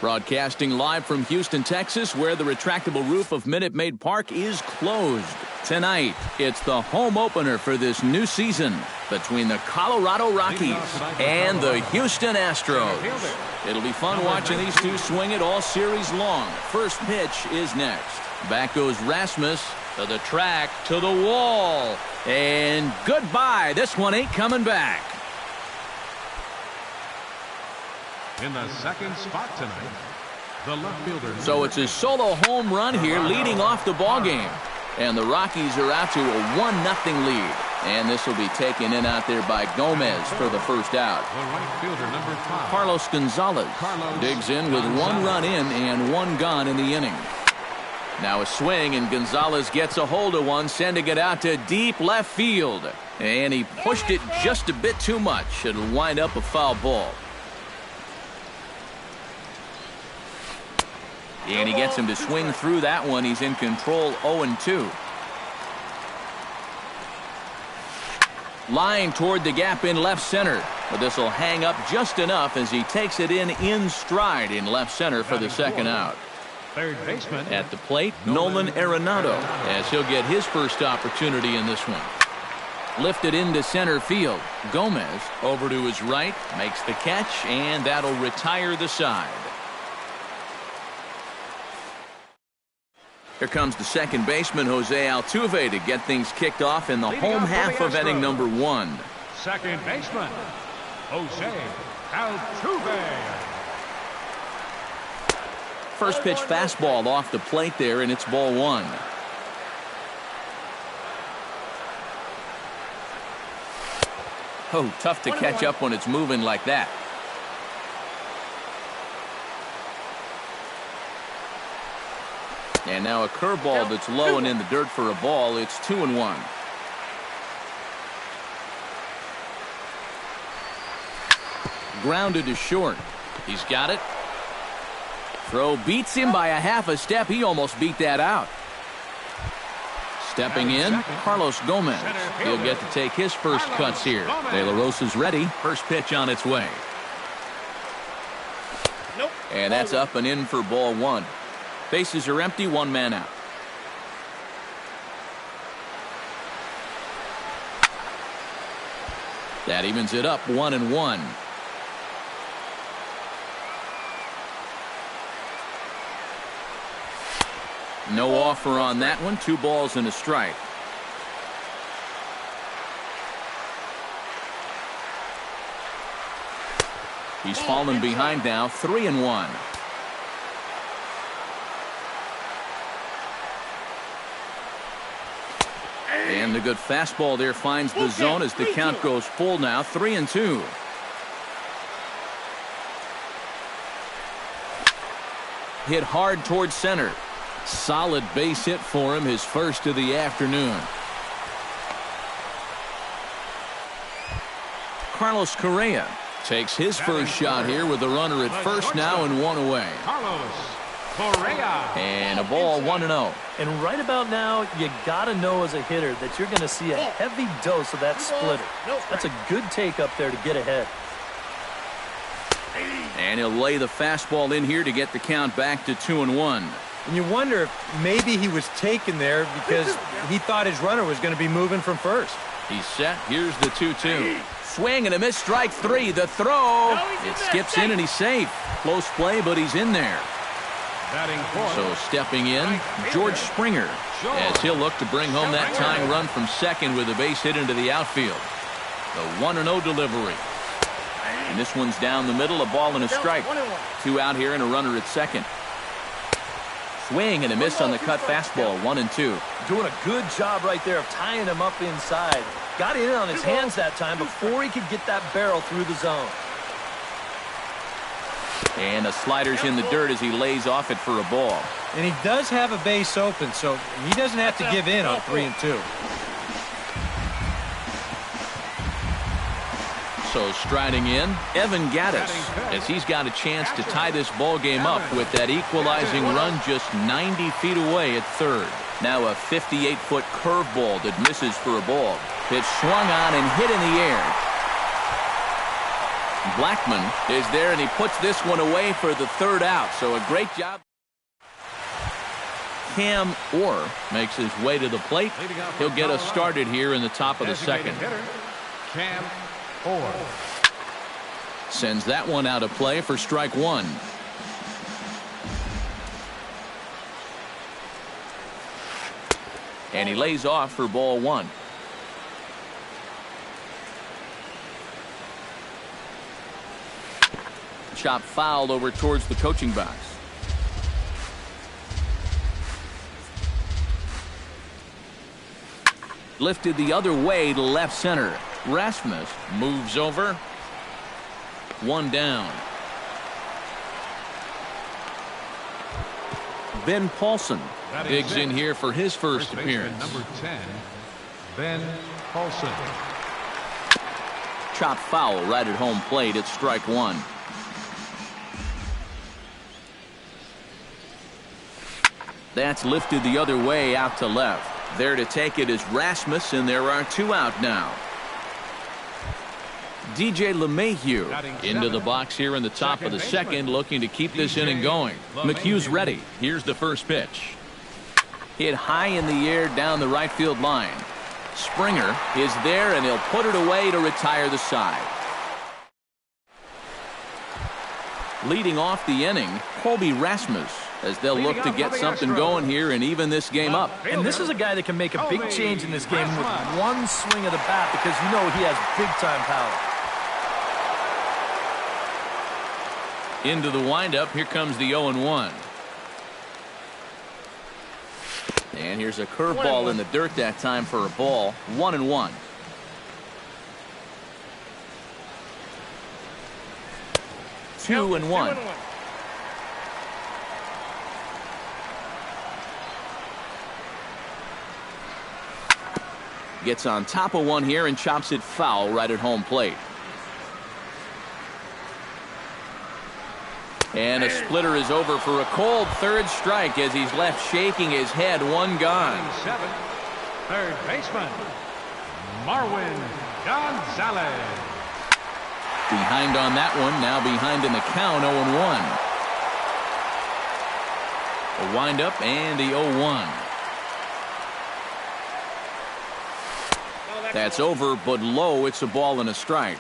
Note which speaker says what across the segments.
Speaker 1: Broadcasting live from Houston, Texas, where the retractable roof of Minute Maid Park is closed. Tonight, it's the home opener for this new season between the Colorado Rockies and the Houston Astros. It'll be fun watching these two swing it all series long. First pitch is next. Back goes Rasmus to the track, to the wall. And goodbye. This one ain't coming back.
Speaker 2: In the second spot tonight, the left fielder.
Speaker 1: So it's a solo home run here leading off the ball game. And the Rockies are out to a 1-0 lead. And this will be taken in out there by Gomez for the first out.
Speaker 2: The right fielder, number 5.
Speaker 1: Carlos Gonzalez digs in with 1 run in and 1 gone in the inning. Now a swing, and Gonzalez gets a hold of one, sending it out to deep left field. And he pushed it just a bit too much. It'll wind up a foul ball. And he gets him to swing through that one. He's in control, 0-2. Line toward the gap in left center. But this will hang up just enough as he takes it in stride in left center for the second out.
Speaker 2: Third baseman.
Speaker 1: At the plate, Nolan Arenado, as he'll get his first opportunity in this one. Lifted into center field. Gomez over to his right, makes the catch, and that'll retire the side. Here comes the second baseman, Jose Altuve, to get things kicked off in the home half of inning number 1.
Speaker 2: Second baseman, Jose Altuve.
Speaker 1: First pitch fastball off the plate there, and it's ball 1. Oh, tough to catch up when it's moving like that. And now a curveball that's low and in the dirt for a ball. It's 2-1. Grounded to short. He's got it. Throw beats him by a half a step. He almost beat that out. Stepping in, Carlos Gomez. He'll get to take his first cuts here. De La Rosa's ready. First pitch on its way. And that's up and in for ball 1. Bases are empty, 1 man out. That evens it up, 1-1. No offer on that one. 2 balls and a strike. He's fallen behind now, 3-1. And the good fastball there finds the zone as the count goes full now, 3-2. Hit hard towards center. Solid base hit for him, his first of the afternoon. Carlos Correa takes his first shot here with a runner at first now and 1 away.
Speaker 2: Carlos Correa.
Speaker 1: And a ball, 1-0.
Speaker 3: And right about now, you got to know as a hitter that you're going to see a heavy dose of that splitter. That's a good take up there to get ahead.
Speaker 1: And he'll lay the fastball in here to get the count back to 2-1.
Speaker 4: And you wonder if maybe he was taken there because he thought his runner was going to be moving from first.
Speaker 1: He's set. Here's the 2-2. Swing and a miss, strike 3. The throw. It skips in and he's safe. Close play, but he's in there. So stepping in, George Springer, as he'll look to bring home that tying run from second with a base hit into the outfield. The 1-0 delivery. And this one's down the middle, a ball and a strike. 2 out here and a runner at second. Swing and a miss on the cut fastball, 1-2.
Speaker 3: Doing a good job right there of tying him up inside. Got in on his hands that time before he could get that barrel through the zone.
Speaker 1: And the slider's in the dirt as he lays off it for a ball.
Speaker 4: And he does have a base open, so he doesn't have to give in on 3-2.
Speaker 1: So striding in, Evan Gattis, as he's got a chance to tie this ball game up with that equalizing run just 90 feet away at third. Now a 58-foot curveball that misses for a ball. Pitch swung on and hit in the air. Blackman is there, and he puts this one away for the third out. So a great job. Cam Orr makes his way to the plate. He'll get us started here in the top of the second.
Speaker 2: Cam Orr
Speaker 1: sends that one out of play for strike one. And he lays off for ball one. Chop fouled over towards the coaching box. Lifted the other way to left center. Rasmus moves over. One down. Ben Paulson digs in here for his first appearance.
Speaker 2: Number 10, Ben Paulson.
Speaker 1: Chop foul right at home plate at strike one. That's lifted the other way out to left. There to take it is Rasmus, and there are two out now. DJ LeMahieu into the box here in the top of the second, looking to keep this inning going. McHugh's ready. Here's the first pitch. Hit high in the air down the right field line. Springer is there, and he'll put it away to retire the side. Leading off the inning, Colby Rasmus, as they'll look to get something going here and even this game up.
Speaker 3: And this is a guy that can make a big change in this game with one swing of the bat, because you know he has big-time power.
Speaker 1: Into the windup, here comes the 0-1. And here's a curveball in the dirt that time for a ball. 1-1. Two and one. Gets on top of one here and chops it foul right at home plate. And a splitter is over for a cold third strike as he's left shaking his head. One gone.
Speaker 2: Third baseman, Marwin Gonzalez.
Speaker 1: Behind on that one, now behind in the count, 0-1. A windup and the 0-1. That's over, but low. It's a ball and a strike.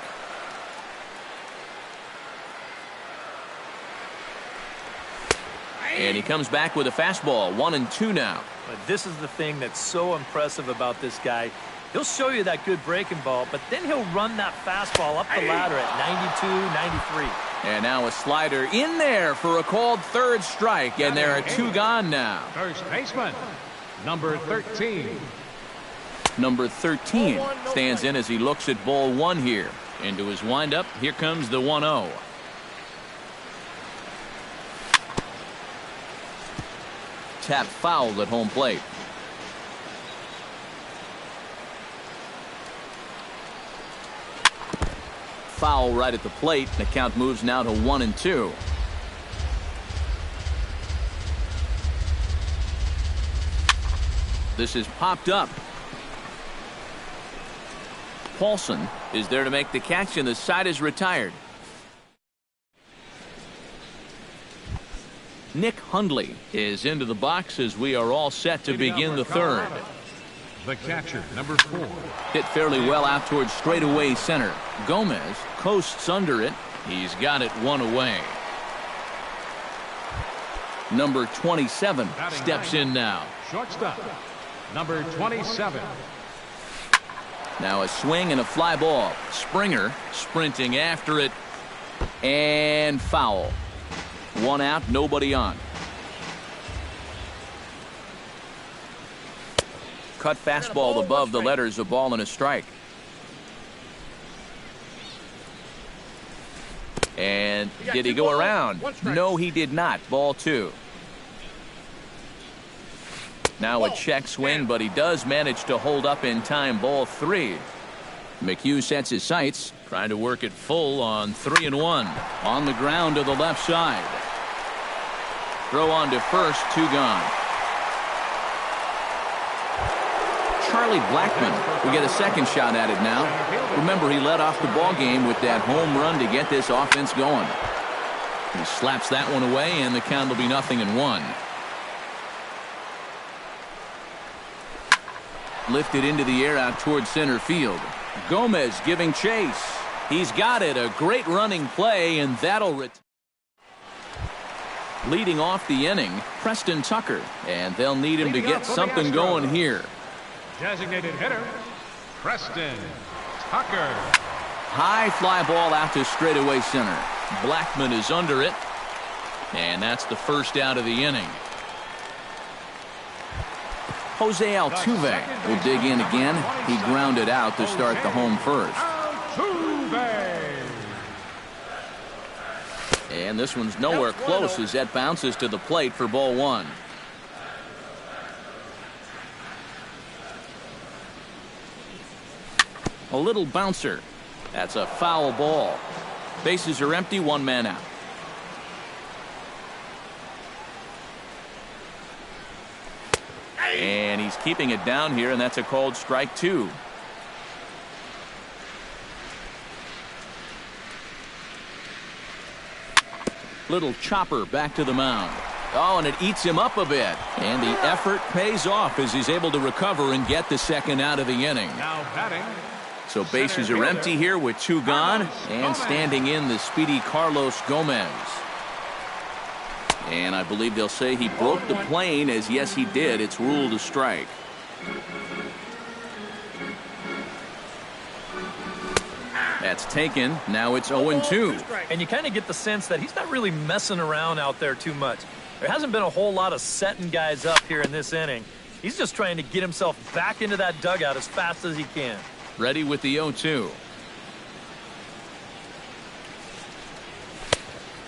Speaker 1: And he comes back with a fastball. 1-2 now.
Speaker 3: But this is the thing that's so impressive about this guy. He'll show you that good breaking ball, but then he'll run that fastball up the ladder at 92, 93.
Speaker 1: And now a slider in there for a called third strike, and there are two gone now.
Speaker 2: First baseman, number 13.
Speaker 1: Number 13 stands in as he looks at ball one here. Into his windup, here comes the 1-0. Tap fouled at home plate. Foul right at the plate. The count moves now to 1-2. This is popped up. Paulson is there to make the catch, and the side is retired. Nick Hundley is into the box as we are all set to begin the third.
Speaker 2: The catcher, number 4.
Speaker 1: Hit fairly well out towards straightaway center. Gomez coasts under it. He's got it one away. Number 27 steps in now.
Speaker 2: Shortstop, number 27.
Speaker 1: Now a swing and a fly ball. Springer sprinting after it, and foul. One out, nobody on. Cut fastball above the letters, a ball and a strike. And did he go around? No, he did not. Ball two. Now a check swing, but he does manage to hold up in time. Ball three. McHugh sets his sights, trying to work it full on 3-1. On the ground to the left side. Throw on to first, two gone. Charlie Blackmon will get a second shot at it now. Remember, he led off the ball game with that home run to get this offense going. He slaps that one away, and the count will be 0-1. Lifted into the air out towards center field. Gomez giving chase. He's got it. A great running play, and that'll leading off the inning, Preston Tucker, and they'll need him to get something going here.
Speaker 2: Designated hitter, Preston Tucker.
Speaker 1: High fly ball out to straightaway center. Blackmon is under it, and that's the first out of the inning. Jose Altuve will dig in again. He grounded out to start the home first. And this one's nowhere close as that bounces to the plate for ball one. A little bouncer. That's a foul ball. Bases are empty, one man out. And he's keeping it down here, and that's a called strike two. Little chopper back to the mound. Oh, and it eats him up a bit. And the effort pays off as he's able to recover and get the second out of the inning.
Speaker 2: Now batting.
Speaker 1: So bases are empty here with two gone, and standing in the speedy Carlos Gomez. And I believe they'll say he broke the plane, as yes he did. It's ruled a strike. That's taken. Now it's 0-2.
Speaker 3: And you kind of get the sense that he's not really messing around out there too much. There hasn't been a whole lot of setting guys up here in this inning. He's just trying to get himself back into that dugout as fast as he can.
Speaker 1: Ready with the 0-2.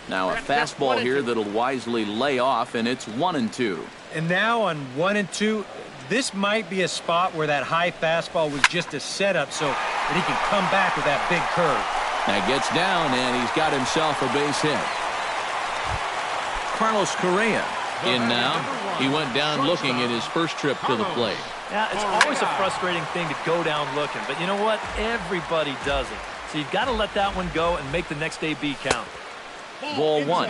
Speaker 1: Now a fastball here that'll wisely lay off, and it's 1-2.
Speaker 4: And now on 1-2, this might be a spot where that high fastball was just a setup so that he can come back with that big curve.
Speaker 1: That gets down, and he's got himself a base hit. Carlos Correa in now. He went down looking at his first trip to the plate.
Speaker 3: Yeah, it's always a frustrating thing to go down looking, but you know what? Everybody does it. So you've got to let that one go and make the next AB count.
Speaker 1: Ball one.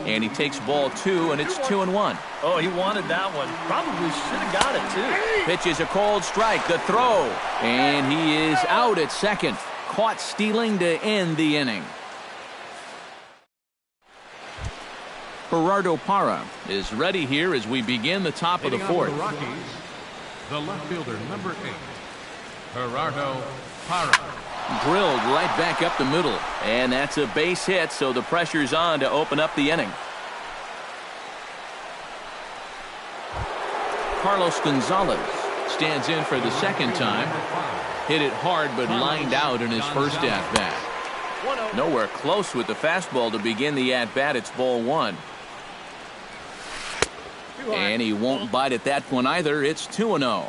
Speaker 1: And he takes ball two, and it's 2-1.
Speaker 3: Oh, he wanted that one. Probably should have got it, too.
Speaker 1: Pitch is a cold strike. The throw. And he is out at second. Caught stealing to end the inning. Gerardo Parra is ready here as we begin the top of the fourth.
Speaker 2: The Rockies, the left fielder, number 8, Gerardo Parra.
Speaker 1: Drilled right back up the middle, and that's a base hit, so the pressure's on to open up the inning. Carlos Gonzalez stands in for the second time. Hit it hard, but lined out in his first at-bat. Nowhere close with the fastball to begin the at-bat. It's ball one. And he won't bite at that one either. It's 2-0.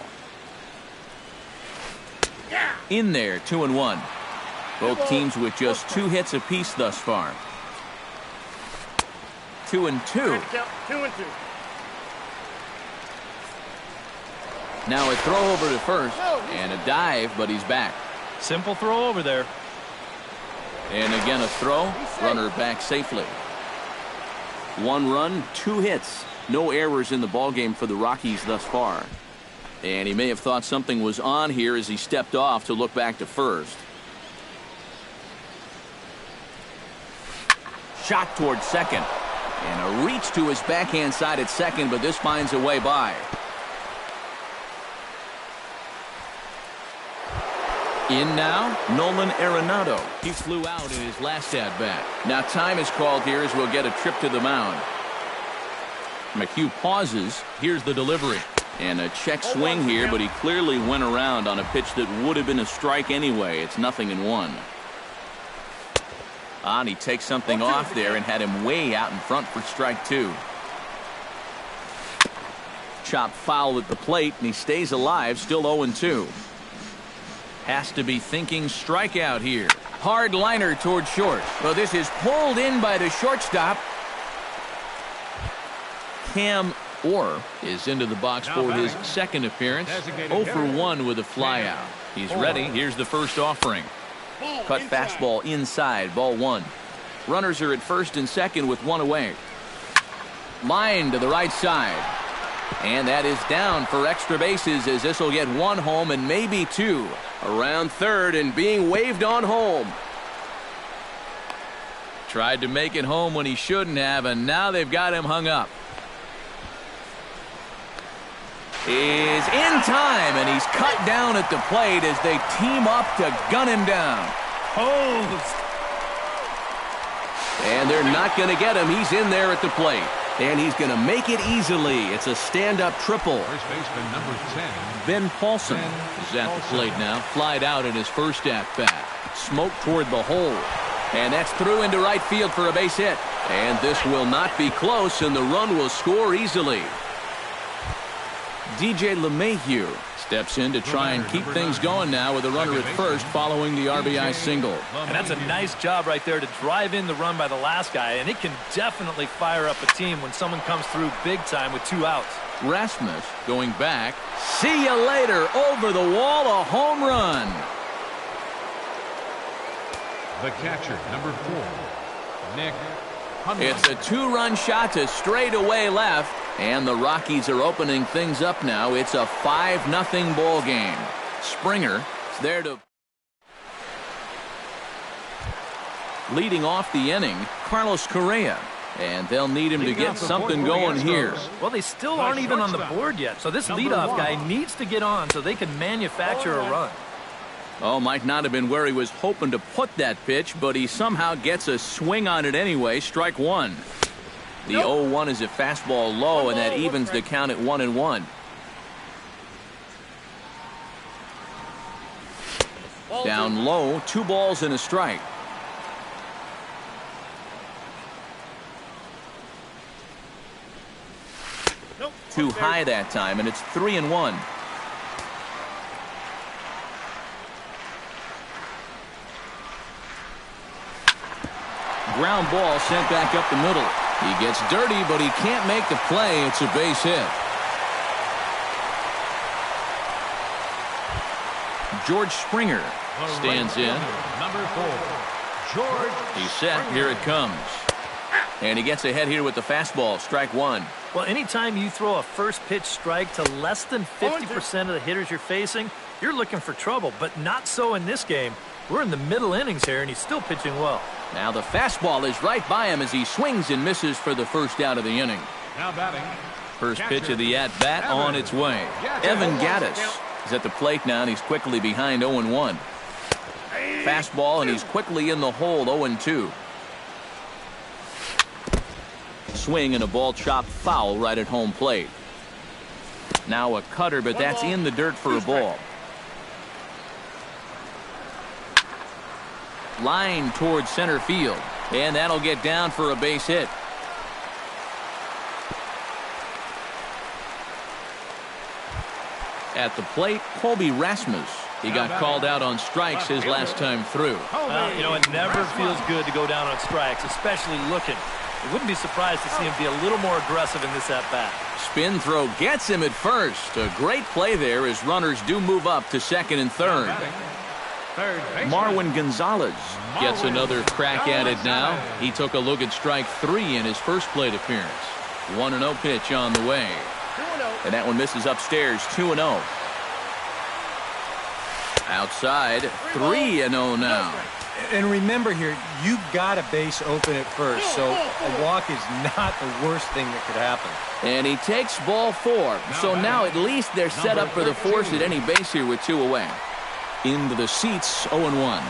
Speaker 1: In there, 2-1. Both teams with just 2 hits apiece thus far. 2-2.
Speaker 5: 2-2.
Speaker 1: Now a throw over to first and a dive, but he's back.
Speaker 3: Simple throw over there.
Speaker 1: And again a throw. Runner back safely. 1 run, 2 hits. No errors in the ballgame for the Rockies thus far. And he may have thought something was on here as he stepped off to look back to first. Shot towards second. And a reach to his backhand side at second, but this finds a way by. In now, Nolan Arenado. He flew out in his last at-bat. Now time is called here as we'll get a trip to the mound. McHugh pauses. Here's the delivery. And a check swing here, but he clearly went around on a pitch that would have been a strike anyway. It's 0-1. And he takes something off there and had him way out in front for strike 2. Chop foul at the plate, and he stays alive, still 0-2. Has to be thinking strikeout here. Hard liner towards short. Well, this is pulled in by the shortstop. Cam Orr is into the box for his second appearance. 0 for 1 with a flyout. He's ready. Here's the first offering. Cut fastball inside, ball 1. Runners are at first and second with 1 away. Line to the right side. And that is down for extra bases, as this will get 1 home and maybe 2. Around third and being waved on home. Tried to make it home when he shouldn't have, and now they've got him hung up. Is in time, and he's cut down at the plate as they team up to gun him down.
Speaker 4: Posed.
Speaker 1: And they're not going to get him. He's in there at the plate. And he's going to make it easily. It's a stand-up triple.
Speaker 2: First baseman number 10.
Speaker 1: Ben Paulson is at the plate now. Flied out in his first at-bat. Smoke toward the hole. And that's through into right field for a base hit. And this will not be close, and the run will score easily. DJ LeMahieu steps in to try and keep things going now with a runner at first following the RBI single.
Speaker 3: And that's a nice job right there to drive in the run by the last guy, and it can definitely fire up a team when someone comes through big time with 2 outs.
Speaker 1: Rasmus going back. See you later. Over the wall, a home run.
Speaker 2: The catcher, number 4, Nick Hunley.
Speaker 1: It's a 2-run shot to straightaway left, and the Rockies are opening things up now. It's a 5-0 ball game. Springer is there to leading off the inning, Carlos Correa, and they'll need him to get something going here.
Speaker 3: Well, they still aren't even on the board yet, so this leadoff guy needs to get on so they can manufacture a run.
Speaker 1: Oh, might not have been where he was hoping to put that pitch, but he somehow gets a swing on it anyway. Strike 1. The 0-1 is a fastball low, and that evens the count at 1-1. Down low, 2 balls and a strike. Too high that time, and it's 3-1. Ground ball sent back up the middle. He gets dirty, but he can't make the play. It's a base hit. George Springer stands in.
Speaker 2: Number 4, George.
Speaker 1: He's set. Here it comes. And he gets ahead here with the fastball. Strike 1.
Speaker 3: Well, anytime you throw a first pitch strike to less than 50% of the hitters you're facing, you're looking for trouble, but not so in this game. We're in the middle innings here, and he's still pitching well.
Speaker 1: Now the fastball is right by him as he swings and misses for the first out of the inning.
Speaker 2: Now batting.
Speaker 1: First pitch of the at-bat on its way. Evan Gattis is at the plate now, and he's quickly behind 0-1. Fastball, and he's quickly in the hole, 0-2. Swing and a ball chopped foul right at home plate. Now a cutter, but that's in the dirt for a ball. Line towards center field, and that'll get down for a base hit. At the plate, Colby Rasmus. He got called out on strikes his last time through.
Speaker 3: You know, it never feels good to go down on strikes, especially looking. I wouldn't be surprised to see him be a little more aggressive in this at-bat.
Speaker 1: Spin throw gets him at first. A great play there as runners do move up to second and third. Marwin Gonzalez gets another crack at it now. He took a look at strike 3 in his first plate appearance. 1-0 pitch on the way. And that one misses upstairs. 2-0. Outside, 3-0 now.
Speaker 4: And remember here, you got a base open at first, so a walk is not the worst thing that could happen.
Speaker 1: And he takes ball 4. So now at least they're set up for the force at any base here with 2 away. Into the seats, 0-1.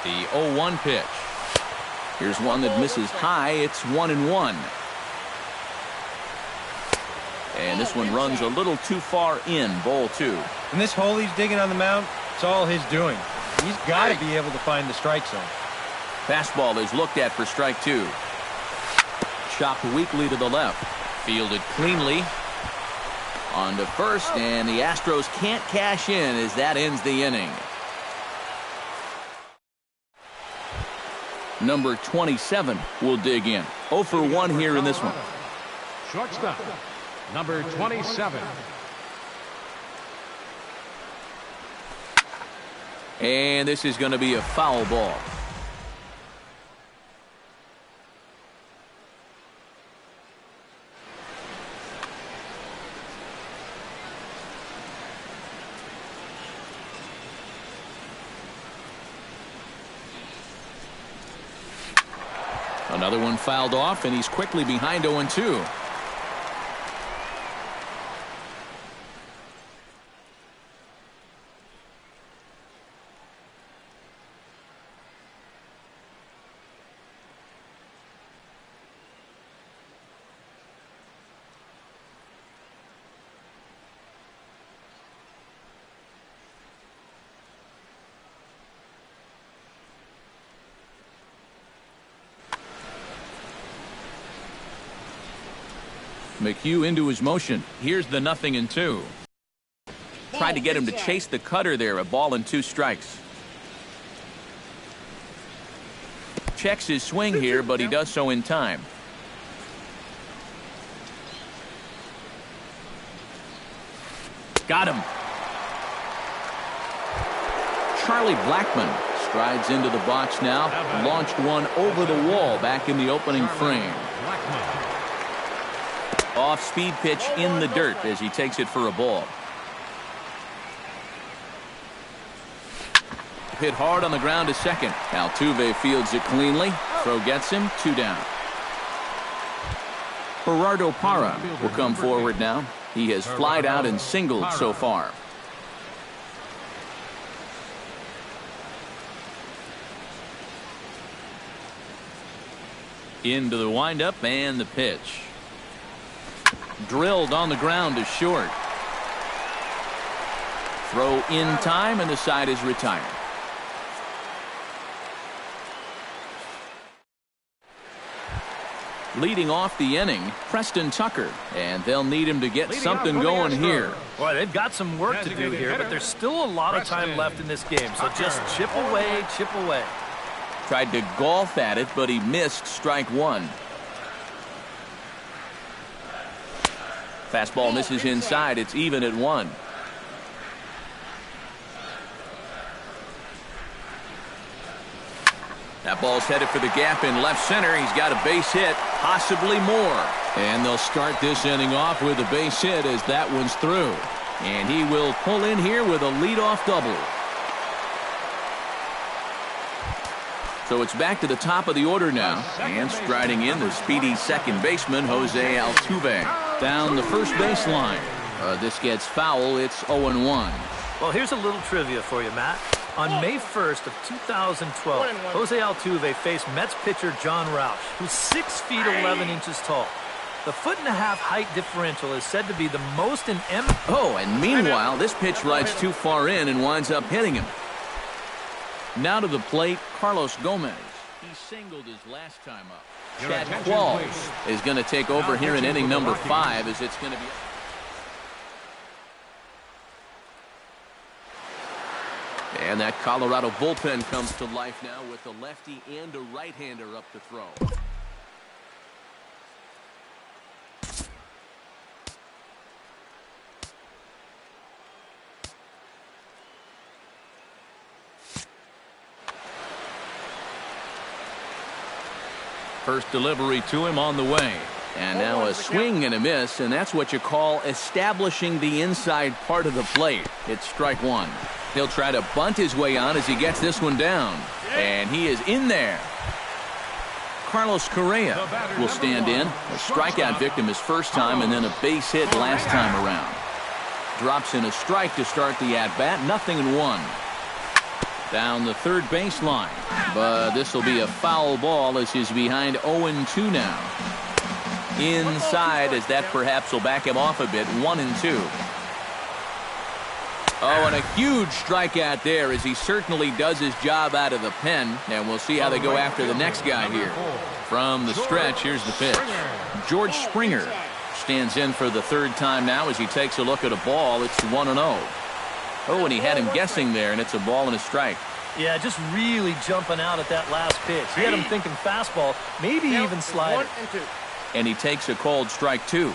Speaker 1: The 0-1 pitch. Here's one that misses high. It's 1-1. And this one runs a little too far in, ball 2.
Speaker 4: And this hole he's digging on the mound, it's all his doing. He's got to be able to find the strike zone.
Speaker 1: Fastball is looked at for strike 2. Chopped weakly to the left. Fielded cleanly. On to first, and the Astros can't cash in as that ends the inning. Number 27 will dig in. 0 for 1 here in this one.
Speaker 2: Shortstop, number 27.
Speaker 1: And this is going to be a foul ball. Another one fouled off, and he's quickly behind 0-2. McHugh into his motion. Here's the 0-2. Tried to get him to chase the cutter there. A ball and 2 strikes. Checks his swing here, but he does so in time. Got him. Charlie Blackmon strides into the box now. Launched one over the wall back in the opening frame. Off-speed pitch in the dirt as he takes it for a ball. Hit hard on the ground to second. Altuve fields it cleanly. Throw gets him. 2 down. Gerardo Parra will come forward now. He has flied out and singled so far. Into the windup and the pitch. Drilled on the ground to short. Throw in time, and the side is retired. Leading off the inning, Preston Tucker, and they'll need him to get something going here.
Speaker 3: Boy, they've got some work to do here, but there's still a lot of time left in this game, so just chip away, chip away.
Speaker 1: Tried to golf at it, but he missed strike 1. Fastball misses inside. It's even at 1. That ball's headed for the gap in left center. He's got a base hit, possibly more. And they'll start this inning off with a base hit as that one's through. And he will pull in here with a leadoff double. So it's back to the top of the order now. And striding in, the speedy second baseman, Jose Altuve. Down the first baseline. This gets foul. It's 0-1.
Speaker 3: Well, here's a little trivia for you, Matt. On May 1st of 2012, Jose Altuve faced Mets pitcher John Roush, who's 6 feet 11 inches tall. The 1.5-foot height differential is said to be the most in
Speaker 1: Oh, and meanwhile, this pitch rides too far in and winds up hitting him. Now to the plate, Carlos Gomez. He singled his last time up. Chad Qualls is going to take over here in inning number 5 as it's going to be... And that Colorado bullpen comes to life now with a lefty and a right-hander up to throw. First delivery to him on the way. And now a swing and a miss, and that's what you call establishing the inside part of the plate. It's strike 1. He'll try to bunt his way on as he gets this one down. And he is in there. Carlos Correa will stand in. A strikeout victim his first time and then a base hit last time around. Drops in a strike to start the at-bat. 0-1. Down the third baseline. But this will be a foul ball as he's behind 0-2 now. Inside as that perhaps will back him off a bit. 1-2. Oh, and a huge strikeout there as he certainly does his job out of the pen. And we'll see how they go after the next guy here. From the stretch, here's the pitch. George Springer stands in for the third time now as he takes a look at a ball. It's 1-0. Oh, and he had him guessing there, and it's a ball and a strike.
Speaker 3: Yeah, just really jumping out at that last pitch. He had him thinking fastball, maybe even slider.
Speaker 1: And he takes a called strike 2.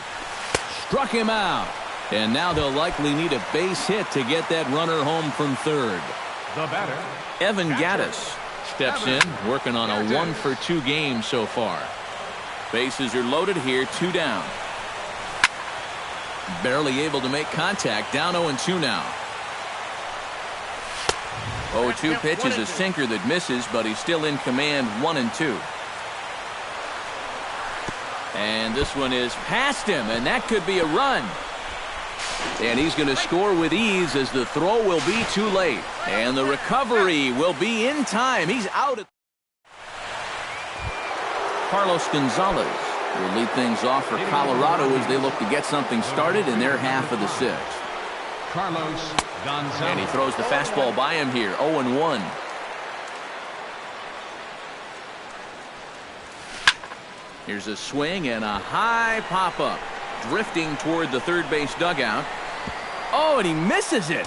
Speaker 1: Struck him out. And now they'll likely need a base hit to get that runner home from third.
Speaker 2: The batter,
Speaker 1: Evan Gattis steps in, working on a 1-for-2 game so far. Bases are loaded here, 2 down. Barely able to make contact, down 0-2 now. 0-2 pitch is a sinker that misses, but he's still in command, 1-2. And this one is past him, and that could be a run. And he's going to score with ease as the throw will be too late. And the recovery will be in time. He's out. Carlos Gonzalez will lead things off for Colorado as they look to get something started in their half of the 6th.
Speaker 2: Carlos Gonzalez.
Speaker 1: And he throws the fastball by him here, 0-1. Here's a swing and a high pop-up. Drifting toward the third base dugout. Oh, and he misses it.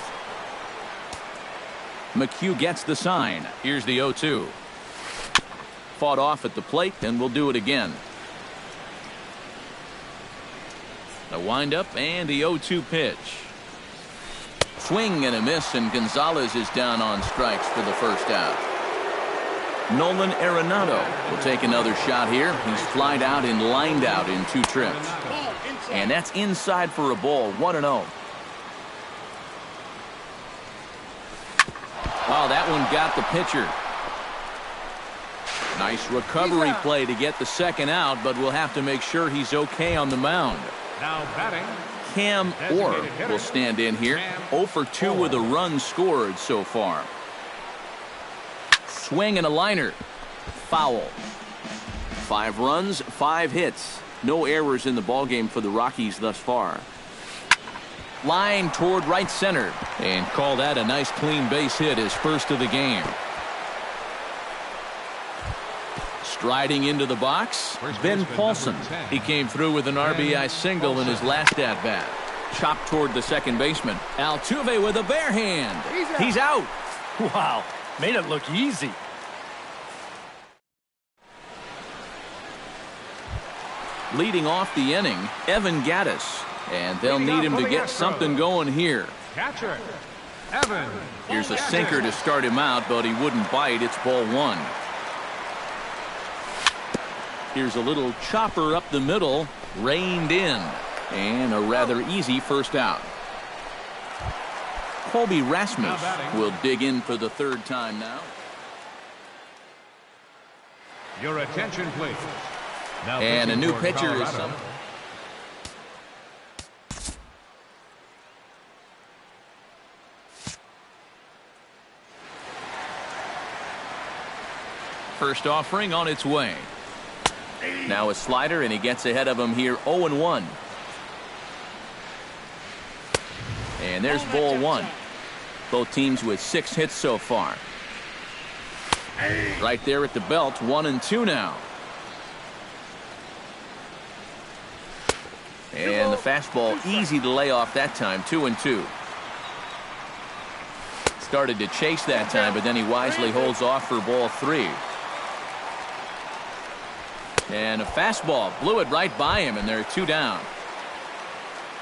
Speaker 1: McHugh gets the sign. Here's the 0-2. Fought off at the plate, and we'll do it again. The windup and the 0-2 pitch. Swing and a miss, and Gonzalez is down on strikes for the first out. Nolan Arenado will take another shot here. He's flied out and lined out in 2 trips. And that's inside for a ball, 1-0. Oh, that one got the pitcher. Nice recovery play to get the second out, but we'll have to make sure he's okay on the mound.
Speaker 2: Now batting,
Speaker 1: Cam Orr will stand in here. 0-for-2 with a run scored so far. Swing and a liner. Foul. 5 runs, 5 hits. No errors in the ballgame for the Rockies thus far. Line toward right center. And call that a nice clean base hit, his first of the game. Striding into the box, Ben Paulson. He came through with an RBI single in his last at-bat. Chopped toward the second baseman. Altuve with a bare hand. He's out.
Speaker 3: Wow, made it look easy.
Speaker 1: Leading off the inning, Evan Gattis. And they'll need him to get something going here.
Speaker 2: catcher, Evan.
Speaker 1: Here's a sinker to start him out, but he wouldn't bite. It's ball 1. Here's a little chopper up the middle, reined in, and a rather easy first out. Colby Rasmus will dig in for the 3rd time now.
Speaker 2: Your attention, please. Now
Speaker 1: and a new
Speaker 2: for
Speaker 1: pitcher is
Speaker 2: Colorado.
Speaker 1: First offering on its way. Now a slider, and he gets ahead of him here, 0-1. And there's ball 1. Both teams with 6 hits so far. Right there at the belt, 1-2 now. And the fastball easy to lay off that time, 2-2. Started to chase that time, but then he wisely holds off for ball 3. And a fastball blew it right by him, and they're 2 down.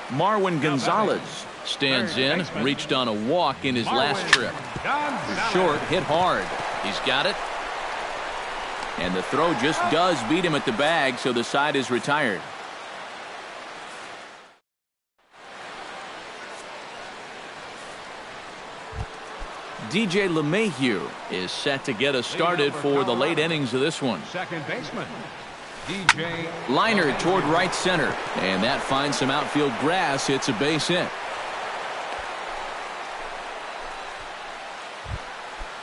Speaker 1: Marwin Gonzalez stands in, reached on a walk in his last trip. Short, hit hard. He's got it. And the throw just does beat him at the bag, so the side is retired. DJ LeMahieu is set to get us started for the late innings of this one.
Speaker 2: Second baseman, DJ.
Speaker 1: Liner toward right center, and that finds some outfield grass. It's a base hit.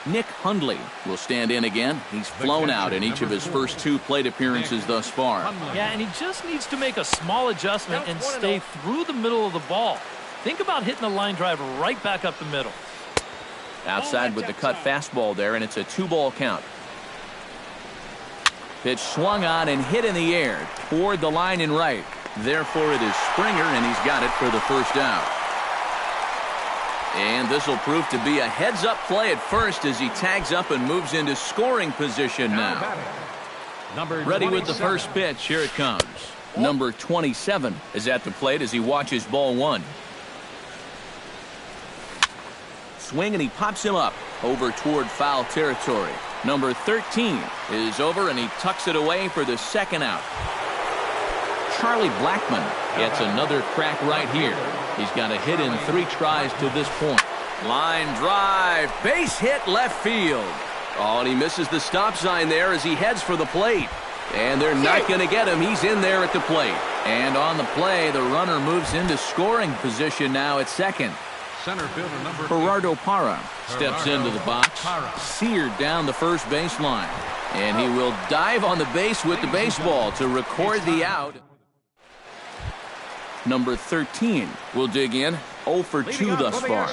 Speaker 1: Nick Hundley will stand in again. He's flown out in each of his first 2 plate appearances thus far.
Speaker 3: Yeah, and he just needs to make a small adjustment and stay through the middle of the ball. Think about hitting a line drive right back up the middle.
Speaker 1: Outside with the cut fastball there, and it's a 2-ball count. Pitch swung on and hit in the air toward the line and right. Therefore, it is Springer, and he's got it for the first out. And this will prove to be a heads-up play at first as he tags up and moves into scoring position now. Ready with the first pitch. Here it comes. Number 27 is at the plate as he watches ball one. Swing, and he pops him up over toward foul territory. Number 13 is over, and he tucks it away for the second out. Charlie Blackmon gets another crack right here. He's got a hit in 3 tries to this point. Line drive, base hit left field. Oh, and he misses the stop sign there as he heads for the plate. And they're not going to get him. He's in there at the plate. And on the play, the runner moves into scoring position now at second.
Speaker 2: Center fielder number
Speaker 1: Gerardo Parra steps into the box, seared down the first baseline. And he will dive on the base with the baseball to record the out. Number 13 will dig in. 0 for 2 thus far.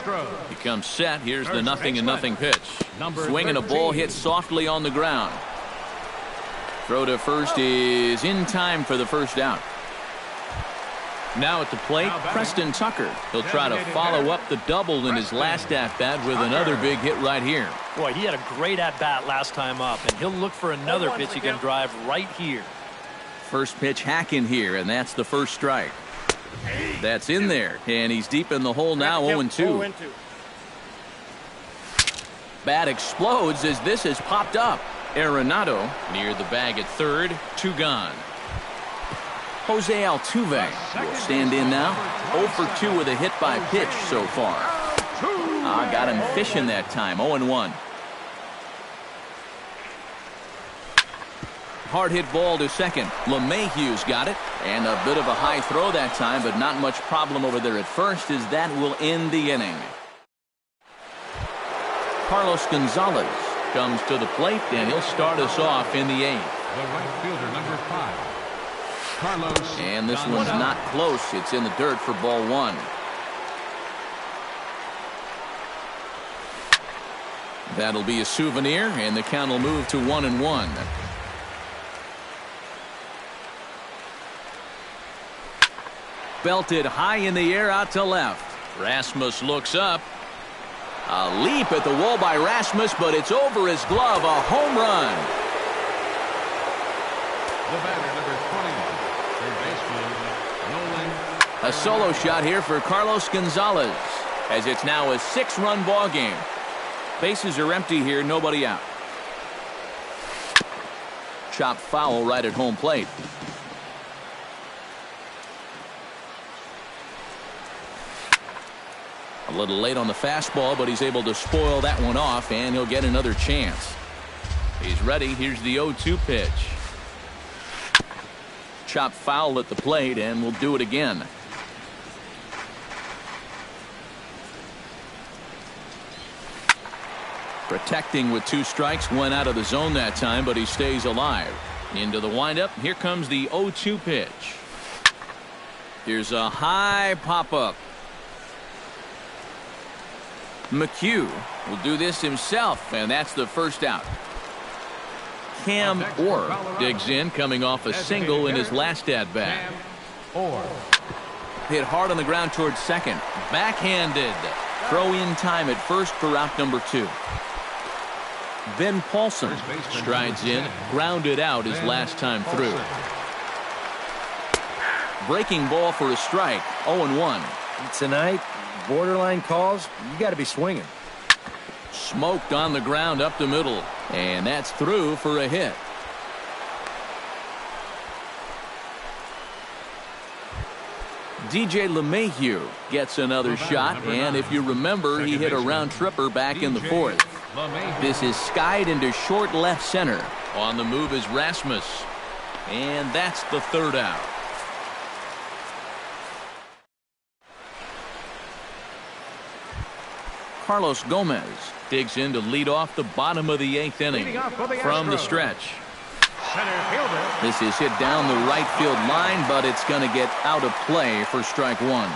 Speaker 1: He comes set. Here's the 0-0 pitch. Swinging a ball hit softly on the ground. Throw to first is in time for the first out. Now at the plate, Preston Tucker. He'll try to follow up the double in his last at-bat with another big hit right here.
Speaker 3: Boy, he had a great at-bat last time up, and he'll look for another pitch he can drive right here.
Speaker 1: First pitch hack in here, and that's the first strike. That's in there, and he's deep in the hole now, 0-2. Bat explodes as this has popped up. Arenado near the bag at third, 2 gone. Jose Altuve will stand in now. 0 for 2 with a hit by pitch so far. Got him fishing that time, 0-1. Hard hit ball to second. LeMahieu's got it. And a bit of a high throw that time, but not much problem over there at first as that will end the inning. Carlos Gonzalez comes to the plate, and he'll start us off in the 8th.
Speaker 2: The right fielder number 5, Carlos.
Speaker 1: And this one's not close. It's in the dirt for ball 1. That'll be a souvenir, and the count will move to 1-1. Belted high in the air out to left. Rasmus looks up. A leap at the wall by Rasmus, but it's over his glove. A home run.
Speaker 2: The batter, number 21, third baseman, Nolan.
Speaker 1: A solo shot here for Carlos Gonzalez, as it's now a 6-run ball game. Bases are empty here, nobody out. Chopped foul right at home plate. A little late on the fastball, but he's able to spoil that one off, and he'll get another chance. He's ready. Here's the 0-2 pitch. Chopped foul at the plate, and we'll do it again. Protecting with 2 strikes, went out of the zone that time, but he stays alive. Into the windup. Here comes the 0-2 pitch. Here's a high pop-up. McHugh will do this himself, and that's the first out. Cam Orr digs in, coming off a single in his last at-bat. Hit hard on the ground towards second. Backhanded. Throw in time at first for out number 2. Ben Paulson strides in, grounded out his last time through. Breaking ball for a strike, 0-1.
Speaker 4: Tonight, borderline calls, you got to be swinging.
Speaker 1: Smoked on the ground up the middle, and that's through for a hit. DJ LeMahieu gets another shot, and if you remember, he hit a round tripper back in the 4th. This is skied into short left center. On the move is Rasmus, and that's the 3rd out. Carlos Gomez digs in to lead off the bottom of the 8th inning from the stretch. This is hit down the right field line, but it's going to get out of play for strike 1.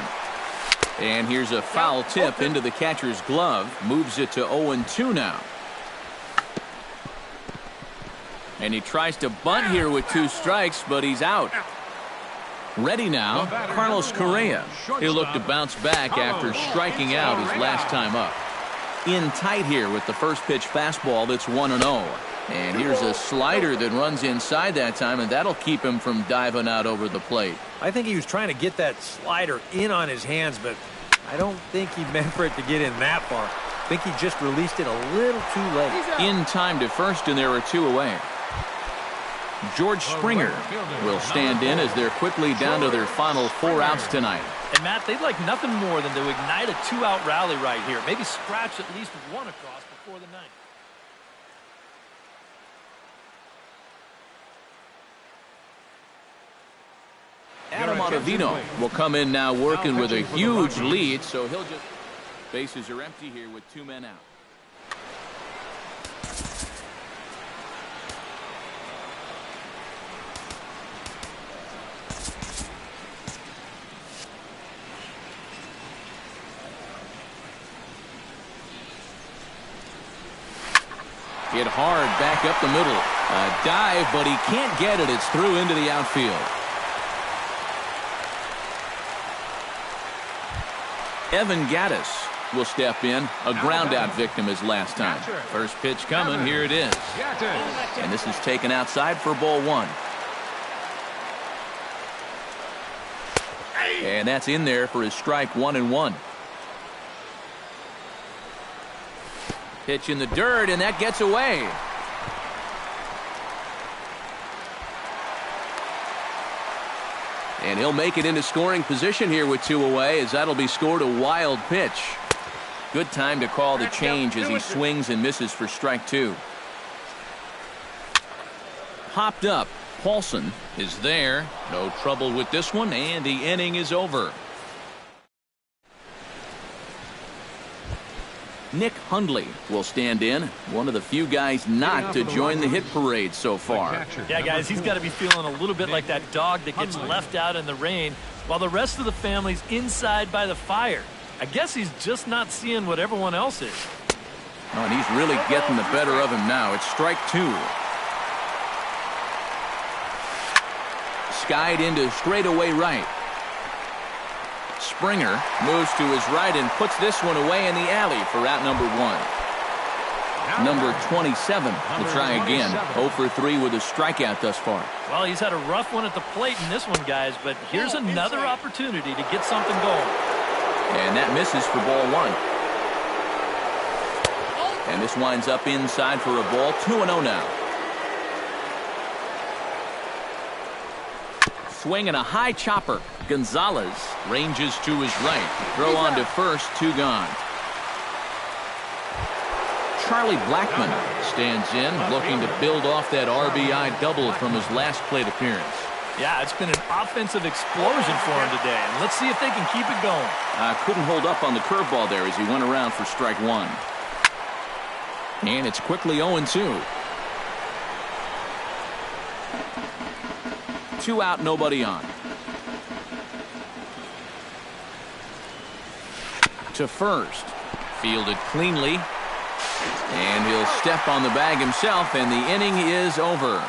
Speaker 1: And here's a foul tip into the catcher's glove. Moves it to 0-2 now. And he tries to bunt here with 2 strikes, but he's out. Ready now, Carlos Correa. He'll look to bounce back after striking out his last time up. In tight here with the first pitch fastball that's 1-0. And here's a slider that runs inside that time, and that'll keep him from diving out over the plate.
Speaker 4: I think he was trying to get that slider in on his hands, but I don't think he meant for it to get in that far. I think he just released it a little too late.
Speaker 1: In time to first, and there are 2 away. George Springer will stand in as they're quickly down to their final 4 outs tonight.
Speaker 3: And Matt, they'd like nothing more than to ignite a 2-out rally right here. Maybe scratch at least 1 across before the 9th.
Speaker 1: Adam Ottavino will come in now working with a huge lead, so he'll just... Bases are empty here with 2 men out. Hit hard back up the middle. A dive, but he can't get it. It's through into the outfield. Evan Gattis will step in. A ground-out victim his last time. First pitch coming. Here it is. And this is taken outside for ball 1. And that's in there for his strike 1-1. Pitch in the dirt, and that gets away. And he'll make it into scoring position here with 2 away, as that'll be scored a wild pitch. Good time to call the change as he swings and misses for strike 2. Popped up. Paulson is there. No trouble with this one, and the inning is over. Nick Hundley will stand in, one of the few guys not to join the hit parade so far.
Speaker 3: Yeah, guys, he's got to be feeling a little bit like that dog that gets left out in the rain while the rest of the family's inside by the fire. I guess he's just not seeing what everyone else is.
Speaker 1: Oh, and he's really getting the better of him now. It's strike 2. Skied into straightaway right. Springer moves to his right and puts this one away in the alley for out number 1. Number 27 will try again. 0 for 3 with a strikeout thus far.
Speaker 3: Well, he's had a rough one at the plate in this one, guys, but here's another opportunity to get something going.
Speaker 1: And that misses for ball 1. And this winds up inside for a ball. 2-0 now. Swing and a high chopper. Gonzalez ranges to his right. Throw on to first, 2 gone. Charlie Blackmon stands in, looking to build off that RBI double from his last plate appearance.
Speaker 3: Yeah, it's been an offensive explosion for him today, and let's see if they can keep it going.
Speaker 1: Couldn't hold up on the curveball there as he went around for strike 1. And it's quickly 0-2. 2 out, nobody on. To first. Fielded cleanly. And he'll step on the bag himself, and the inning is over.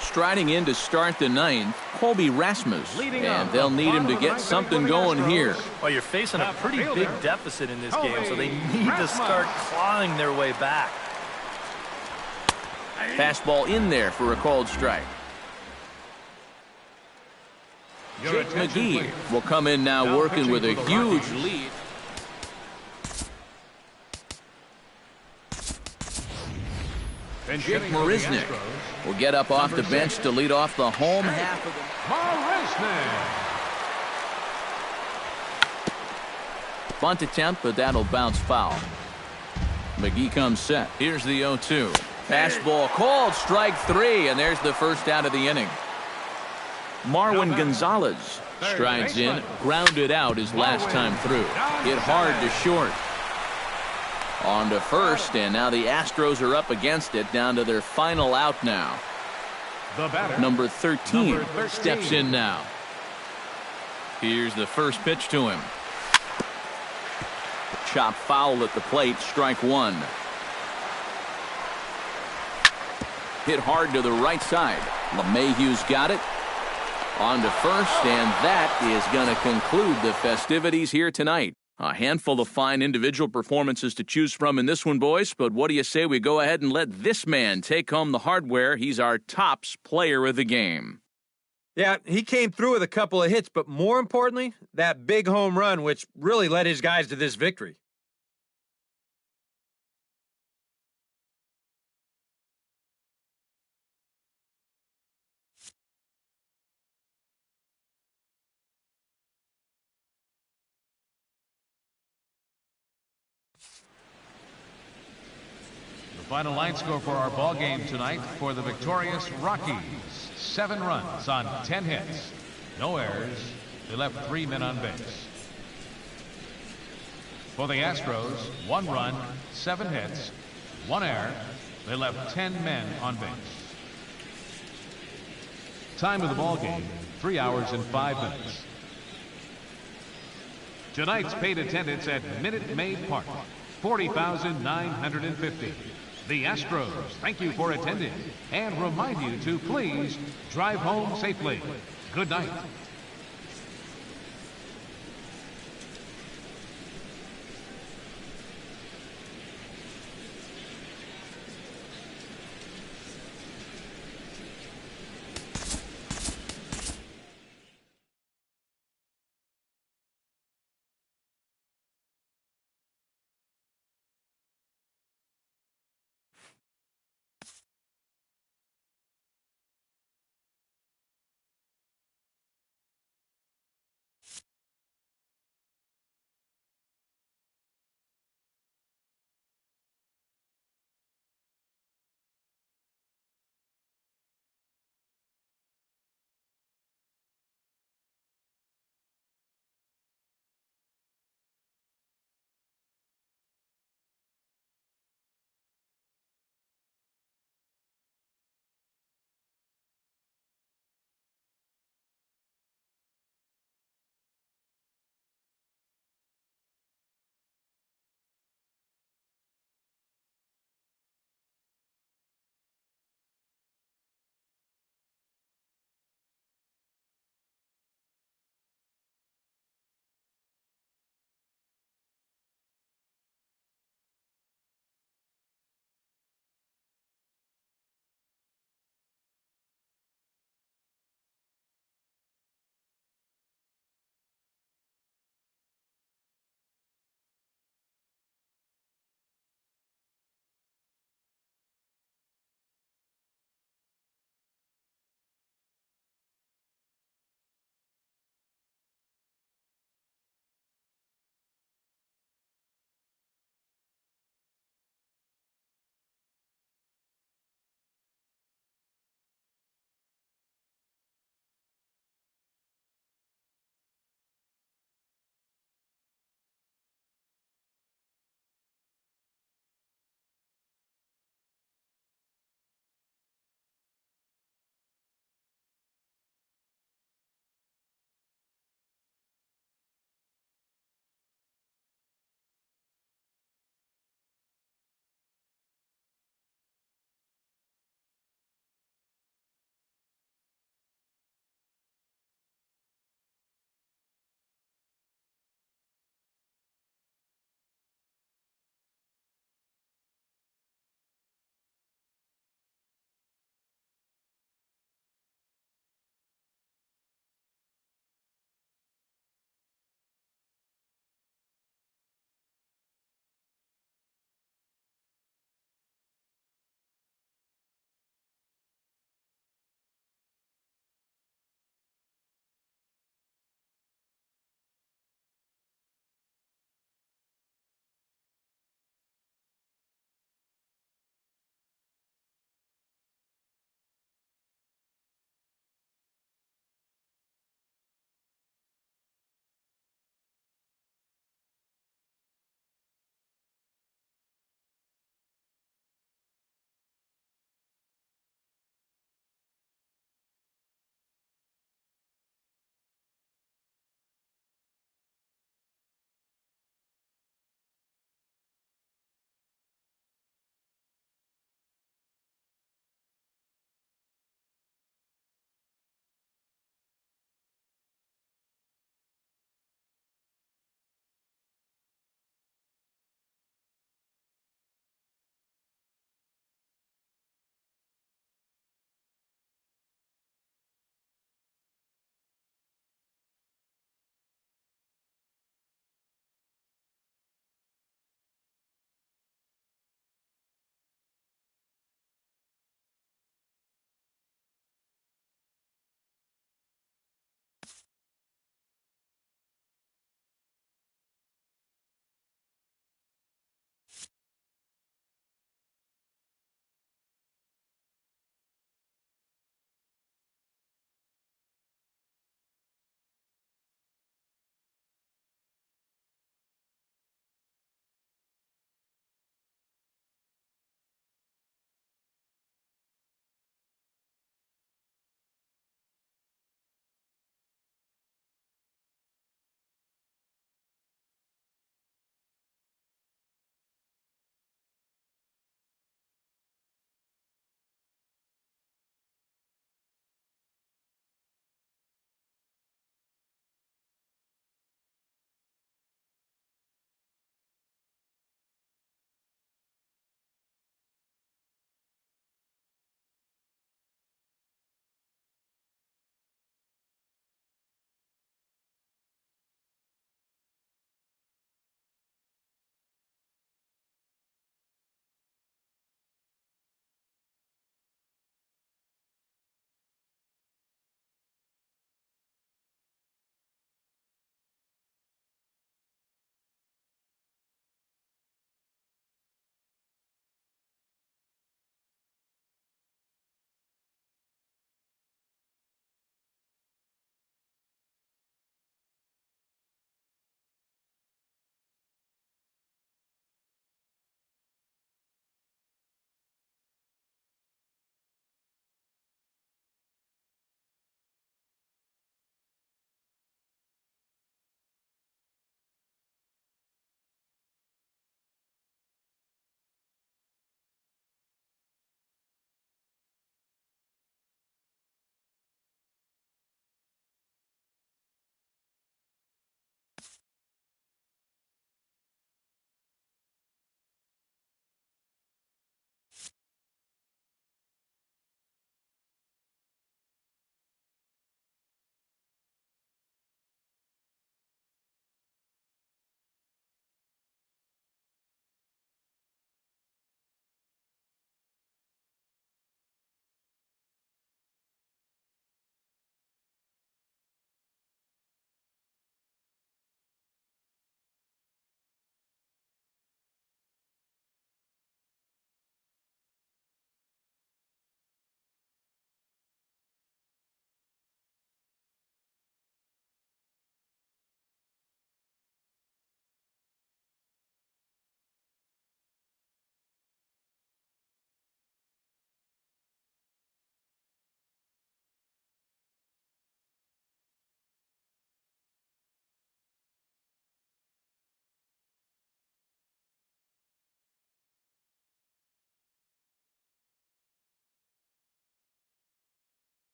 Speaker 1: Striding in to start the 9th, Colby Rasmus, and they'll need him to get something going here.
Speaker 3: Well, you're facing a pretty big deficit in this game, so they need to start clawing their way back.
Speaker 1: Fastball in there for a called strike. Jake McGee will come in now working with a huge lead. Jake Marisnick will get up off the bench to lead off the home half of the bunt attempt, but that'll bounce foul. McGee comes set. Here's the 0-2. Fastball called, strike 3, and there's the first out of the inning. Marwin Gonzalez strides in, grounded out his last time through. Hit hard to short. On to first, and now the Astros are up against it, down to their final out now. Number 13 steps in now. Here's the first pitch to him. chop foul at the plate, strike one. Hit hard to the right side. LeMahieu's got it. On to first, and that is going to conclude the festivities here tonight. A handful of fine individual performances to choose from in this one, boys, but what do you say we go ahead and let this man take home the hardware? He's our tops player of the game.
Speaker 4: Yeah, he came through with a couple of hits, but more importantly, that big home run, which really led his guys to this victory.
Speaker 2: Final line score for our ball game tonight for the victorious Rockies. 7 runs on 10 hits. No errors. They left 3 men on base. For the Astros, 1 run, 7 hits, 1 error. They left 10 men on base. Time of the ball game, 3 hours and 5 minutes. Tonight's paid attendance at Minute Maid Park, 40,950. The Astros thank you for attending and remind you to please drive home safely. Good night.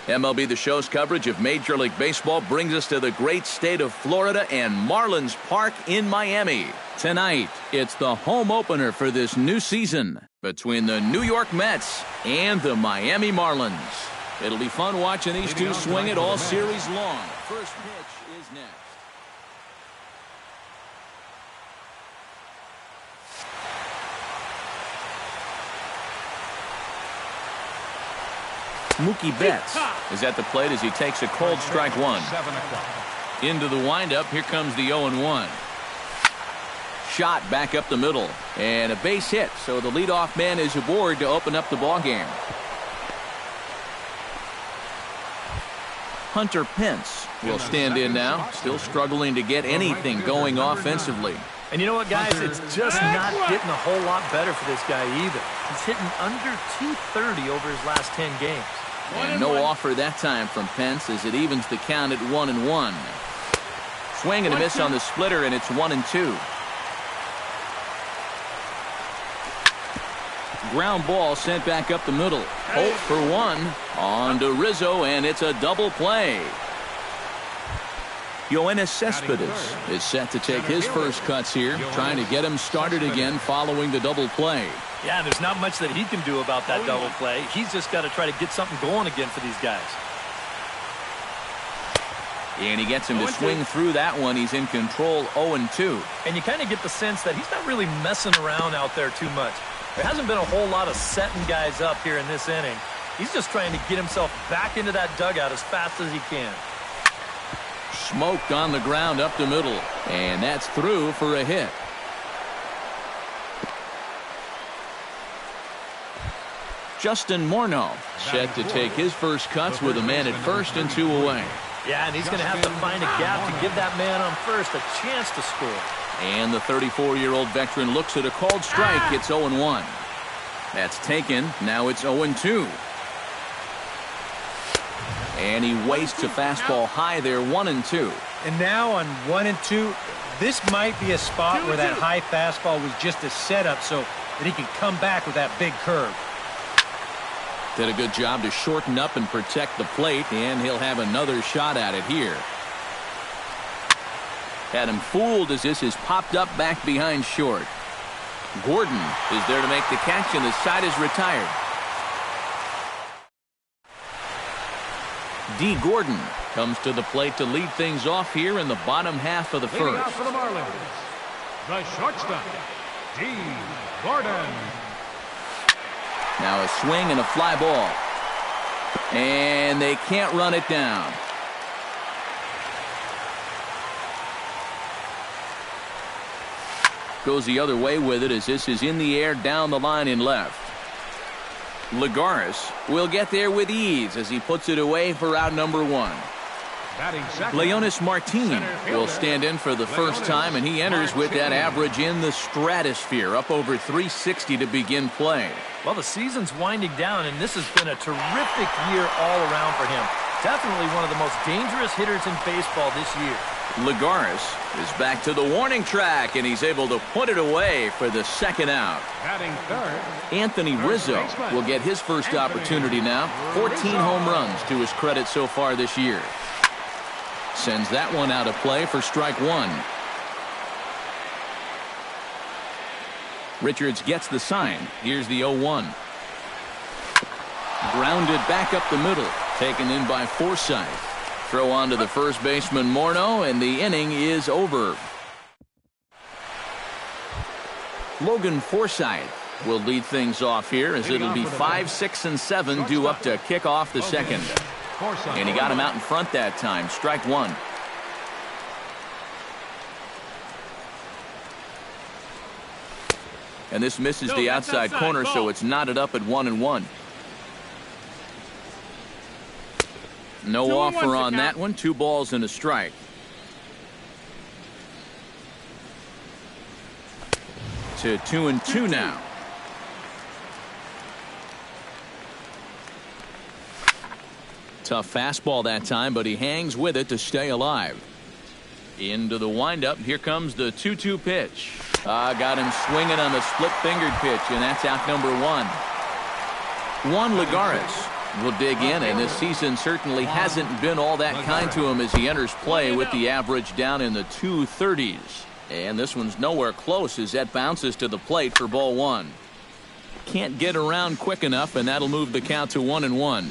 Speaker 1: MLB The Show's coverage of Major League Baseball brings us to the great state of Florida and Marlins Park in Miami. Tonight, it's the home opener for this new season between the New York Mets and the Miami Marlins. It'll be fun watching these two swing it all series long. First pitch is next. Mookie Betts is at the plate as he takes a cold strike one. Into the windup, here comes the 0-1. Shot back up the middle, and a base hit, so the leadoff man is aboard to open up the ballgame. Hunter Pence will stand in now, still struggling to get anything going offensively.
Speaker 3: And you know what, guys? It's just not getting a whole lot better for this guy either. He's hitting under .230 over his last 10 games.
Speaker 1: And no offer that time from Pence as it evens the count at 1-1. Swing and a miss on the splitter, and it's 1-2. Ground ball sent back up the middle. 0 for 1 on to Rizzo, and it's a double play. Yoenis Cespedes is set to take his first cuts here, trying to get him started again following the double play.
Speaker 3: Yeah, there's not much that he can do about that double play. He's just got to try to get something going again for these guys.
Speaker 1: And he gets him to swing through that one. He's in control, 0-2.
Speaker 3: And you kind of get the sense that he's not really messing around out there too much. There hasn't been a whole lot of setting guys up here in this inning. He's just trying to get himself back into that dugout as fast as he can.
Speaker 1: Smoked on the ground up the middle, and that's through for a hit. Justin Morneau set to take his first cuts with a man at first and 2 away.
Speaker 3: Yeah, and he's going to have to find a gap to give that man on first a chance to score.
Speaker 1: And the 34-year-old veteran looks at a called strike. It's 0-1. That's taken. Now it's 0-2. And he wastes a fastball high there, 1-2.
Speaker 4: And now on 1-2, this might be a spot where that high fastball was just a setup so that he can come back with that big curve.
Speaker 1: Did a good job to shorten up and protect the plate, and he'll have another shot at it here. Had him fooled as this is popped up back behind short. Gordon is there to make the catch, and the side is retired. D. Gordon comes to the plate to lead things off here in the bottom half of the first.
Speaker 2: Leading out for the Marlins, the shortstop, D. Gordon.
Speaker 1: Now a swing and a fly ball. And they can't run it down. Goes the other way with it as this is in the air down the line in left. Lagares will get there with ease as he puts it away for out number 1. Leonis Martin will stand in for the first time, and he enters with that average in the stratosphere, up over 360 to begin play.
Speaker 3: Well, the season's winding down, and this has been a terrific year all around for him. Definitely one of the most dangerous hitters in baseball this year.
Speaker 1: Lagares is back to the warning track, and he's able to put it away for the second out.
Speaker 2: Batting third,
Speaker 1: Anthony Rizzo will get his first opportunity now. 14 home runs to his credit so far this year. Sends that one out of play for strike 1. Richards gets the sign. Here's the 0-1. Grounded back up the middle. Taken in by Forsythe. Throw on to the first baseman Morneau, and the inning is over. Logan Forsythe will lead things off here as it'll be 5, 6, and 7 due up to kick off the second. And he got him out in front that time. Strike 1. And this misses the outside corner, so it's knotted up at 1-1. No offer on that one. 2 balls and a strike. To 2-2 now. Tough fastball that time, but he hangs with it to stay alive. Into the windup. Here comes the 2-2 pitch. Got him swinging on the split-fingered pitch, and that's out number 1. Juan Lagares will dig in, and this season certainly hasn't been all that kind to him as he enters play with the average down in the 230s. And this one's nowhere close as that bounces to the plate for ball one. Can't get around quick enough, and that'll move the count to 1-1.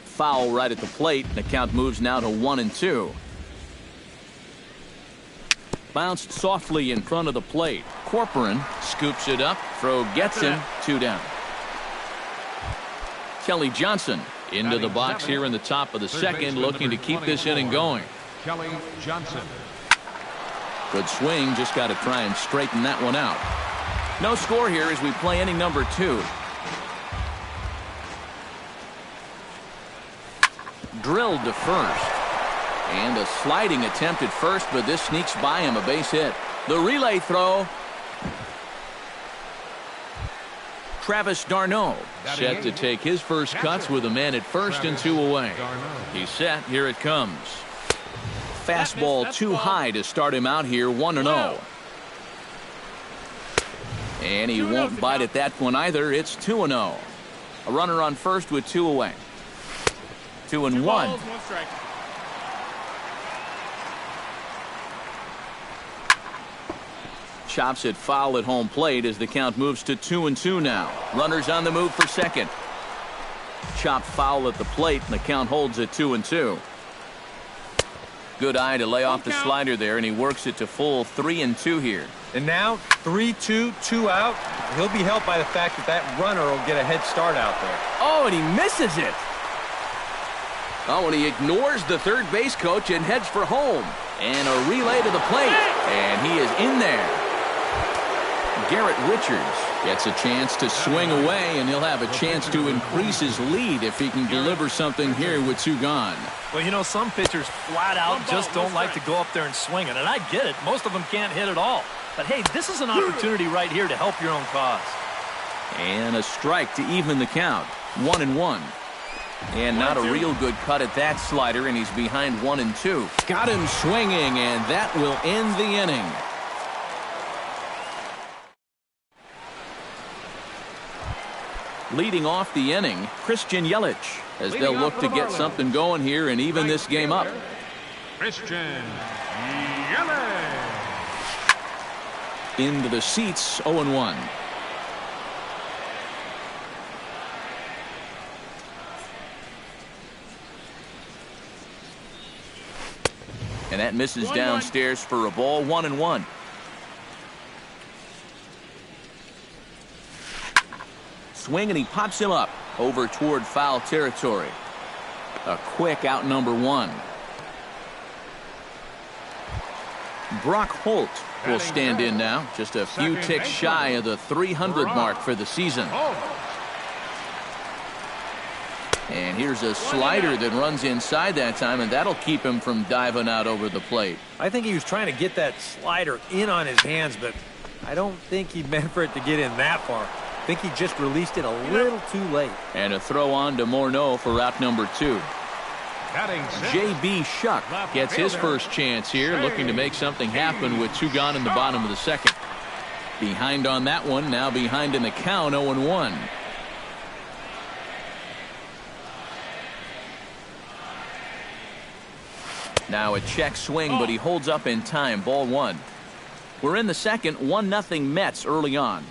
Speaker 1: Foul right at the plate. The count moves now to 1-2. Bounced softly in front of the plate. Corcoran scoops it up. Throw gets him. 2 down. Kelly Johnson into the box here in the top of the second, looking to keep this inning going.
Speaker 2: Kelly Johnson.
Speaker 1: Good swing. Just got to try and straighten that one out. No score here as we play inning number 2. Drilled to first. And a sliding attempt at first, but this sneaks by him, a base hit. The relay throw. Travis d'Arnaud set to take his first cuts with a man at first and 2 away. He's set. Here it comes. Fastball too high to start him out here, 1-0. And he won't bite at that one either. It's 2-0. A runner on first with 2 away. 2-1. Chops it foul at home plate as the count moves to 2-2 now. Runners on the move for second. Chopped foul at the plate, and the count holds at 2-2. Good eye to lay off the slider there, and he works it to full 3-2 here.
Speaker 4: And now 3-2, 2 out. He'll be helped by the fact that that runner will get a head start out there.
Speaker 1: Oh, and he misses it. Oh, and he ignores the third base coach and heads for home. And a relay to the plate, and he is in there. Garrett Richards gets a chance to swing away, and he'll have a chance to increase his lead if he can deliver something here with 2 gone.
Speaker 3: Well, you know, some pitchers flat out just don't like to go up there and swing it, and I get it. Most of them can't hit at all. But, hey, this is an opportunity right here to help your own cause.
Speaker 1: And a strike to even the count, 1-1. And not a real good cut at that slider, and he's behind 1-2. Got him swinging, and that will end the inning. Leading off the inning, Christian Yelich, as they'll look to get something going here and even this game up.
Speaker 2: Christian Yelich.
Speaker 1: Into the seats, 0-1. And that misses downstairs for a ball, 1-1. Swing, and he pops him up over toward foul territory. A quick out number 1. Brock Holt will stand in now, just a few ticks shy of the 300 mark for the season. And here's a slider that runs inside that time, and that'll keep him from diving out over the plate.
Speaker 4: I think he was trying to get that slider in on his hands, but I don't think he meant for it to get in that far. I think he just released it a little too late.
Speaker 1: And a throw on to Morneau for out number 2. J.B. Shuck gets his first chance here, looking to make something happen with 2 gone in the bottom of the second. Behind on that one, now behind in the count, 0-1. Now a check swing, but he holds up in time, ball 1. We're in the second, 1-0 Mets early on.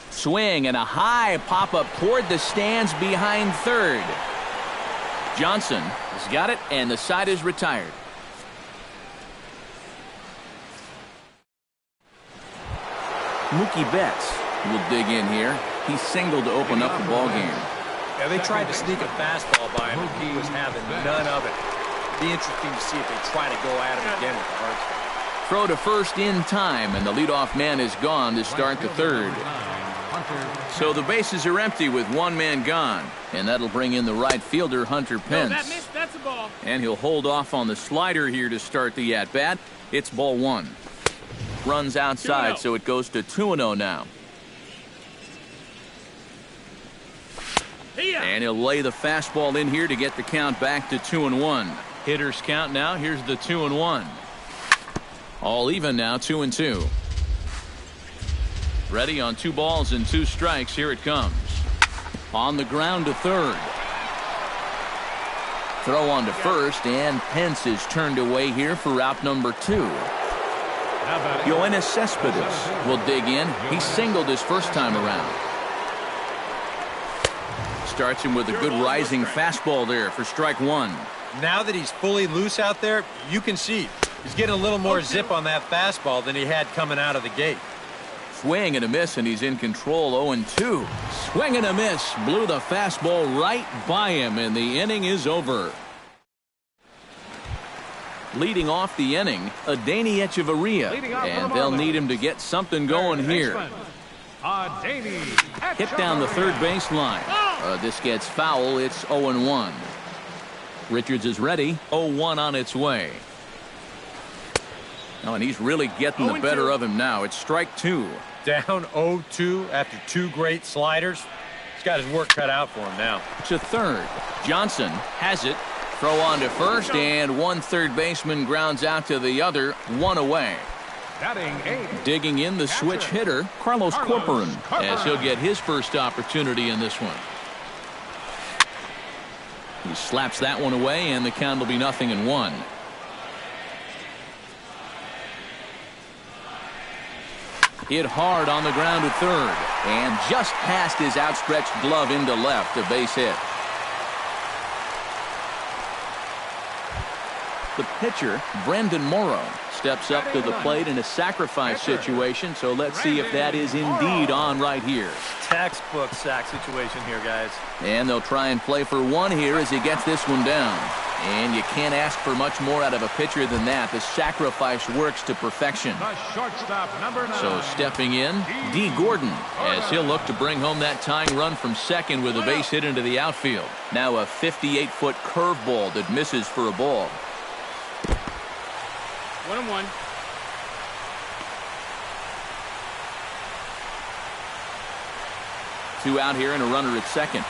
Speaker 1: Swing and a high pop-up toward the stands behind third. Johnson has got it, and the side is retired. Mookie Betts will dig in here. He singled to open up the ball game.
Speaker 4: Yeah, they tried to sneak a fastball by him. He was having none of it. It'd be interesting to see if they try to go at him again with the hard.
Speaker 1: Throw to first in time, and the leadoff man is gone to start the third. So the bases are empty with 1 man gone, and that'll bring in the right fielder, Hunter Pence.
Speaker 5: That's a ball.
Speaker 1: And he'll hold off on the slider here to start the at-bat. It's ball 1. Runs outside, so it goes to 2-0 now. And he'll lay the fastball in here to get the count back to 2-1. Hitters count now. Here's the 2-1. All even now, 2-2. Ready on 2 balls and 2 strikes. Here it comes. On the ground to third. Throw on to first, and Pence is turned away here for out number 2. Yoenis Cespedes will dig in. He singled his first time around. Starts him with a good rising fastball there for strike 1.
Speaker 4: Now that he's fully loose out there, you can see he's getting a little more zip on that fastball than he had coming out of the gate.
Speaker 1: Swing and a miss, and he's in control. 0-2. Swing and a miss. Blew the fastball right by him, and the inning is over. Leading off the inning, Adeiny Echeverria, and they'll need him to get something going here. Hit down the third baseline. This gets foul. It's 0-1. Richards is ready. 0-1 on its way. Oh, and he's really getting the better of him now. It's strike 2.
Speaker 4: Down 0-2 after 2 great sliders. He's got his work cut out for him now.
Speaker 1: To third. Johnson has it. Throw on to first, and one third baseman grounds out to the other. 1 away. Digging in the switch hitter, Carlos Corcoran, as he'll get his first opportunity in this one. He slaps that one away, and the count will be 0-1. Hit hard on the ground to third, and just past his outstretched glove into left, a base hit. The pitcher, Brandon Morrow, steps up to the plate in a sacrifice situation, so let's see if that is indeed on right here.
Speaker 3: Textbook sack situation here, guys.
Speaker 1: And they'll try and play for 1 here as he gets this one down. And you can't ask for much more out of a pitcher than that. The sacrifice works to perfection. So stepping in, D. Gordon, as he'll look to bring home that tying run from second with a base hit into the outfield. Now a 58-foot curveball that misses for a ball.
Speaker 5: 1-1.
Speaker 1: Two out here and a runner at second.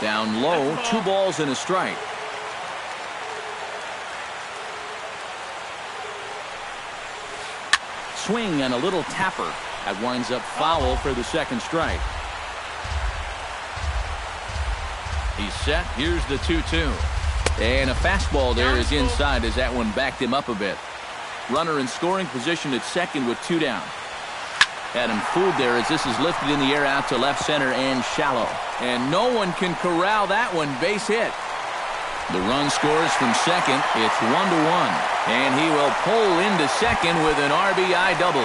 Speaker 1: Down low, 2 balls and a strike. Swing and a little tapper. That winds up foul for the second strike. He's set. Here's the 2-2. And a fastball there is inside as that one backed him up a bit. Runner in scoring position at second with 2 down. Had him fooled there as this is lifted in the air out to left center and shallow. And no one can corral that one. Base hit. The run scores from second. It's 1-1. And he will pull into second with an RBI double.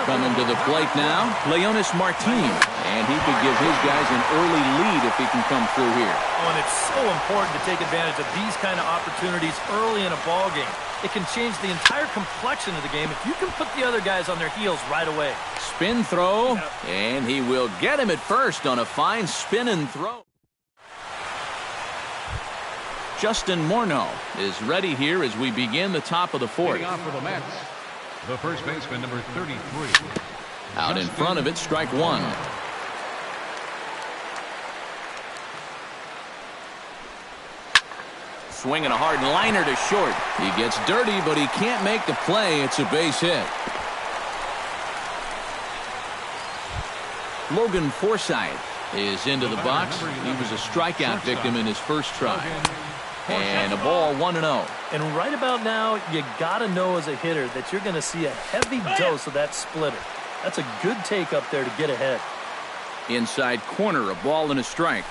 Speaker 1: Coming to the plate now, Leonis Martin. And he could give his guys an early lead if he can come through here.
Speaker 3: Oh, and it's so important to take advantage of these kind of opportunities early in a ball game. It can change the entire complexion of the game if you can put the other guys on their heels right away.
Speaker 1: Spin throw, and he will get him at first on a fine spin and throw. Justin Morneau is ready here as we begin the top of the fourth.
Speaker 2: Leading off for the Mets, the first baseman, number 33.
Speaker 1: Out in front of it, strike 1. Swinging a hard liner to short. He gets dirty, but he can't make the play. It's a base hit. Logan Forsythe is into the box. He was a strikeout victim in his first try. And a ball 1-0.
Speaker 3: And right about now, you got to know as a hitter that you're going to see a heavy dose of that splitter. That's a good take up there to get ahead.
Speaker 1: Inside corner, a ball and a strike.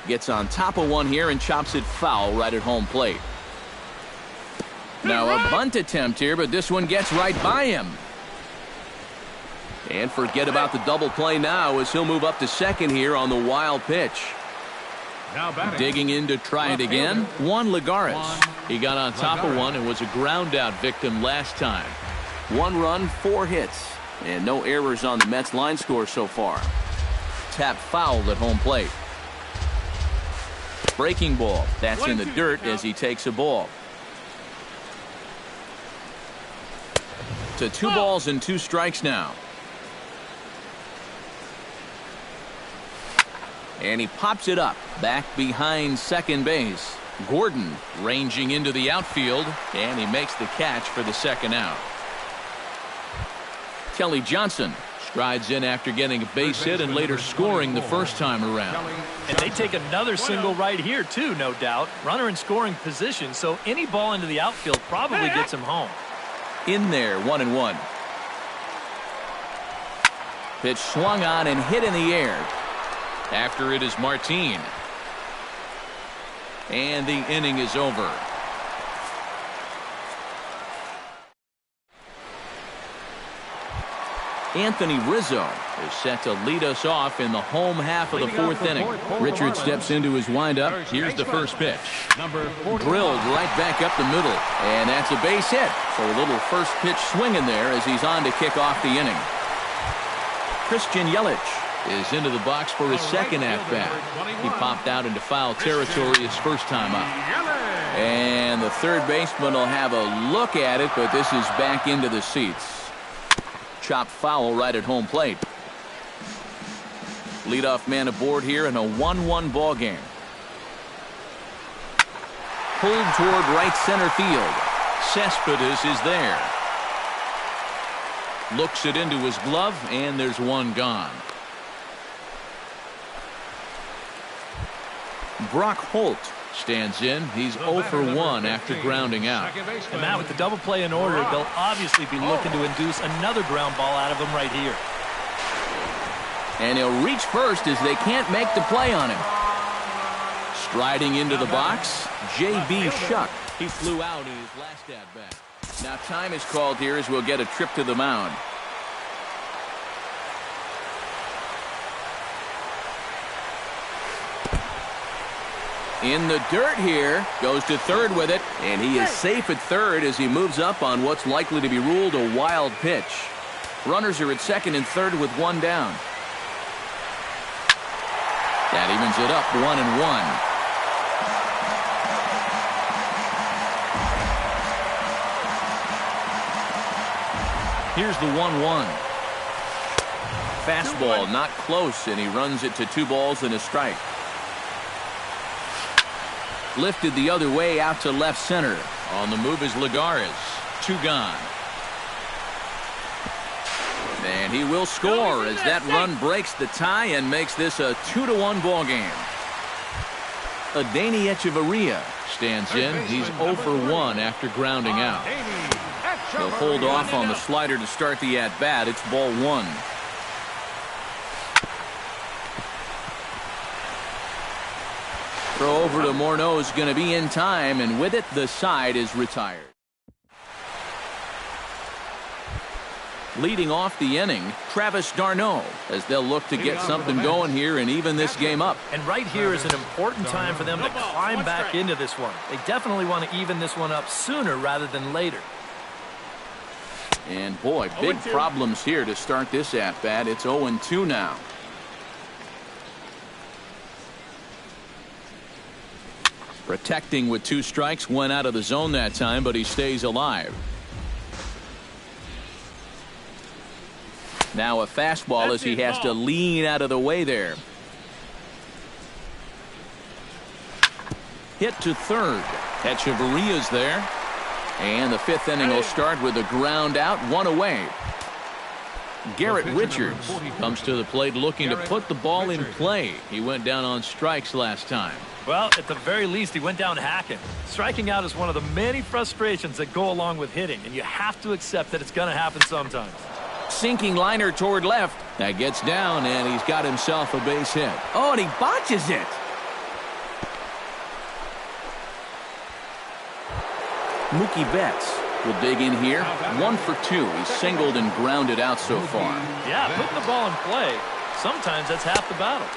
Speaker 1: Gets on top of one here and chops it foul right at home plate. Now a bunt attempt here, but this one gets right by him. And forget about the double play now as he'll move up to second here on the wild pitch. Digging in to try it again, Juan Lagares. He got on top of one and was a ground out victim last time. 1 run, 4 hits, and no errors on the Mets line score so far. Tap fouled at home plate. Breaking ball. That's in the dirt as he takes a ball. To 2 balls and 2 strikes now. And he pops it up. Back behind second base. Gordon ranging into the outfield, and he makes the catch for the second out. Kelly Johnson strides in after getting a base hit and later scoring the first time around.
Speaker 3: And they take another single right here, too, no doubt. Runner in scoring position, so any ball into the outfield probably gets him home.
Speaker 1: In there, 1-1. Pitch swung on and hit in the air. After it is Martin. And the inning is over. Anthony Rizzo is set to lead us off in the home half of the fourth inning. Richard steps into his windup. Here's the first pitch. Drilled right back up the middle. And that's a base hit. So a little first pitch swing in there as he's on to kick off the inning. Christian Yelich is into the box for his second at-bat. He popped out into foul territory his first time up. And the third baseman will have a look at it, but this is back into the seats. Chopped foul right at home plate. Leadoff man aboard here in a 1-1 ball game. Pulled toward right center field. Cespedes is there. Looks it into his glove, and there's one gone. Brock Holt stands in. He's 0 for 1 after grounding out.
Speaker 3: And Matt, with the double play in order, they'll obviously be looking to induce another ground ball out of him right here.
Speaker 1: And he'll reach first as they can't make the play on him. Striding into the box, J.B. Shuck. He flew out in his last at-bat. Now time is called here as we'll get a trip to the mound. In the dirt here, goes to third with it, and he is safe at third as he moves up on what's likely to be ruled a wild pitch. Runners are at second and third with one down. That evens it up 1-1. Here's the 1-1. Fastball not close, and he runs it to 2 balls and a strike. Lifted the other way out to left center. On the move is Lagares. 2 gone. And he will score as that run breaks the tie and makes this a 2-1 ball game. Adeiny Echeverria stands in. He's 0 for 1 after grounding out. He'll hold off on the slider to start the at-bat. It's ball 1. Throw over to Morneau is going to be in time, and with it, the side is retired. Leading off the inning, Travis d'Arnaud, as they'll look to get something going here and even this game up.
Speaker 3: And right here is an important time for them to climb back into this one. They definitely want to even this one up sooner rather than later.
Speaker 1: And boy, big problems here to start this at-bat. It's 0-2 now. Protecting with 2 strikes, went out of the zone that time, but he stays alive. Now a fastball as he has to lean out of the way there. Hit to third. Echeverria's there. And the 5th inning will start with a ground out, 1 away. Garrett Richards comes to the plate looking to put the ball in play. He went down on strikes last time.
Speaker 3: Well, at the very least, he went down hacking. Striking out is one of the many frustrations that go along with hitting, and you have to accept that it's going to happen sometimes.
Speaker 1: Sinking liner toward left. That gets down, and he's got himself a base hit. Oh, and he botches it. Mookie Betts will dig in here. 1 for 2. He's singled and grounded out so far.
Speaker 3: Yeah, putting the ball in play, sometimes that's half the battle.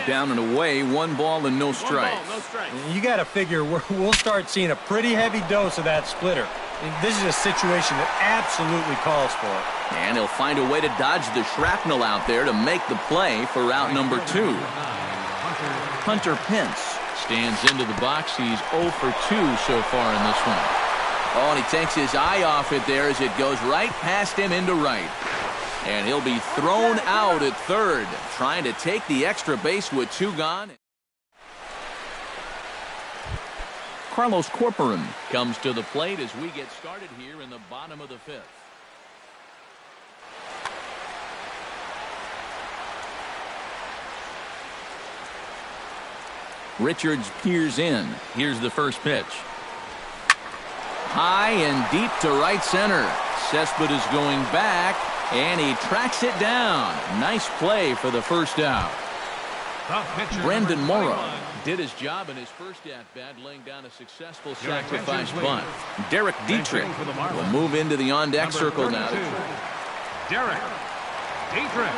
Speaker 1: Down and away, 1 ball and no strikes.
Speaker 4: You got to figure we'll start seeing a pretty heavy dose of that splitter. This is a situation that absolutely calls for it.
Speaker 1: And he'll find a way to dodge the shrapnel out there to make the play for out number 2. Hunter Pence stands into the box. He's 0 for 2 so far in this one. Oh, and he takes his eye off it there as it goes right past him into right. And he'll be thrown out at third, trying to take the extra base with 2 gone. Carlos Corporan comes to the plate as we get started here in the bottom of the fifth. Richards peers in. Here's the first pitch. High and deep to right center. Cespedes going back, and he tracks it down. Nice play for the first out. Brendan Morrow did his job in his first at-bat, laying down a successful sacrifice bunt. Derek Dietrich will move into the on-deck circle now.
Speaker 2: Derek Dietrich.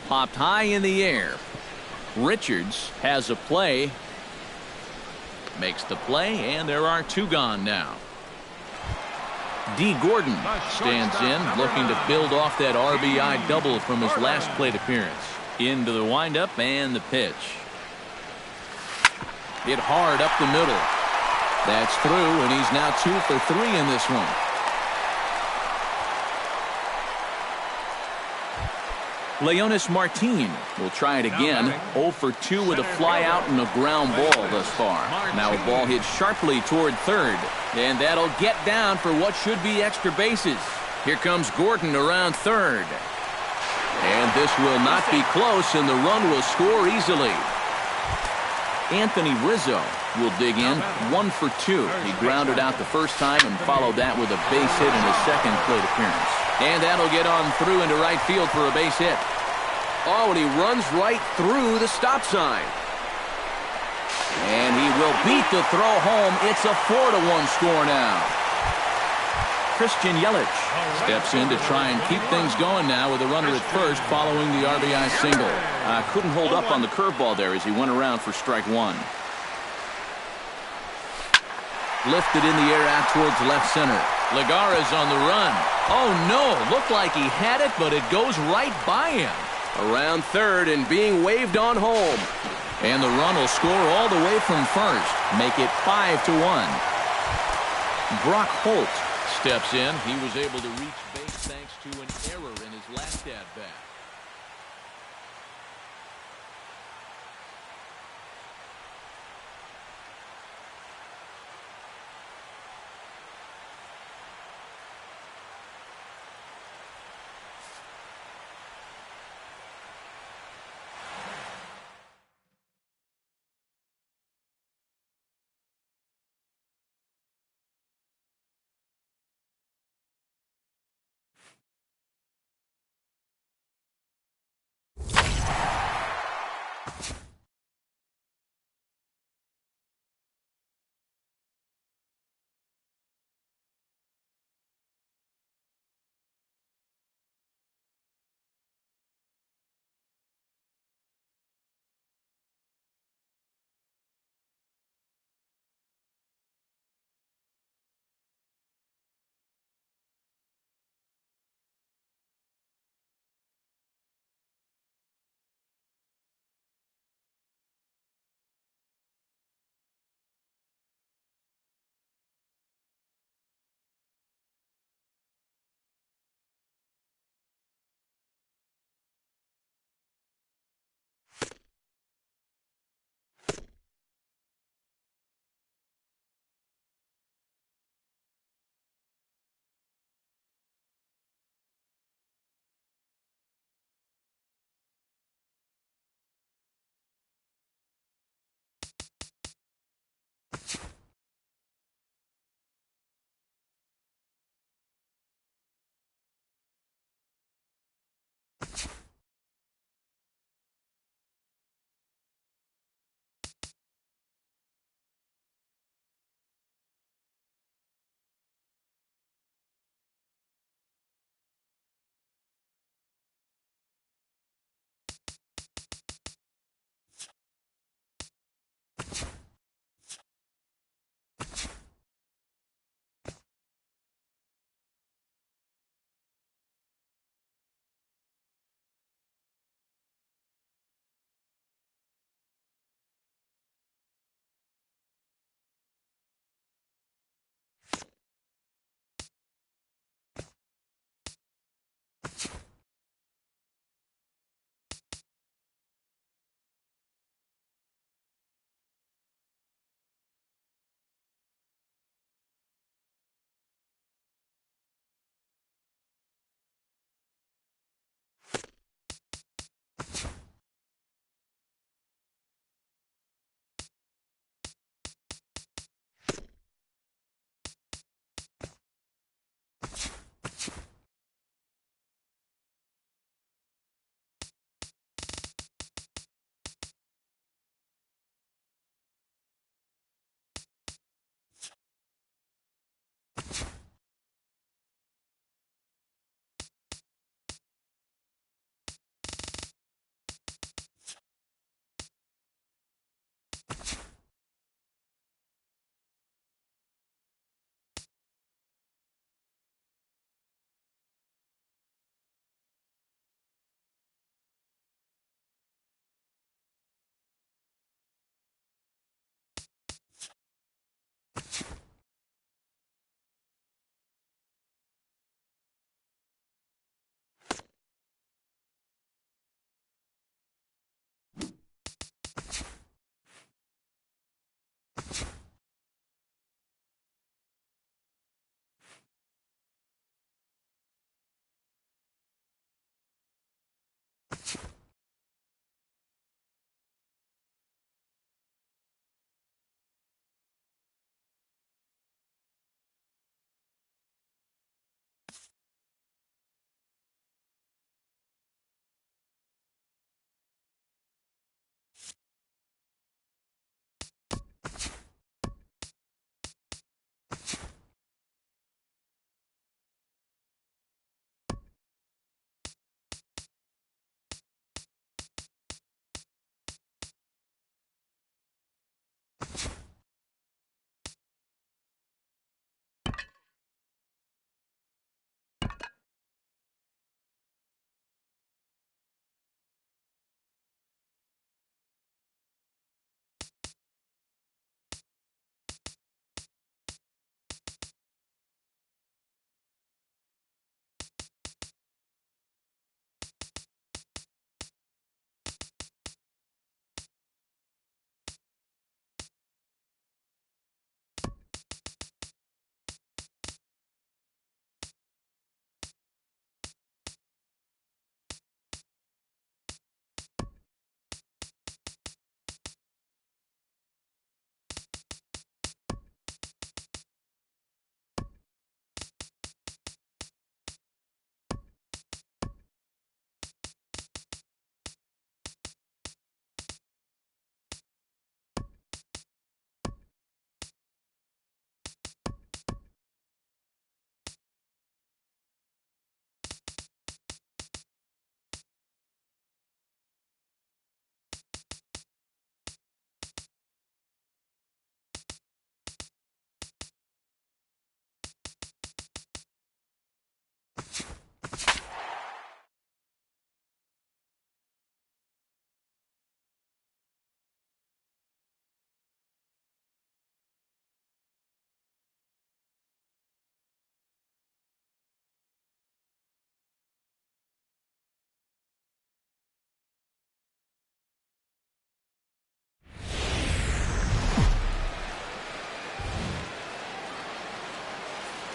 Speaker 1: Popped high in the air. Richards has a play. Makes the play, and there are two gone now. D. Gordon stands in, looking to build off that RBI double from his last plate appearance. Into the windup and the pitch. Hit hard up the middle. That's through, and he's now 2 for 3 in this one. Leonis Martin will try it again. 0 for 2 with a fly out and a ground ball thus far. Now a ball hit sharply toward third, and that'll get down for what should be extra bases. Here comes Gordon around third. And this will not be close, and the run will score easily. Anthony Rizzo will dig in. 1 for 2. He grounded out the first time and followed that with a base hit in his second plate appearance. And that'll get on through into right field for a base hit. Oh, and he runs right through the stop sign. And he will beat the throw home. It's a 4-1 score now. Christian Yelich steps in to try and keep things going now with a runner at first following the RBI single. Couldn't hold up on the curveball there as he went around for strike one. Lifted in the air out towards left center. Legara's on the run. Oh no, looked like he had it, but it goes right by him. Around third and being waved on home. And the run will score all the way from first. Make it 5-1. Brock Holt steps in. He was able to reach base thanks to an error in his last at-bat.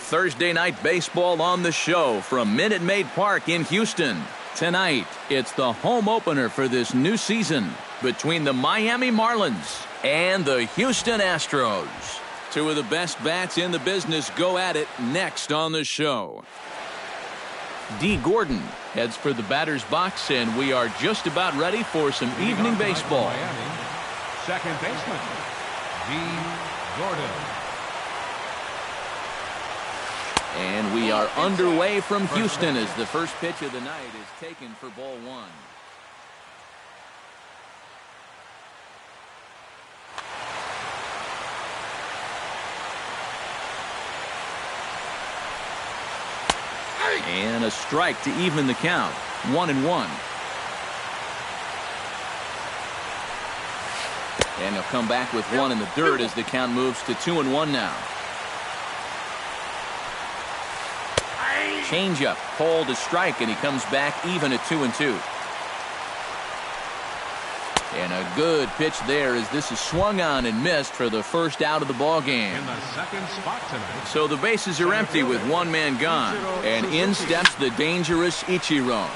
Speaker 1: Thursday night baseball on the show from Minute Maid Park in Houston. Tonight, it's the home opener for this new season between the Miami Marlins and the Houston Astros. Two of the best bats in the business go at it next on the show. D. Gordon heads for the batter's box, and we are just about ready for some evening baseball.
Speaker 2: Miami, second baseman, D. Gordon.
Speaker 1: And we are underway from Houston as the first pitch of the night is taken for ball one. And a strike to even the count. 1-1. And he'll come back with one in the dirt as the count moves to 2-1 now. Changeup called a strike, and he comes back even at 2-2. And a good pitch there as this is swung on and missed for the first out of the ball game.
Speaker 2: In the second spot tonight.
Speaker 1: So the bases are empty with one man gone, and in steps the dangerous Ichiro.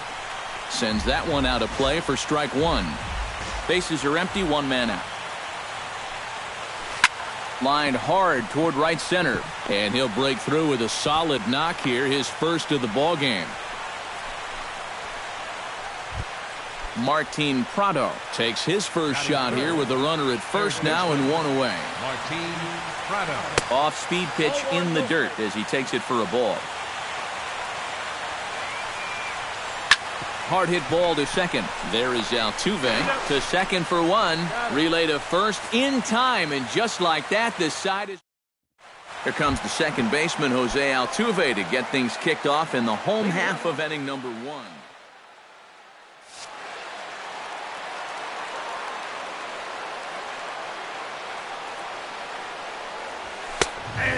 Speaker 1: Sends that one out of play for strike one. Bases are empty, one man out. Lined hard toward right center, and he'll break through with a solid knock here, his first of the ball game. Martin Prado takes his first shot here with a runner at first now and one away.
Speaker 2: Martin Prado.
Speaker 1: Off-speed pitch in the dirt as he takes it for a ball. Hard hit ball to second. There is Altuve to second for one. Relay to first in time, and just like that, the side is... Here comes the second baseman, Jose Altuve, to get things kicked off in the home half of inning number one.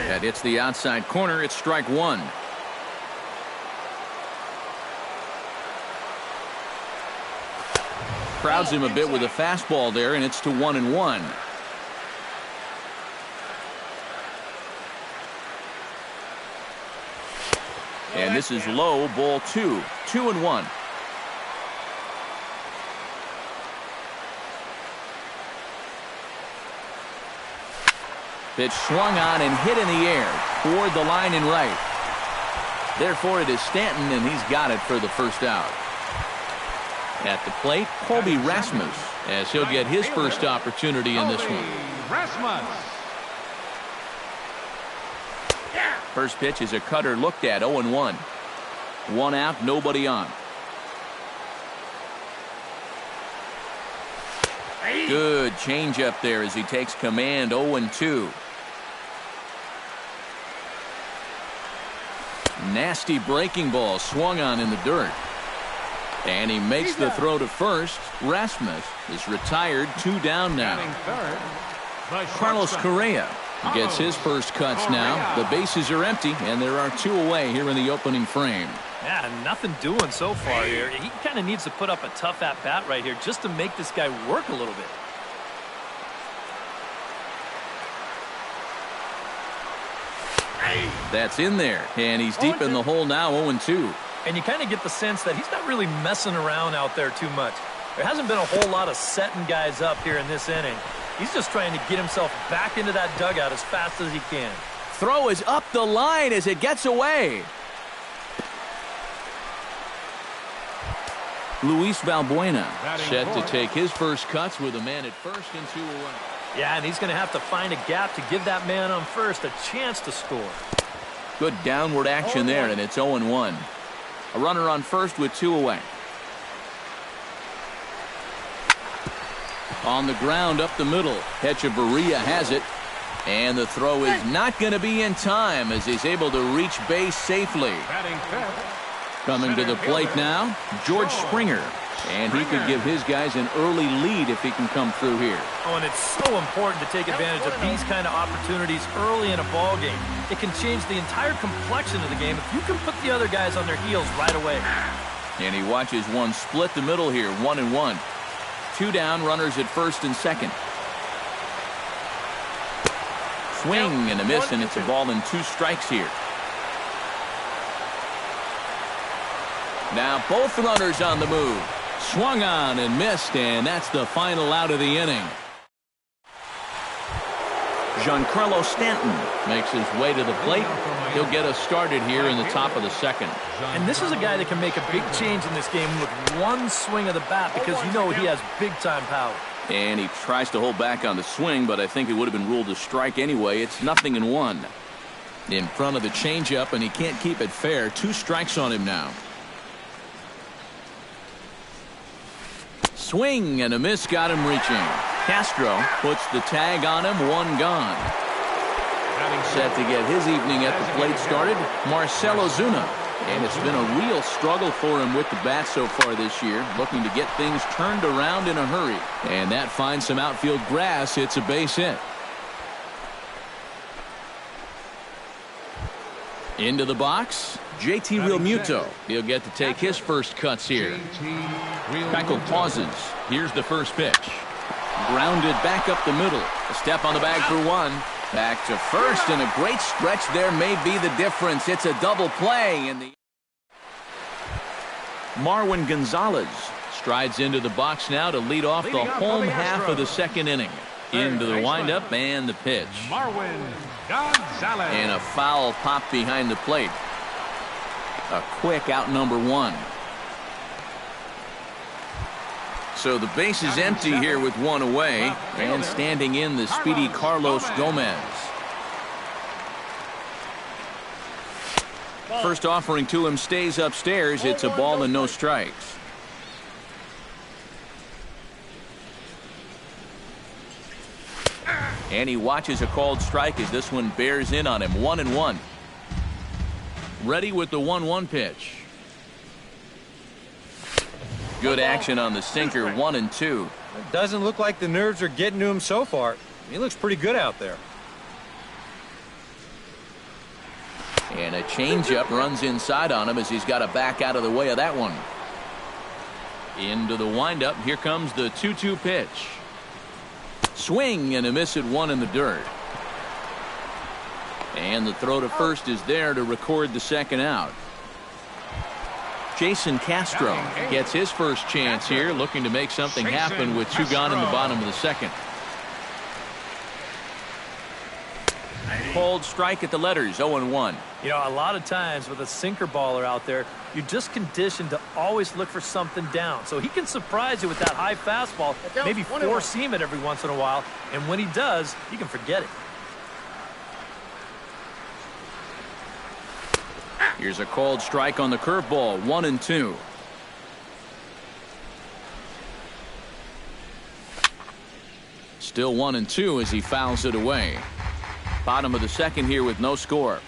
Speaker 1: That hits the outside corner. It's strike one. Crowds him a bit with a fastball there, and it's to 1-1. And this is low, ball two. 2-1. Pitch swung on and hit in the air toward the line and right. Therefore, it is Stanton, and he's got it for the first out. At the plate, Colby Rasmus, as he'll get his first opportunity in this one.
Speaker 2: Rasmus.
Speaker 1: First pitch is a cutter looked at, 0-1. One out, nobody on. Good changeup there as he takes command, 0-2. Nasty breaking ball swung on in the dirt. And he makes the throw to first. Rasmus is retired, 2 down now. Carlos Correa gets his first cuts now. The bases are empty, and there are 2 away here in the opening frame.
Speaker 3: Yeah, nothing doing so far here. He kind of needs to put up a tough at-bat right here just to make this guy work a little bit.
Speaker 1: That's in there, and he's deep in the hole now, 0-2.
Speaker 3: And you kind of get the sense that he's not really messing around out there too much. There hasn't been a whole lot of setting guys up here in this inning. He's just trying to get himself back into that dugout as fast as he can.
Speaker 1: Throw is up the line as it gets away. Luis Valbuena set to take his first cuts with a man at first and 2 away.
Speaker 3: Yeah, and he's going to have to find a gap to give that man on first a chance to score.
Speaker 1: Good downward action there, and it's 0-1. A runner on first with 2 away. On the ground up the middle. Hechavarria has it. And the throw is not going to be in time as he's able to reach base safely. Coming to the plate now, George Springer. And he could give his guys an early lead if he can come through here.
Speaker 3: Oh, and it's so important to take advantage of these kind of opportunities early in a ball game. It can change the entire complexion of the game if you can put the other guys on their heels right away.
Speaker 1: And he watches one split the middle here, 1-1. 2 down, runners at first and second. Swing and a miss, and it's a ball and 2 strikes here. Now both runners on the move. Swung on and missed, and that's the final out of the inning. Giancarlo Stanton makes his way to the plate. He'll get us started here in the top of the second.
Speaker 3: And this is a guy that can make a big change in this game with one swing of the bat because you know he has big-time power.
Speaker 1: And he tries to hold back on the swing, but I think it would have been ruled a strike anyway. It's 0-1. In front of the changeup, and he can't keep it fair. 2 strikes on him now. Swing and a miss got him reaching. Castro puts the tag on him, 1 gone. Set to get his evening at the plate started, Marcell Ozuna. And it's been a real struggle for him with the bat so far this year, looking to get things turned around in a hurry. And that finds some outfield grass. It's a base hit. Into the box, JT Realmuto. He'll get to take his first cuts here. Keuchel pauses. Here's the first pitch. Grounded back up the middle. A step on the bag for 1. Back to first, and a great stretch there may be the difference. It's a double play. And Marwin Gonzalez strides into the box now to lead off the home half of the second inning. Into the windup and the pitch.
Speaker 2: Marwin Gonzalez.
Speaker 1: And a foul pop behind the plate. A quick out number 1. So the base is empty here with 1 away, and standing in the speedy Carlos Gomez. First offering to him stays upstairs. It's a ball and no strikes. And he watches a called strike as this one bears in on him. 1-1. Ready with the 1-1 pitch. Good action on the sinker. 1-2.
Speaker 4: It doesn't look like the nerves are getting to him so far. He looks pretty good out there.
Speaker 1: And a changeup runs inside on him as he's got to back out of the way of that one. Into the windup. Here comes the 2-2 pitch. Swing and a miss at 1 in the dirt. And the throw to first is there to record the second out. Jason Castro gets his first chance here, looking to make something happen with 2 gone in the bottom of the second. Cold strike at the letters, 0-1.
Speaker 3: You know, a lot of times with a sinker baller out there, you're just conditioned to always look for something down. So he can surprise you with that high fastball, maybe four-seam it every once in a while, and when he does, you can forget it.
Speaker 1: Here's a called strike on the curveball, 1-2. Still 1-2 as he fouls it away. Bottom of the second here with no score.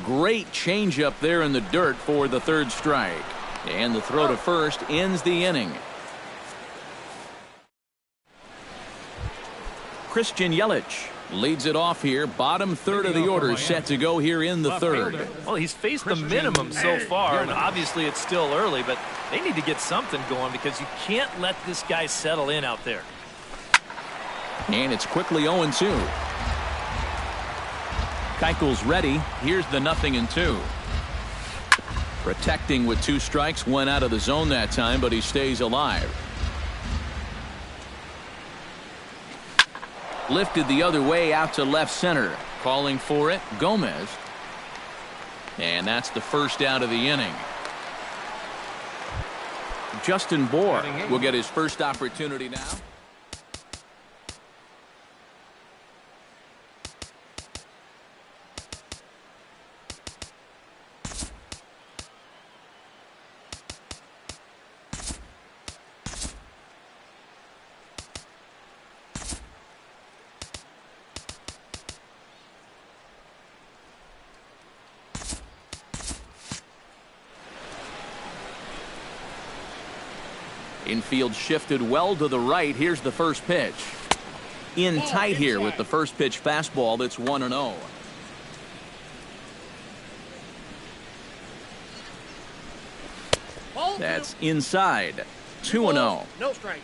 Speaker 1: Great changeup there in the dirt for the third strike. And the throw to first ends the inning. Christian Yelich leads it off here. Bottom third of the order set to go here in the third.
Speaker 3: Well, he's faced the minimum so far, and obviously it's still early, but they need to get something going because you can't let this guy settle in out there.
Speaker 1: And it's quickly 0-2. Keuchel's ready. Here's the 0-2. Protecting with 2 strikes. Went out of the zone that time, but he stays alive. Lifted the other way out to left center. Calling for it, Gomez. And that's the first out of the inning. Justin Bour will get his first opportunity now. Infield shifted well to the right. Here's the first pitch. In tight here with the first pitch fastball. That's 1-0. That's inside. 2-0.
Speaker 5: No strikes.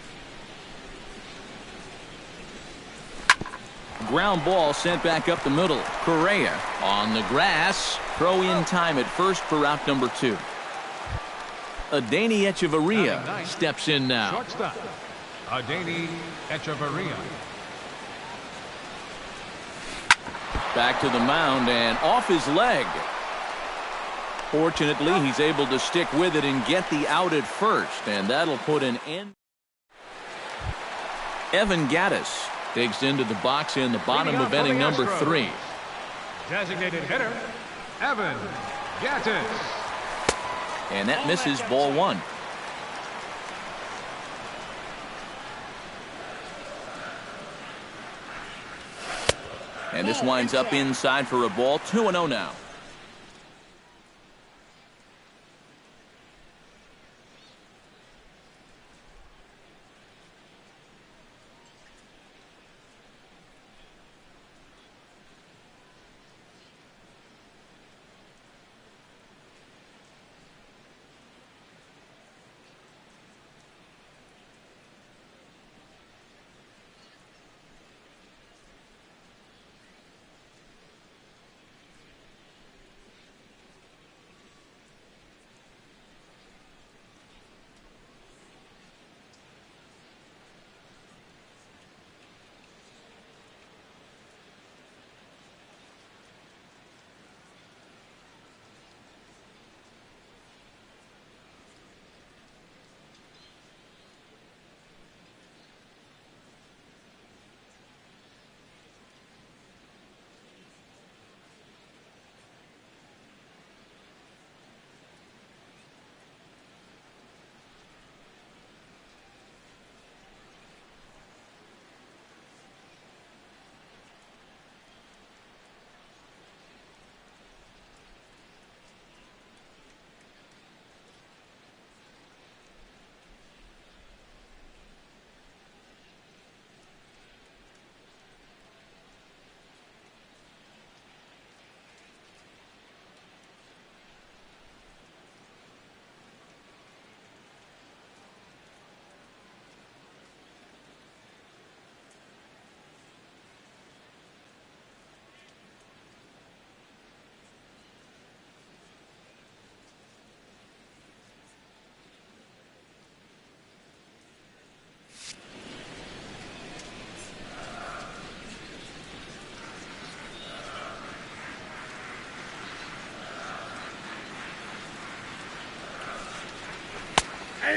Speaker 1: Ground ball sent back up the middle. Correa on the grass. Throw in time at first for out number 2. Adeiny Echeverria steps in now.
Speaker 2: Shortstop, Adeiny Echeverria.
Speaker 1: Back to the mound and off his leg. Fortunately, he's able to stick with it and get the out at first, and that'll put an end. Evan Gattis digs into the box in the bottom of inning number 3.
Speaker 2: Designated hitter, Evan Gattis.
Speaker 1: And that misses, ball 1. And this winds up inside for a ball. 2-0 now.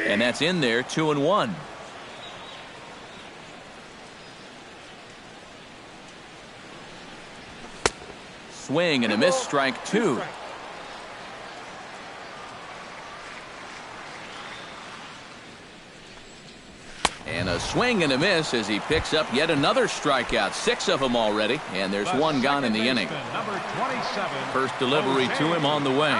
Speaker 1: And that's in there, 2-1. Swing and a miss, strike 2. And a swing and a miss as he picks up yet another strikeout. 6 of them already, and there's 1 gone in the inning. First delivery to him on the way.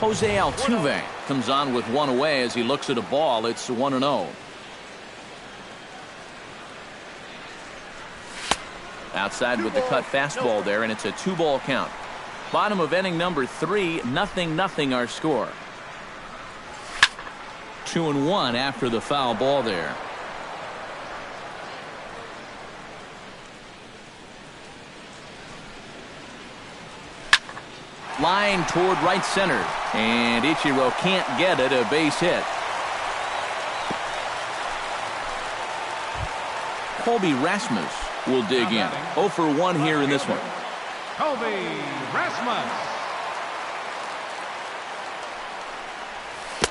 Speaker 1: Jose Altuve comes on with 1 away as he looks at a ball. It's 1-0. Outside with the cut fastball there, and it's a 2-ball count. Bottom of inning number 3, 0-0 our score. 2-1 after the foul ball there. Line toward right center, and Ichiro can't get it. A base hit. Colby Rasmus will dig in. 0 for 1 here in this one.
Speaker 2: Colby Rasmus.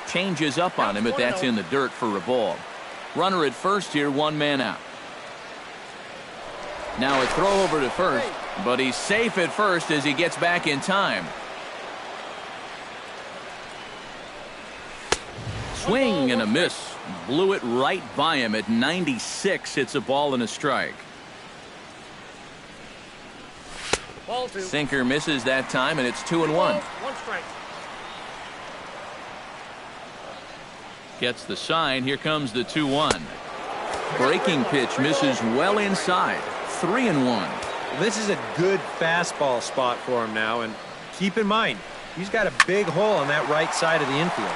Speaker 1: Changes up on him, but that's in the dirt for a ball. Runner at first here, 1 man out. Now a throw over to first, but he's safe at first as he gets back in time. Swing and a miss. Blew it right by him at 96. It's a ball and a strike. Sinker misses that time, and it's 2-1. Gets the sign. Here comes the 2-1. Breaking pitch misses well inside. 3-1.
Speaker 4: This is a good fastball spot for him now, and keep in mind, he's got a big hole on that right side of the infield.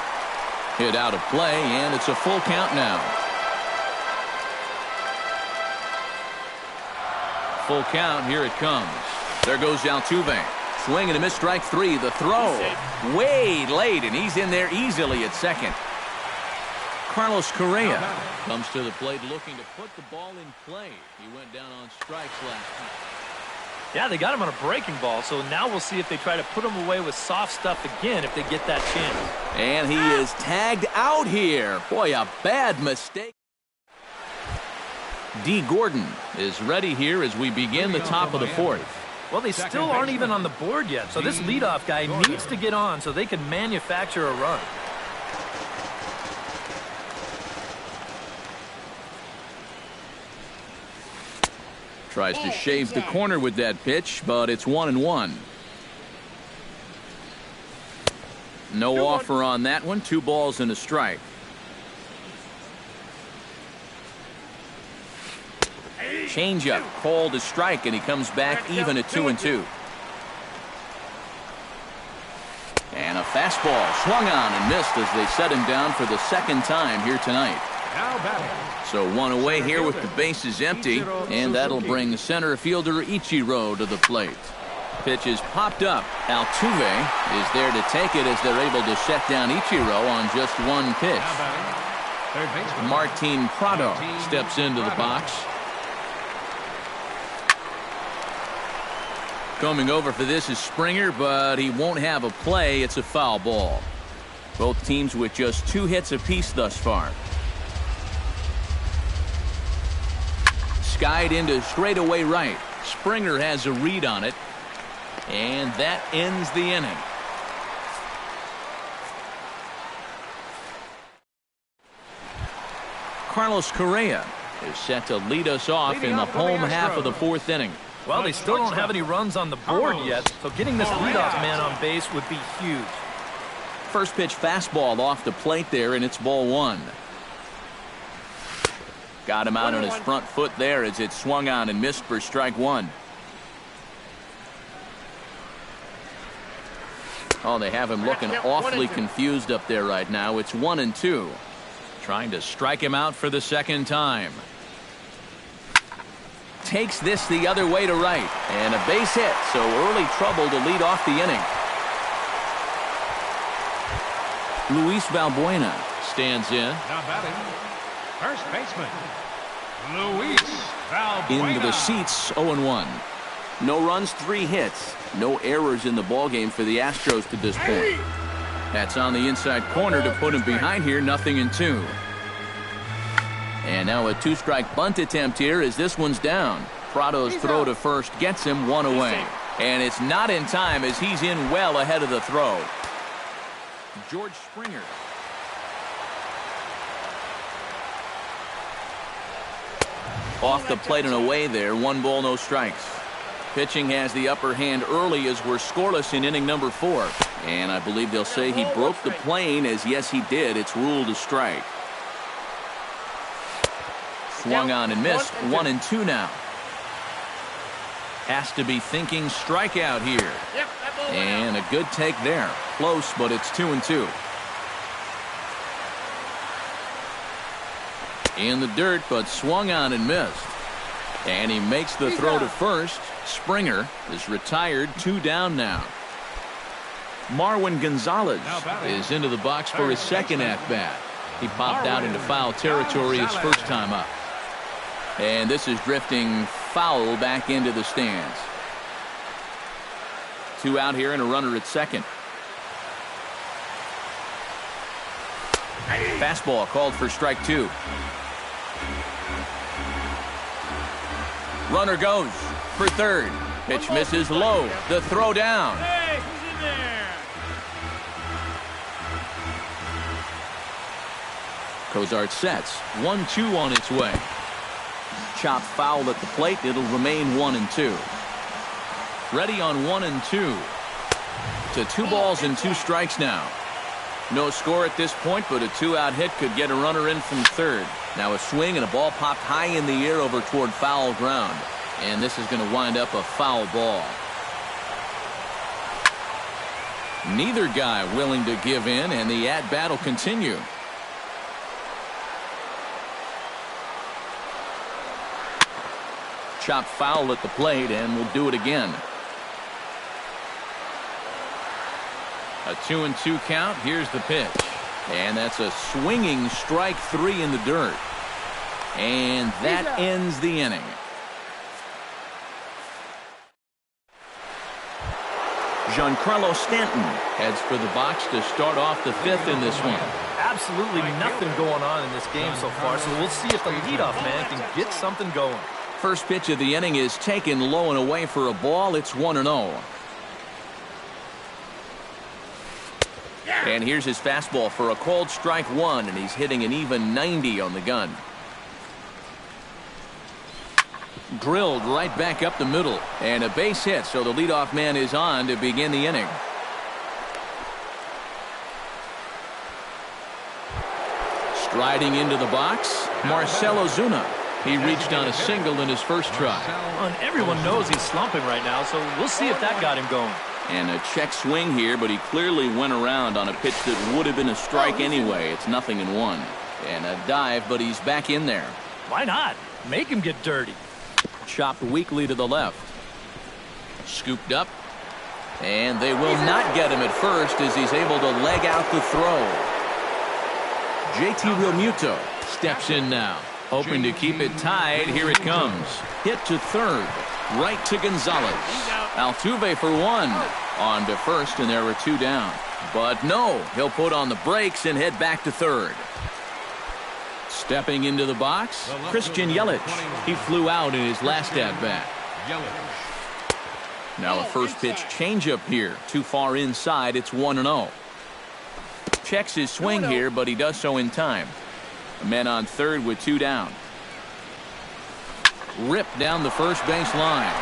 Speaker 1: Hit out of play, and it's a full count now. full count. Here it comes. There goes Altuve. Swing and a miss, strike three. The throw way late, and he's in there easily at second. Carlos Correa comes to the plate looking to put the ball in play. He went down on strikes last night.
Speaker 3: Yeah, they got him on a breaking ball, so now we'll see if they try to put him away with soft stuff again if they get that chance.
Speaker 1: And he is tagged out here. Boy, a bad mistake. D. Gordon is ready here as we begin the top of the fourth.
Speaker 3: Well, they still aren't even on the board yet, so this leadoff guy needs to get on so they can manufacture a run.
Speaker 1: Tries to shave the corner with that pitch, but it's 1-1. No offer on that one. 2 balls and a strike. Changeup called a strike, and he comes back even at 2-2. And a fastball swung on and missed as they set him down for the second time here tonight. So one away here with the bases empty, and that'll bring center fielder Ichiro to the plate. Pitch is popped up. Altuve is there to take it as they're able to shut down Ichiro on just one pitch. Martin Prado steps into the box. Coming over for this is Springer, but he won't have a play. It's a foul ball. Both teams with just 2 hits apiece thus far. Skied into straightaway right. Springer has a read on it, and that ends the inning. Carlos Correa is set to lead us off in the home half of the 4th inning.
Speaker 3: Well, they still don't have any runs on the board yet, so getting this leadoff man on base would be huge.
Speaker 1: First pitch fastball off the plate there, and it's ball 1. Got him out on his front foot there as it swung on and missed for strike 1. Oh, they have him looking awfully confused up there right now. It's 1-2. Trying to strike him out for the second time. Takes this the other way to right, and a base hit, so early trouble to lead off the inning. Luis Valbuena stands in.
Speaker 2: Now batting, first baseman, Luis Valbuena.
Speaker 1: Into the seats, 0-1. No runs, 3 hits. No errors in the ballgame for the Astros to this point. That's on the inside corner to put him behind here, 0-2. And now a 2-strike bunt attempt here as this one's down. Prado's throw to first gets him 1 away. And it's not in time as he's in well ahead of the throw. George Springer. Off the plate and away there. 1 ball, no strikes. Pitching has the upper hand early as we're scoreless in inning number 4. And I believe they'll say he broke the plane, as yes he did. It's ruled a strike. Swung on and missed. 1-2 now. Has to be thinking strikeout here. And a good take there. Close, but it's 2-2. In the dirt, but swung on and missed. And he makes the throw to first. Springer is retired. 2 down now. Marwin Gonzalez is into the box for his second at-bat. He popped out into foul territory his first time up. And this is drifting foul back into the stands. 2 out here and a runner at second. Fastball called for strike 2. Runner goes for third. Pitch misses low. The throw down.
Speaker 5: Hey, who's in there?
Speaker 1: Cozart sets. 1-2 on its way. Chop foul at the plate. It'll remain 1-2. Ready on 1-2. To 2 balls and 2 strikes now. No score at this point, but a 2-out hit could get a runner in from third. Now a swing and a ball popped high in the air over toward foul ground. And this is going to wind up a foul ball. Neither guy willing to give in, and the at-bat will continue. chopped foul at the plate and will do it again. A 2-2 count. Here's the pitch. And that's a swinging strike 3 in the dirt. And that ends the inning. Giancarlo Stanton heads for the box to start off the 5th in this one.
Speaker 3: Absolutely nothing going on in this game so far, so we'll see if the leadoff man can get something going.
Speaker 1: First pitch of the inning is taken low and away for a ball. It's 1-0. And here's his fastball for a called strike 1, and he's hitting an even 90 on the gun. Drilled right back up the middle, and a base hit, so the leadoff man is on to begin the inning. Striding into the box, Marcell Ozuna. He reached on a single in his first try.
Speaker 3: And everyone knows he's slumping right now, so we'll see if that got him going.
Speaker 1: And a check swing here, but he clearly went around on a pitch that would have been a strike anyway. It's 0-1. And a dive, but he's back in there.
Speaker 3: Why not? Make him get dirty.
Speaker 1: Chopped weakly to the left. Scooped up. And they will not get him at first as he's able to leg out the throw. JT Realmuto steps in now. Hoping to keep it tied. Here it comes. Hit to third. Right to Gonzalez. Altuve for 1. On to first, and there were 2 down. But no, he'll put on the brakes and head back to third. Stepping into the box, Christian Yelich. He flew out in his last at-bat. Now a first pitch changeup here. Too far inside, it's 1-0. Checks his swing here, but he does so in time. Men on third with 2 down. Ripped down the first base line.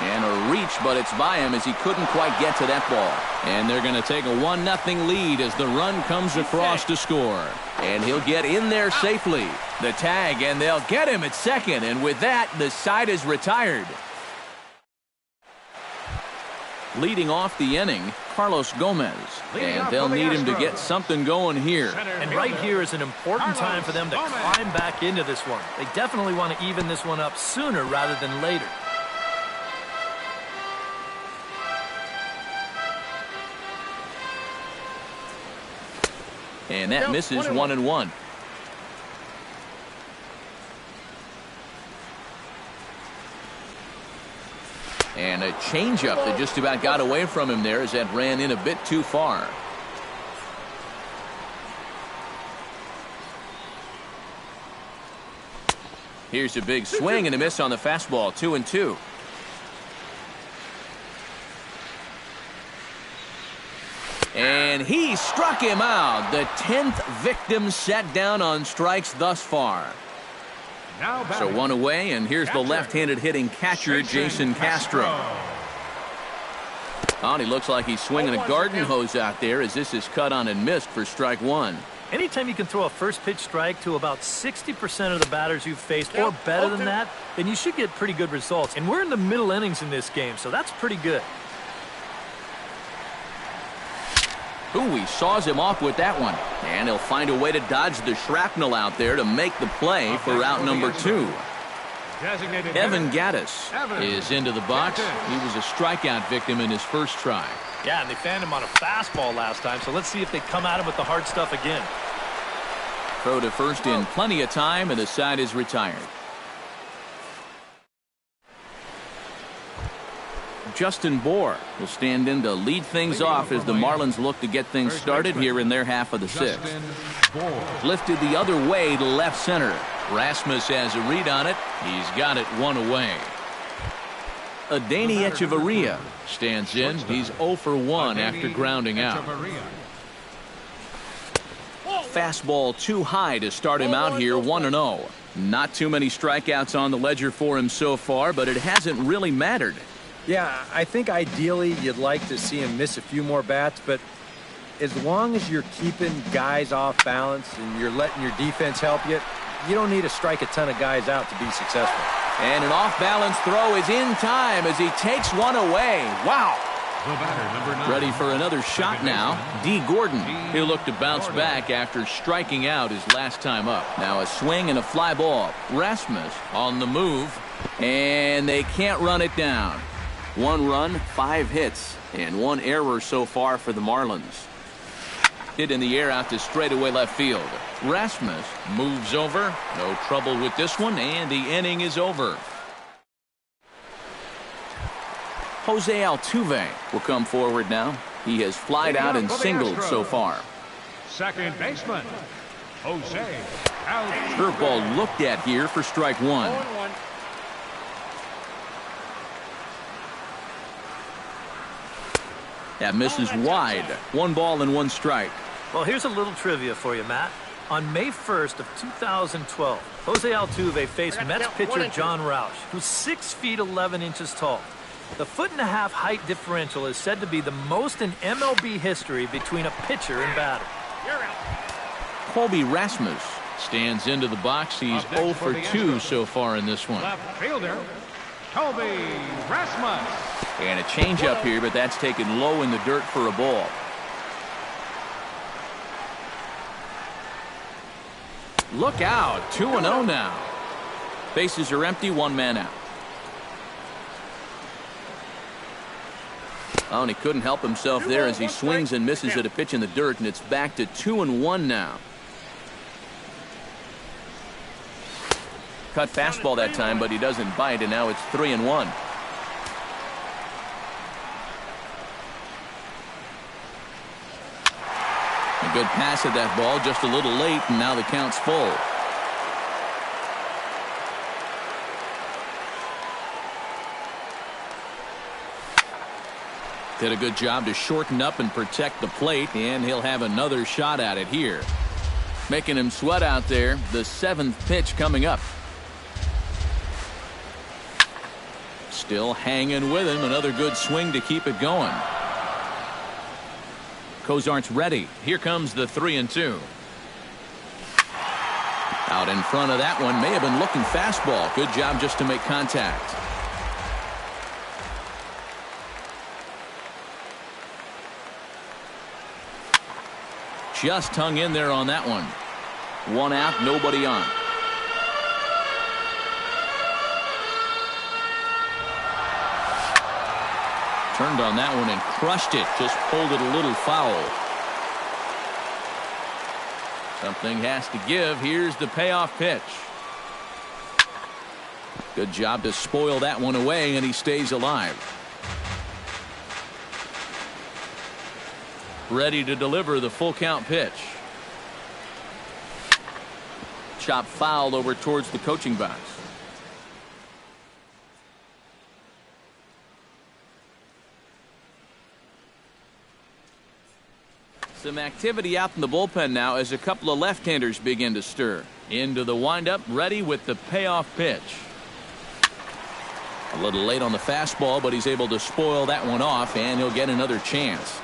Speaker 1: And a reach, but it's by him as he couldn't quite get to that ball. And they're going to take a 1-0 lead as the run comes across to score. And he'll get in there safely. The tag, and they'll get him at second. And with that, the side is retired. Leading off the inning, Carlos Gomez. And they'll need him to get something going here.
Speaker 3: And right here is an important time for them to climb back into this one. They definitely want to even this one up sooner rather than later.
Speaker 1: And that misses 1-1. And a changeup that just about got away from him there as that ran in a bit too far. Here's a big swing and a miss on the fastball. 2-2. And he struck him out. The 10th victim set down on strikes thus far. So 1 away, and here's the left-handed hitting catcher, Jason Castro. Oh, and he looks like he's swinging a garden hose out there as this is cut on and missed for strike 1.
Speaker 3: Anytime you can throw a first pitch strike to about 60% of the batters you've faced or better than that, then you should get pretty good results. And we're in the middle innings in this game, so that's pretty good.
Speaker 1: Ooh, he saws him off with that one. And he'll find a way to dodge the shrapnel out there to make the play for out number 2. Evan Gattis is into the box. He was a strikeout victim in his first try.
Speaker 3: Yeah, and they fanned him on a fastball last time, so let's see if they come at him with the hard stuff again.
Speaker 1: Throw to first in plenty of time, and the side is retired. Justin Bour will stand in to lead things off as the Marlins look to get things started here in their half of the 6th. Lifted the other way to left center. Rasmus has a read on it. He's got it 1 away. Adeiny Echeverria stands in. He's 0 for 1 after grounding out. Fastball too high to start him out here, 1-0. Not too many strikeouts on the ledger for him so far, but it hasn't really mattered.
Speaker 4: Yeah, I think ideally you'd like to see him miss a few more bats, but as long as you're keeping guys off balance and you're letting your defense help you, you don't need to strike a ton of guys out to be successful.
Speaker 1: And an off-balance throw is in time as he takes one away. Wow.
Speaker 2: The batter, number 9.
Speaker 1: Ready for another shot now. D. Gordon. He'll look to bounce back after striking out his last time up. Now a swing and a fly ball. Rasmus on the move, and they can't run it down. 1 run, 5 hits, and 1 error so far for the Marlins. Hit in the air out to straightaway left field. Rasmus moves over. No trouble with this one, and the inning is over. Jose Altuve will come forward now. He has flied out and singled so far.
Speaker 2: Second baseman, Jose Altuve.
Speaker 1: Curveball looked at here for strike 1. That misses wide. 1 ball and 1 strike.
Speaker 3: Well, here's a little trivia for you, Matt. On May 1st of 2012, Jose Altuve faced Mets pitcher John Roush, who's 6 feet 11 inches tall. The 1.5-foot height differential is said to be the most in MLB history between a pitcher and batter.
Speaker 1: Colby Rasmus stands into the box. He's 0 for 2 so far in this one.
Speaker 2: Left fielder, Colby Rasmus.
Speaker 1: And a changeup here, but that's taken low in the dirt for a ball. Look out, 2-0 now. Bases are empty, 1 man out. Oh, and he couldn't help himself there as he swings and misses at a pitch in the dirt, and it's back to 2-1 now. Cut fastball that time, but he doesn't bite, and now it's 3-1. A good pass at that ball, just a little late, and now the count's full. Did a good job to shorten up and protect the plate, and he'll have another shot at it here. Making him sweat out there. The 7th pitch coming up. Still hanging with him. Another good swing to keep it going. Cozart's ready. Here comes the 3-2. Out in front of that one. May have been looking fastball. Good job just to make contact. Just hung in there on that one. 1 out, nobody on. Turned on that one and crushed it. Just pulled it a little foul. Something has to give. Here's the payoff pitch. Good job to spoil that one away, and he stays alive. Ready to deliver the full count pitch. Chop foul over towards the coaching box. Some activity out in the bullpen now as a couple of left-handers begin to stir. Into the windup, ready with the payoff pitch. A little late on the fastball, but he's able to spoil that one off, and he'll get another chance.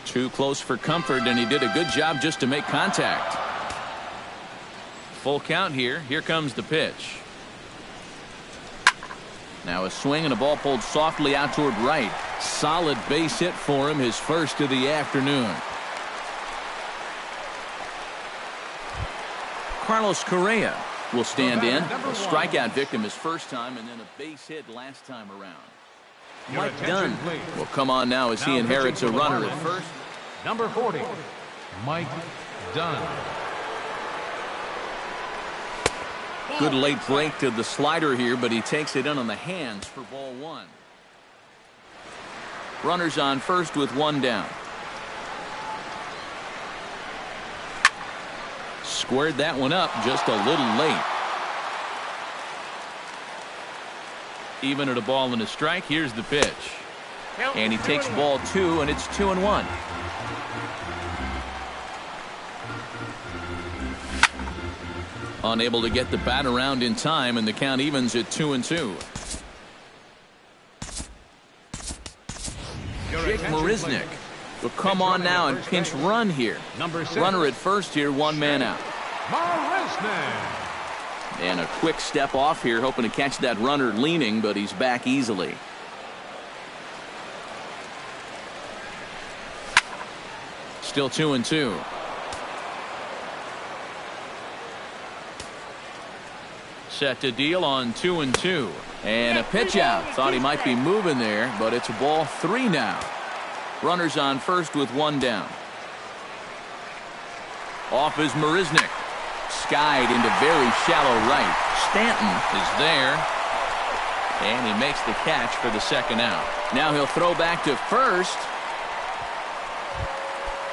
Speaker 1: Too close for comfort, and he did a good job just to make contact. Full count here. Here comes the pitch. Now a swing and a ball pulled softly out toward right. Solid base hit for him, his first of the afternoon. Carlos Correa will stand in. A strikeout victim his first time, and then a base hit last time around. Mike Dunn will come on now as he inherits a runner at first.
Speaker 2: Number 40, Mike Dunn.
Speaker 1: Good late break to the slider here, but he takes it in on the hands for ball 1. Runners on first with 1 down. Squared that one up just a little late. Even at a ball and a strike. Here's the pitch. And he takes ball 2, and it's 2-1. Unable to get the bat around in time, and the count evens at 2-2. Jake Marisnick will come on now and pinch run here. Runner at first here, 1 man out.
Speaker 2: Marisnick.
Speaker 1: And a quick step off here, hoping to catch that runner leaning, but he's back easily. Still 2-2. Set to deal on 2-2. And a pitch out. Thought he might be moving there, but it's a ball 3 now. Runners on first with 1 down. Off is Marisnik. Skied into very shallow right. Stanton is there. And he makes the catch for the 2nd out. Now he'll throw back to first.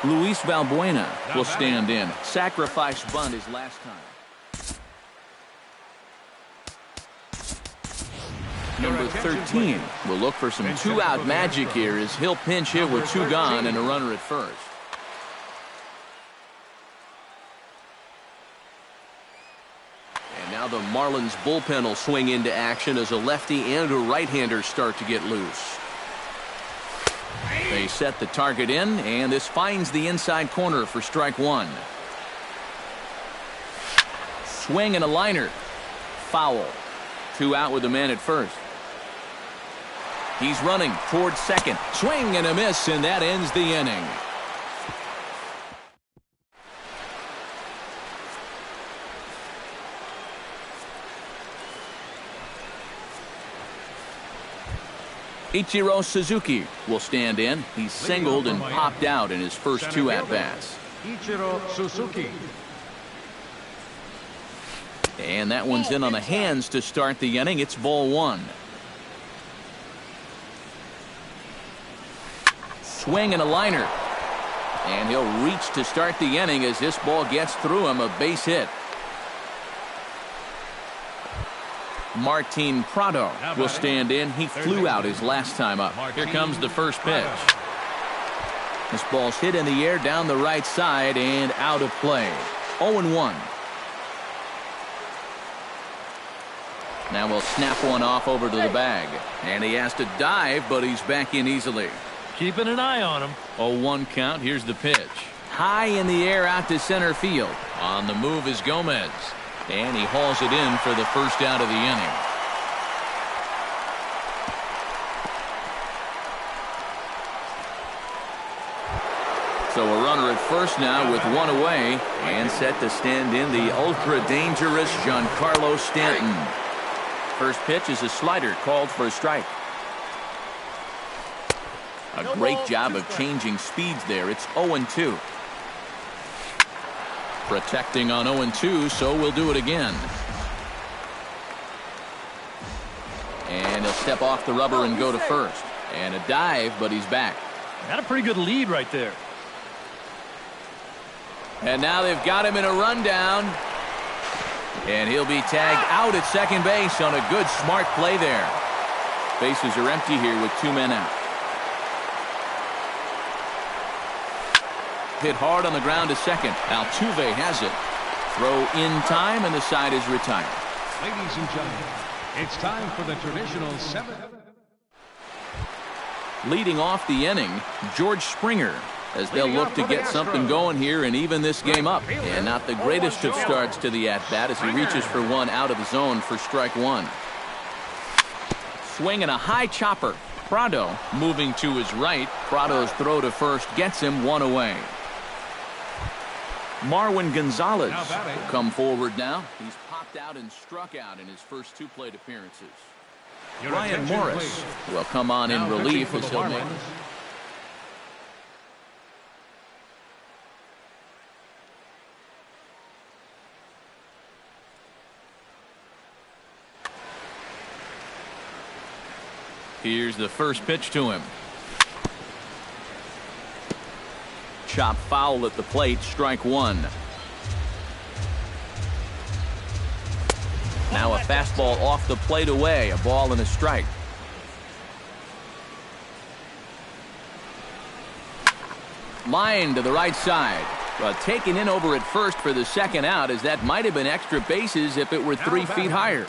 Speaker 1: Luis Valbuena will stand in. Sacrifice bunt his last time. Number 13 will look for some 2-out magic here as he'll pinch hit with 2 gone and a runner at first. And now the Marlins bullpen will swing into action as a lefty and a right-hander start to get loose. They set the target in, and this finds the inside corner for strike 1. Swing and a liner. Foul. 2 out with the man at first. He's running towards second. Swing and a miss, and that ends the inning. Ichiro Suzuki will stand in. He's singled and popped out in his first 2 at-bats.
Speaker 2: Ichiro Suzuki.
Speaker 1: And that one's in on the hands to start the inning. It's ball 1. Swing and a liner. And he'll reach to start the inning as this ball gets through him. A base hit. Martin Prado will stand in. He flew out his last time up. Here comes the first pitch. This ball's hit in the air down the right side and out of play. 0-1. Now we'll snap one off over to the bag. And he has to dive, but he's back in easily.
Speaker 3: Keeping an eye on him.
Speaker 1: 0-1 count. Here's the pitch. High in the air out to center field. On the move is Gomez. And he hauls it in for the first out of the inning. So a runner at first now with 1 away. And set to stand in the ultra-dangerous Giancarlo Stanton. First pitch is a slider called for a strike. A great job of changing speeds there. It's 0-2. Protecting on 0-2, so we'll do it again. And he'll step off the rubber and go to first. And a dive, but he's back.
Speaker 3: Got a pretty good lead right there.
Speaker 1: And now they've got him in a rundown. And he'll be tagged out at second base on a good, smart play there. Bases are empty here with 2 men out. Hit hard on the ground to second. Altuve has it. Throw in time, and the side is retired.
Speaker 2: Ladies and gentlemen, it's time for the traditional 7.
Speaker 1: Leading off the inning, George Springer, as they'll look to get something going here and even this game up. And not the greatest of starts to the at-bat as he reaches for one out of the zone for strike 1. Swing and a high chopper. Prado moving to his right. Prado's throw to first gets him 1 away. Marwin Gonzalez will come forward now. He's popped out and struck out in his first 2 plate appearances. Ryan Morris will come on in relief as he'll make. Here's the first pitch to him. Chop foul at the plate, strike 1. Now a fastball off the plate away, a ball and a strike. Line to the right side. But taken in over at first for the 2nd out, as that might have been extra bases if it were 3 feet higher.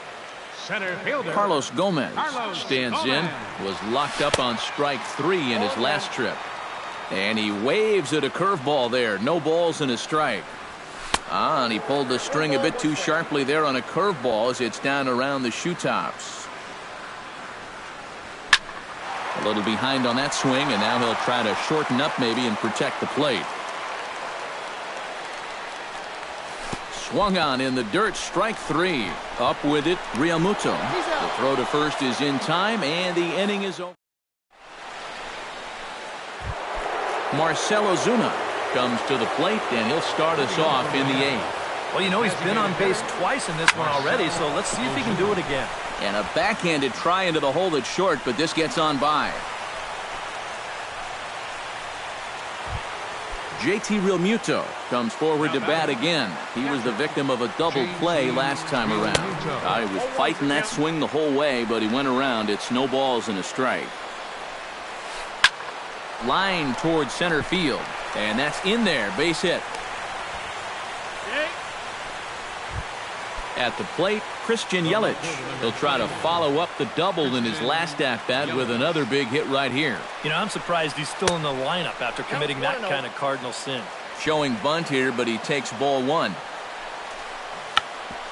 Speaker 2: Center fielder
Speaker 1: Carlos Gomez stands in. Was locked up on strike 3 in his last trip. And he waves at a curveball there. No balls and a strike. And he pulled the string a bit too sharply there on a curveball as it's down around the shoe tops. A little behind on that swing, and now he'll try to shorten up maybe and protect the plate. Swung on in the dirt, strike 3. Up with it, Realmuto. The throw to first is in time, and the inning is over. Marcell Ozuna comes to the plate, and he'll start us off in the 8th.
Speaker 3: Well, you know, he's been on base twice in this one already, so let's see if he can do it again.
Speaker 1: And a backhanded try into the hole that's short, but this gets on by. JT Realmuto comes forward to bat again. He was the victim of a double play last time around. He was fighting that swing the whole way, but he went around. It's no balls and a strike. Line towards center field, and that's in there. Base hit. At the plate, Christian Yelich. He'll try to follow up the double in his last at-bat with another big hit right here.
Speaker 3: You know, I'm surprised he's still in the lineup after committing that kind of cardinal sin.
Speaker 1: Showing bunt here, but he takes ball 1.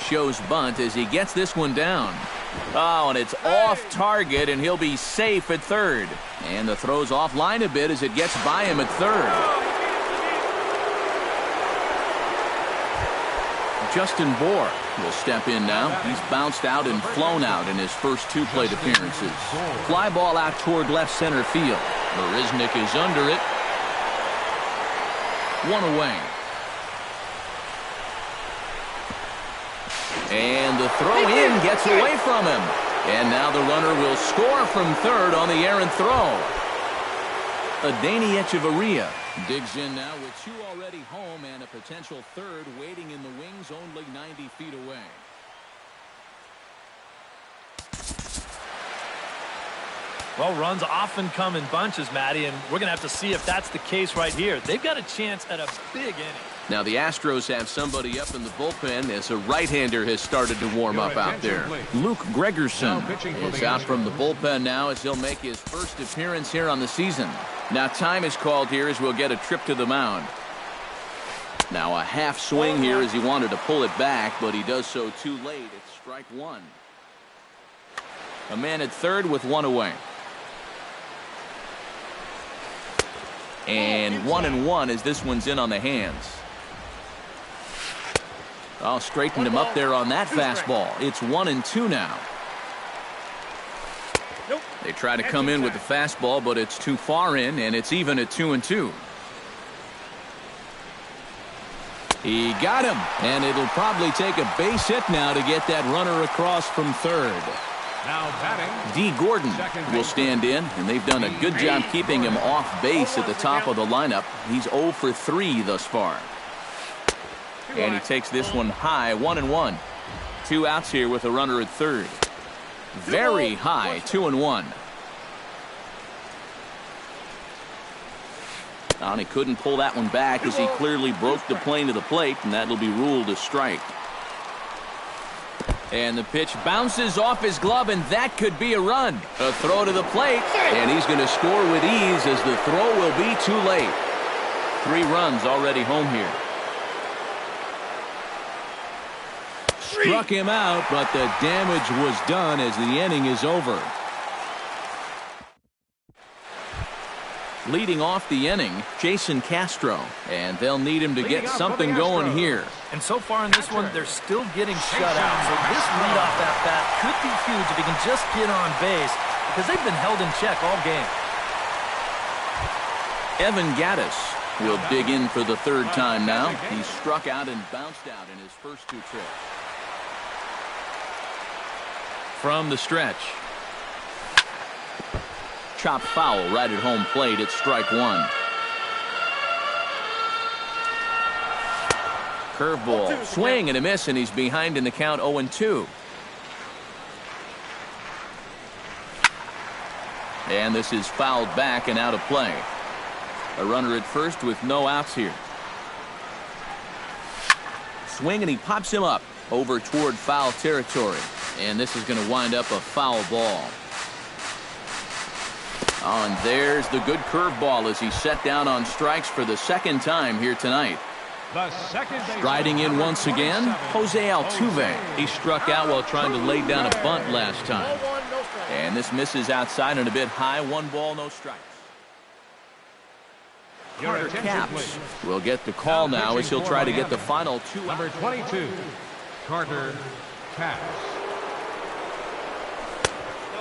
Speaker 1: Shows bunt as he gets this one down. Oh, and it's off target, and he'll be safe at third. And the throw's offline a bit as it gets by him at third. Justin Bour will step in now. He's bounced out and flown out in his first 2 plate appearances. Fly ball out toward left center field. Marisnick is under it. 1 away. And the throw in gets away from him. And now the runner will score from third on the errant throw. Adeiny Echeverria digs in now with 2 already home and a potential third waiting in the wings only 90 feet away.
Speaker 3: Well, runs often come in bunches, Matty, and we're going to have to see if that's the case right here. They've got a chance at a big inning.
Speaker 1: Now the Astros have somebody up in the bullpen as a right-hander has started to warm up out there. Luke Gregerson is out from the bullpen now as he'll make his first appearance here on the season. Now time is called here as we'll get a trip to the mound. Now a half swing here as he wanted to pull it back, but he does so too late. It's strike 1. A man at third with 1 away. And 1-1 as this one's in on the hands. Oh, straightened him up there on that fastball. It's 1-2 now. They try to come in with the fastball, but it's too far in, and it's even at 2-2. He got him, and it'll probably take a base hit now to get that runner across from third.
Speaker 2: Now batting,
Speaker 1: D. Gordon will stand in, and they've done a good job keeping him off base at the top of the lineup. He's 0 for 3 thus far. And he takes this one high, 1-1. 2 outs here with a runner at third. Very high, 2-1. And he couldn't pull that one back as he clearly broke the plane to the plate, and that'll be ruled a strike. And the pitch bounces off his glove, and that could be a run. A throw to the plate, and he's going to score with ease as the throw will be too late. 3 runs already home here. Struck him out, but the damage was done as the inning is over. Leading off the inning, Jason Castro, and they'll need him to get something going here.
Speaker 3: And so far in this one, they're still getting shut out. So this leadoff at-bat could be huge if he can just get on base, because they've been held in check all game.
Speaker 1: Evan Gattis will dig in for the 3rd time now. He struck out and bounced out in his first 2 trips. From the stretch. Chopped foul right at home plate. It's strike 1. Curveball, swing and a miss, and he's behind in the count 0-2. And this is fouled back and out of play. A runner at first with no outs here. Swing, and he pops him up over toward foul territory. And this is going to wind up a foul ball. Oh, and there's the good curveball as he's set down on strikes for the 2nd time here tonight.
Speaker 2: The second
Speaker 1: Striding in once again, Jose Altuve. He struck out while trying to lay down a bunt last time. And this misses outside and a bit high. 1 ball, no strikes. Carter Capps will get the call now as he'll try to get the final 2 out.
Speaker 2: Number 22, Carter Capps.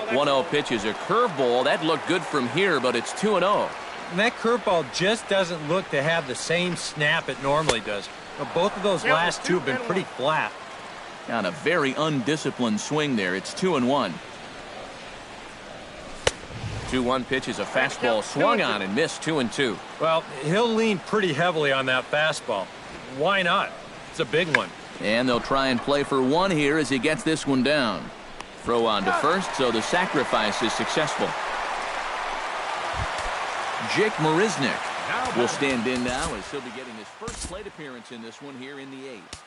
Speaker 1: 1-0 pitch is a curveball. That looked good from here, but it's 2-0.
Speaker 4: And that curveball just doesn't look to have the same snap it normally does. But both of those last two have been pretty flat.
Speaker 1: On a very undisciplined swing there. It's 2-1. 2-1 pitch is a fastball swung on and missed. 2-2.
Speaker 4: Well, he'll lean pretty heavily on that fastball. Why not? It's a big one.
Speaker 1: And they'll try and play for 1 here as he gets this one down. Throw on to first, so the sacrifice is successful. Jake Marisnick will stand in now as he'll be getting his first plate appearance in this one here in the 8th.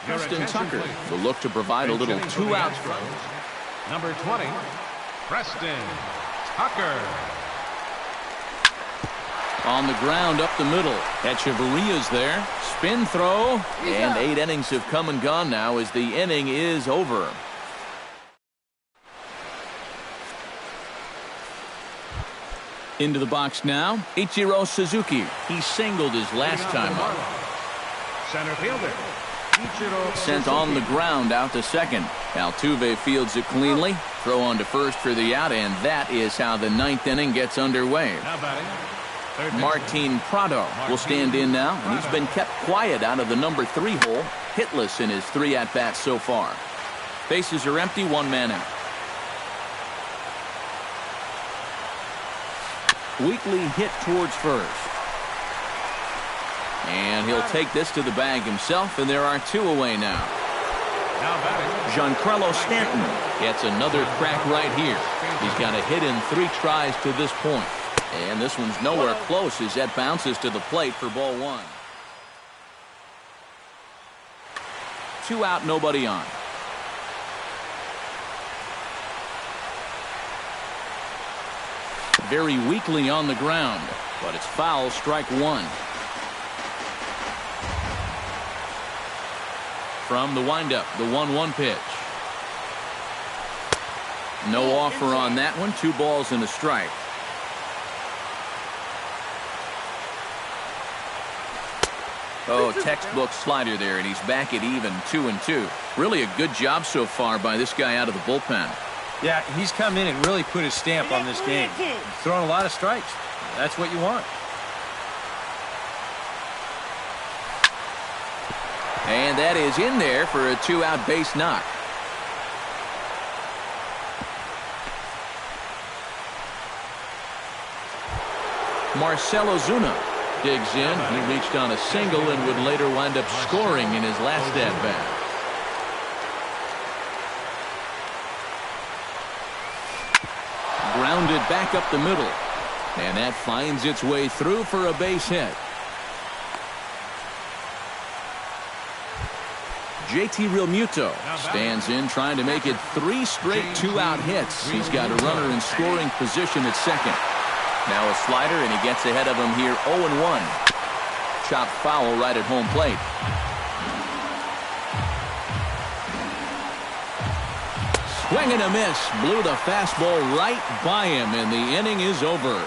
Speaker 1: Preston Tucker will look to provide a little 2-out throw.
Speaker 2: Number 20, Preston Tucker.
Speaker 1: On the ground up the middle. Echeverria's there. Spin throw. And 8 innings have come and gone now as the inning is over. Into the box now, Ichiro Suzuki. He singled his last time up.
Speaker 2: Center fielder.
Speaker 1: Sent on the ground out to second. Altuve fields it cleanly. Throw on to first for the out, and that is how the 9th inning gets underway. Martin Prado will stand in now, and he's been kept quiet out of the number 3 hole, hitless in his 3 at-bats so far. Bases are empty, 1 man out. Weekly hit towards first. And he'll take this to the bag himself, and there are 2 away now. Giancarlo Stanton gets another crack right here. He's got a hit in 3 tries to this point. And this one's nowhere close as that bounces to the plate for ball 1. 2 out, nobody on. Very weakly on the ground, but it's foul, strike 1. From the windup, the 1-1 pitch. No offer on that one. 2 balls and a strike. Oh, textbook slider there, and he's back at even 2-2. Really a good job so far by this guy out of the bullpen.
Speaker 4: Yeah, he's come in and really put his stamp on this game. He's thrown a lot of strikes. That's what you want.
Speaker 1: And that is in there for a 2-out base knock. Marcell Ozuna digs in. He reached on a single and would later wind up scoring in his last at-bat. Grounded back up the middle. And that finds its way through for a base hit. JT Realmuto stands in trying to make it 3 straight 2-out hits. He's got a runner in scoring position at second. Now a slider, and he gets ahead of him here 0-1. Chopped foul right at home plate. Swing and a miss. Blew the fastball right by him, and the inning is over.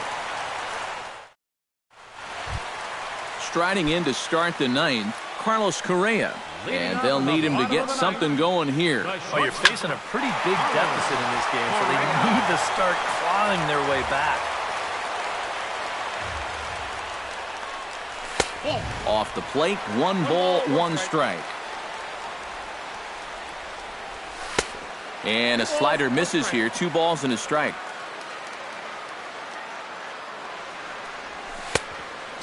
Speaker 1: Striding in to start the 9th, Carlos Correa. And they'll need him to get something going here.
Speaker 3: Well, you're facing a pretty big deficit in this game, so they need to start clawing their way back.
Speaker 1: Off the plate, 1 ball, 1 strike. And a slider misses here, 2 balls and a strike.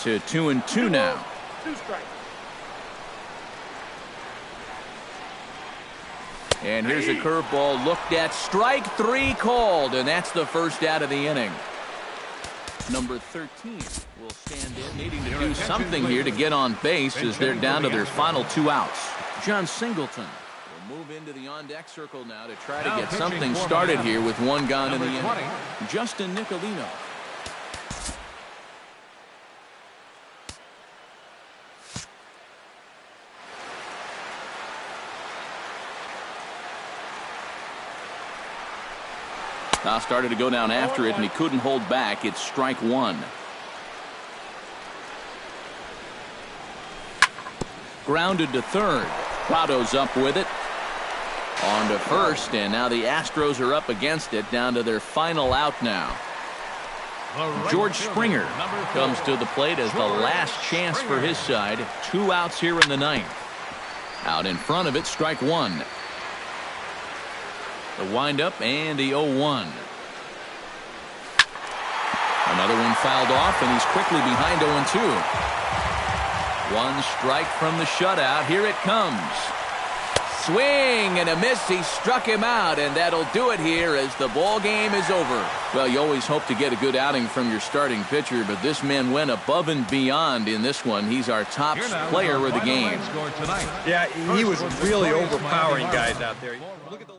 Speaker 1: To 2-2 now.
Speaker 5: 2 strikes.
Speaker 1: And here's a curveball looked at. Strike 3 called, and that's the first out of the inning. Number 13 will stand in, needing to do something here to get on base as they're down to their final 2 outs. John Singleton will move into the on-deck circle now to try to get something started here with one gone in the inning. Justin Nicolino. Now started to go down after it, and he couldn't hold back. It's strike one. Grounded to third. Prado's up with it. On to first, and now the Astros are up against it, down to their final out now. George Springer comes to the plate as the last chance for his side. 2 outs here in the ninth. Out in front of it, strike one. The windup and the 0-1. Another one fouled off, and he's quickly behind 0-2. 1 strike from the shutout. Here it comes. Swing and a miss. He struck him out, and that'll do it here as the ball game is over. Well, you always hope to get a good outing from your starting pitcher, but this man went above and beyond in this one. He's our top player of the game.
Speaker 4: Yeah, he was really overpowering guys out there. Look at the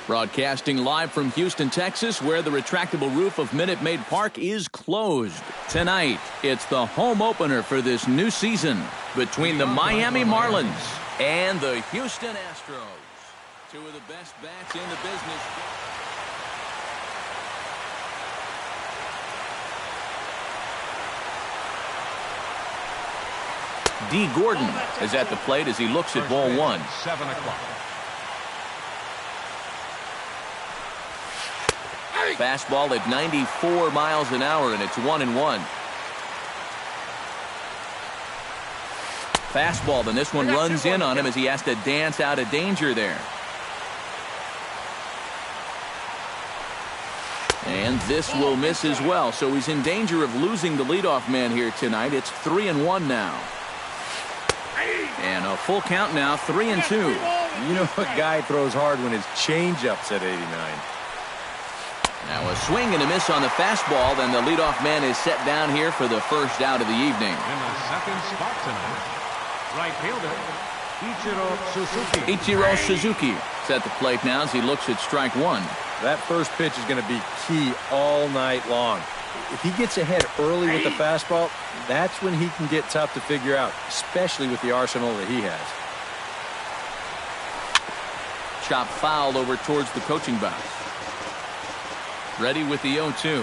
Speaker 1: Broadcasting live from Houston, Texas, where the retractable roof of Minute Maid Park is closed. Tonight, it's the home opener for this new season between the Miami Marlins and the Houston Astros. Two of the best bats in the business. D. Gordon is at the plate as he looks at ball one.
Speaker 2: 7 o'clock.
Speaker 1: Fastball at 94 miles an hour, and it's 1-1. Fastball, then this one runs in on him as he has to dance out of danger there. And this will miss as well, so he's in danger of losing the leadoff man here tonight. It's 3-1 now. And a full count now, 3-2.
Speaker 4: You know a guy throws hard when his changeup's at 89.
Speaker 1: Now a swing and a miss on the fastball. Then the leadoff man is set down here for the first out of the evening.
Speaker 2: In the second spot tonight, right fielder Ichiro Suzuki.
Speaker 1: Ichiro Suzuki is at the plate now as he looks at strike one.
Speaker 4: That first pitch is going to be key all night long. If he gets ahead early with the fastball, that's when he can get tough to figure out, especially with the arsenal that he has.
Speaker 1: Chop fouled over towards the coaching box. Ready with the 0-2.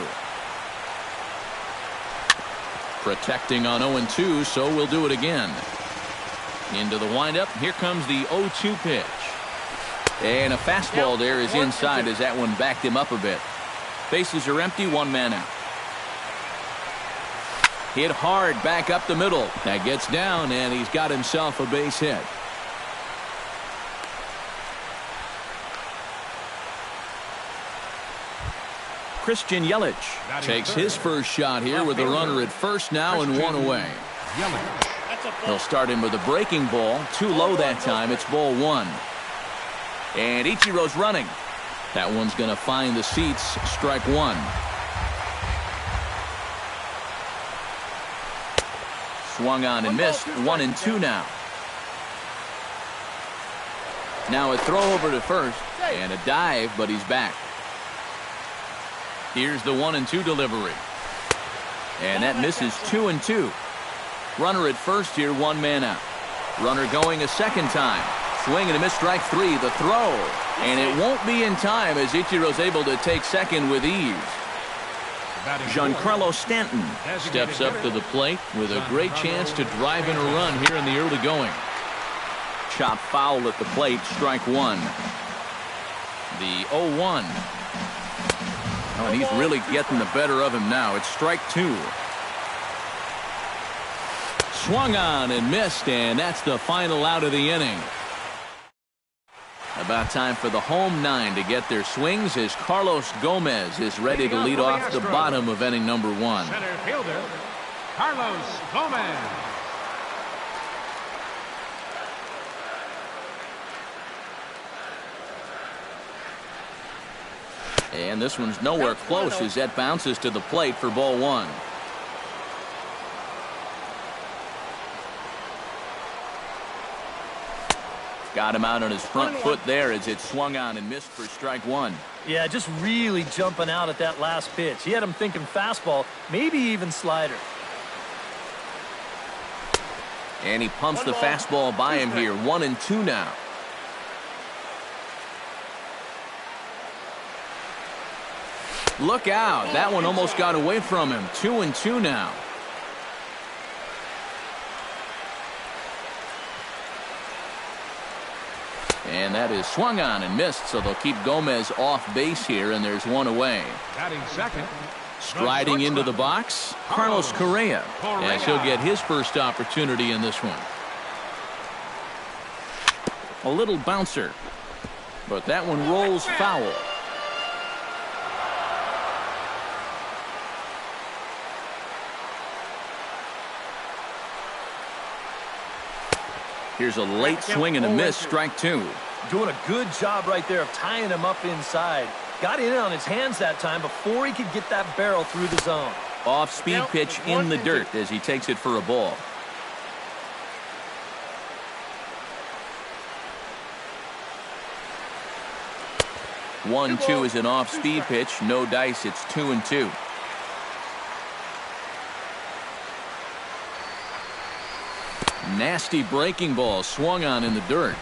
Speaker 1: Protecting on 0-2, so we'll do it again. Into the windup. Here comes the 0-2 pitch. And a fastball there is inside as that one backed him up a bit. Bases are empty, one man out. Hit hard back up the middle. That gets down, and he's got himself a base hit. Christian Yelich takes his first shot here with a runner at first now and one away. He'll start him with a breaking ball. Too low that time. It's ball one. And Ichiro's running. That one's going to find the seats. Strike one. Swung on and missed. 1-2 now. Now a throw over to first and a dive, but he's back. Here's the 1-2 delivery. And that misses 2-2. Runner at first here, one man out. Runner going a second time. Swing and a miss, strike three. The throw. And it won't be in time as Ichiro's able to take second with ease. Giancarlo Stanton steps up to the plate with a great chance to drive in a run here in the early going. Chop foul at the plate, strike one. The 0-1. Oh, and he's really getting the better of him now. It's strike two. Swung on and missed, and that's the final out of the inning. About time for the home nine to get their swings as Carlos Gomez is ready to lead off the bottom of inning number one.
Speaker 2: Center fielder Carlos Gomez.
Speaker 1: And this one's nowhere close as that bounces to the plate for ball one. Got him out on his front foot there as it swung on and missed for strike one.
Speaker 3: Yeah, just really jumping out at that last pitch. He had him thinking fastball, maybe even slider.
Speaker 1: And he pumps the fastball by him here. 1-2 now. Look out. That one almost got away from him. 2-2 now. And that is swung on and missed, so they'll keep Gomez off base here, and there's one away.
Speaker 2: Batting second.
Speaker 1: Striding into the box, Carlos Correa, as he'll get his first opportunity in this one. A little bouncer, but that one rolls foul. Here's a late swing and a miss, strike two.
Speaker 3: Doing a good job right there of tying him up inside. Got in on his hands that time before he could get that barrel through the zone.
Speaker 1: Off-speed pitch in the dirt as he takes it for a ball. 1-2 is an off-speed pitch. No dice. It's 2-2. Nasty breaking ball swung on in the dirt.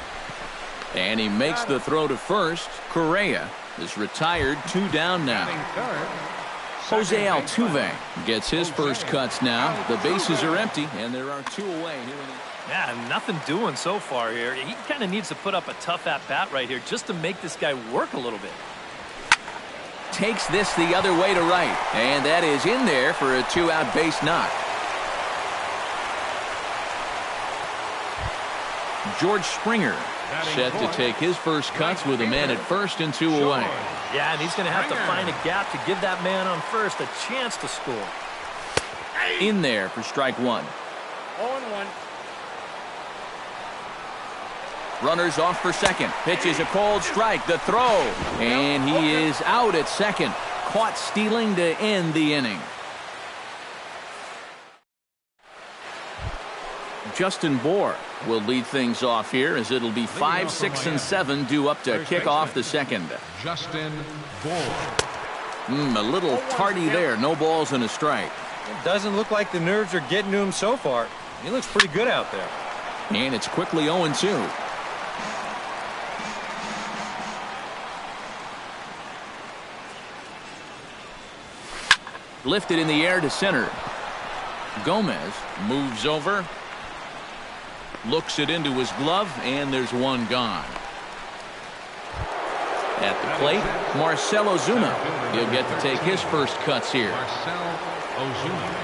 Speaker 1: And he makes the throw to first. Correa is retired. 2 down now. Jose Altuve gets his first cuts now. The bases are empty, and there are 2 away.
Speaker 3: Yeah, nothing doing so far here. He kind of needs to put up a tough at-bat right here just to make this guy work a little bit.
Speaker 1: Takes this the other way to right, and that is in there for a 2-out base knock. George Springer set to take his first cuts with a man at first and 2 away.
Speaker 3: Yeah, and he's going to have to find a gap to give that man on first a chance to score.
Speaker 1: In there for strike 1.
Speaker 5: 0-1.
Speaker 1: Runners off for second. Pitch is a cold strike. The throw. And he is out at second. Caught stealing to end the inning. Justin Bour will lead things off here as it'll be 5, 6, and 7 due up to kick off the second.
Speaker 2: Justin Bour.
Speaker 1: A little tardy there. No balls and a strike.
Speaker 4: It doesn't look like the nerves are getting to him so far. He looks pretty good out there.
Speaker 1: And it's quickly 0-2. Lifted in the air to center. Gomez moves over. Looks it into his glove, and there's 1 gone. At the plate, Marcell Ozuna. He'll get to take his first cuts here.
Speaker 2: Marcell Ozuna.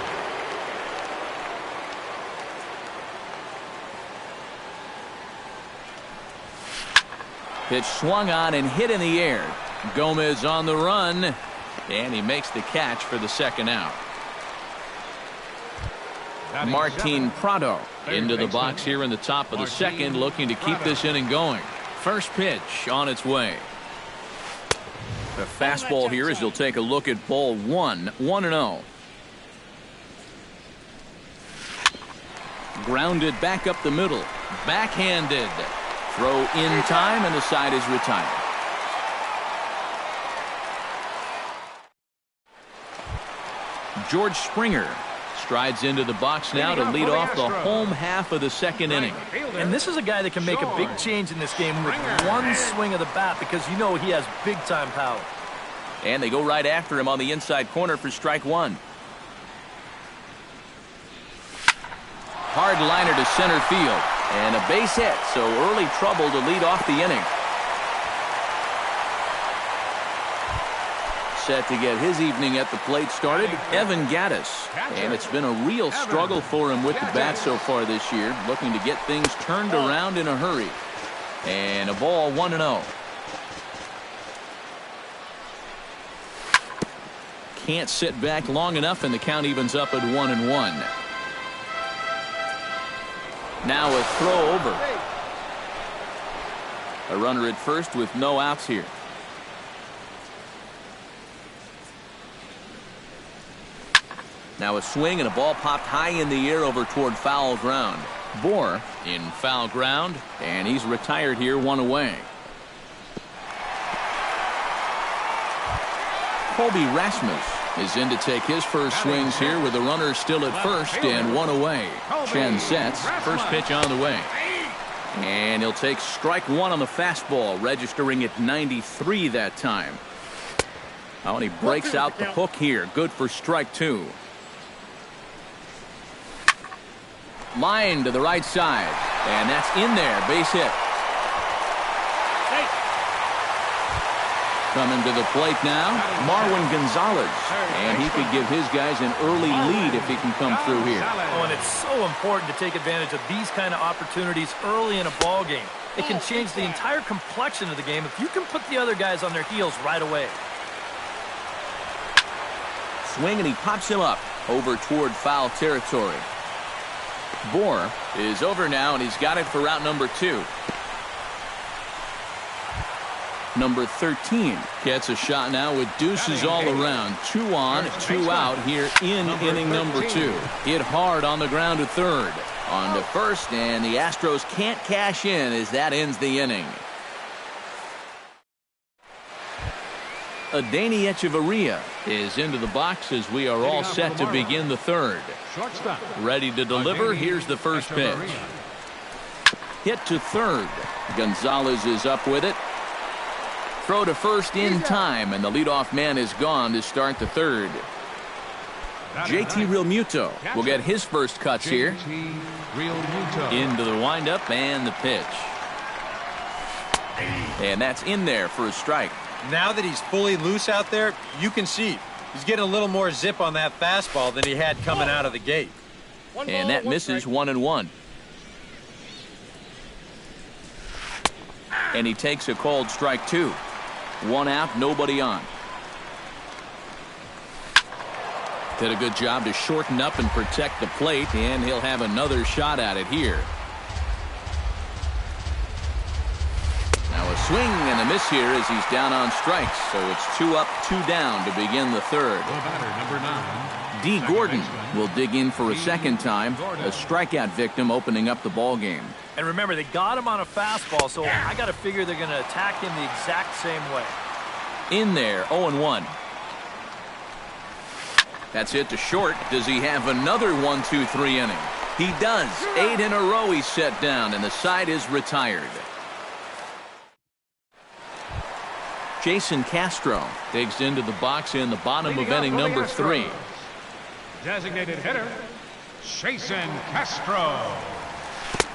Speaker 1: Pitch swung on and hit in the air. Gomez on the run, and he makes the catch for the second out. Martin Prado into the box here in the top of the second, looking to keep this inning going. First pitch on its way. The fastball here as he'll take a look at ball 1, 1-0. Grounded back up the middle. Backhanded. Throw in time, and the side is retired. George Springer strides into the box now to lead off the home half of the second inning.
Speaker 3: And this is a guy that can make a big change in this game with 1 swing of the bat because you know he has big-time power.
Speaker 1: And they go right after him on the inside corner for strike 1. Hard liner to center field. And a base hit, so early trouble to lead off the inning. Set to get his evening at the plate started, Evan Gattis. And it's been a real struggle for him with the bat so far this year, looking to get things turned around in a hurry. And a ball, 1-0. Can't sit back long enough, and the count evens up at 1-1. Now a throw over. A runner at first with no outs here. Now a swing, and a ball popped high in the air over toward foul ground. Bour in foul ground, and he's retired here, 1 away. Colby Rasmus is in to take his first swings here with the runner still at first and 1 away. Chen sets. First pitch on the way. And he'll take strike 1 on the fastball, registering at 93 that time. Oh, and he breaks out the hook here. Good for strike 2. Line to the right side. And that's in there. Base hit. Coming to the plate now, Marwin Gonzalez. And he could give his guys an early lead if he can come through here.
Speaker 3: Oh, and it's so important to take advantage of these kind of opportunities early in a ball game. It can change the entire complexion of the game if you can put the other guys on their heels right away.
Speaker 1: Swing, and he pops him up over toward foul territory. Bour is over now, and he's got it for route number 2. Number 13 gets a shot now with deuces all around. 2 on, 2 out here in inning number 2. Hit hard on the ground to third. On to first, and the Astros can't cash in as that ends the inning. Adeiny Echeverria is into the box as we are all set to begin the third. Ready to deliver. Here's the first pitch. Hit to third. Gonzalez is up with it. Throw to first in time, and the leadoff man is gone to start the third. JT Realmuto will get his first cuts here. Into the windup and the pitch. And that's in there for a strike.
Speaker 4: Now that he's fully loose out there, you can see he's getting a little more zip on that fastball than he had coming out of the gate.
Speaker 1: And that misses 1-1. And he takes a called strike 2. 1 out, nobody on. Did a good job to shorten up and protect the plate, and he'll have another shot at it here. Now a swing and a miss here as he's down on strikes, so it's 2 up, 2 down to begin the third.
Speaker 2: Number 9.
Speaker 1: D. Gordon will dig in for a second time, a strikeout victim opening up the ball game.
Speaker 3: And remember, they got him on a fastball, so I got to figure they're going to attack him the exact same way.
Speaker 1: In there, 0-1. That's it to short. Does he have another 1-2-3 inning? He does. 8 in a row he's set down, and the side is retired. Jason Castro digs into the box in the bottom of inning number 3.
Speaker 2: Designated hitter, Jason Castro.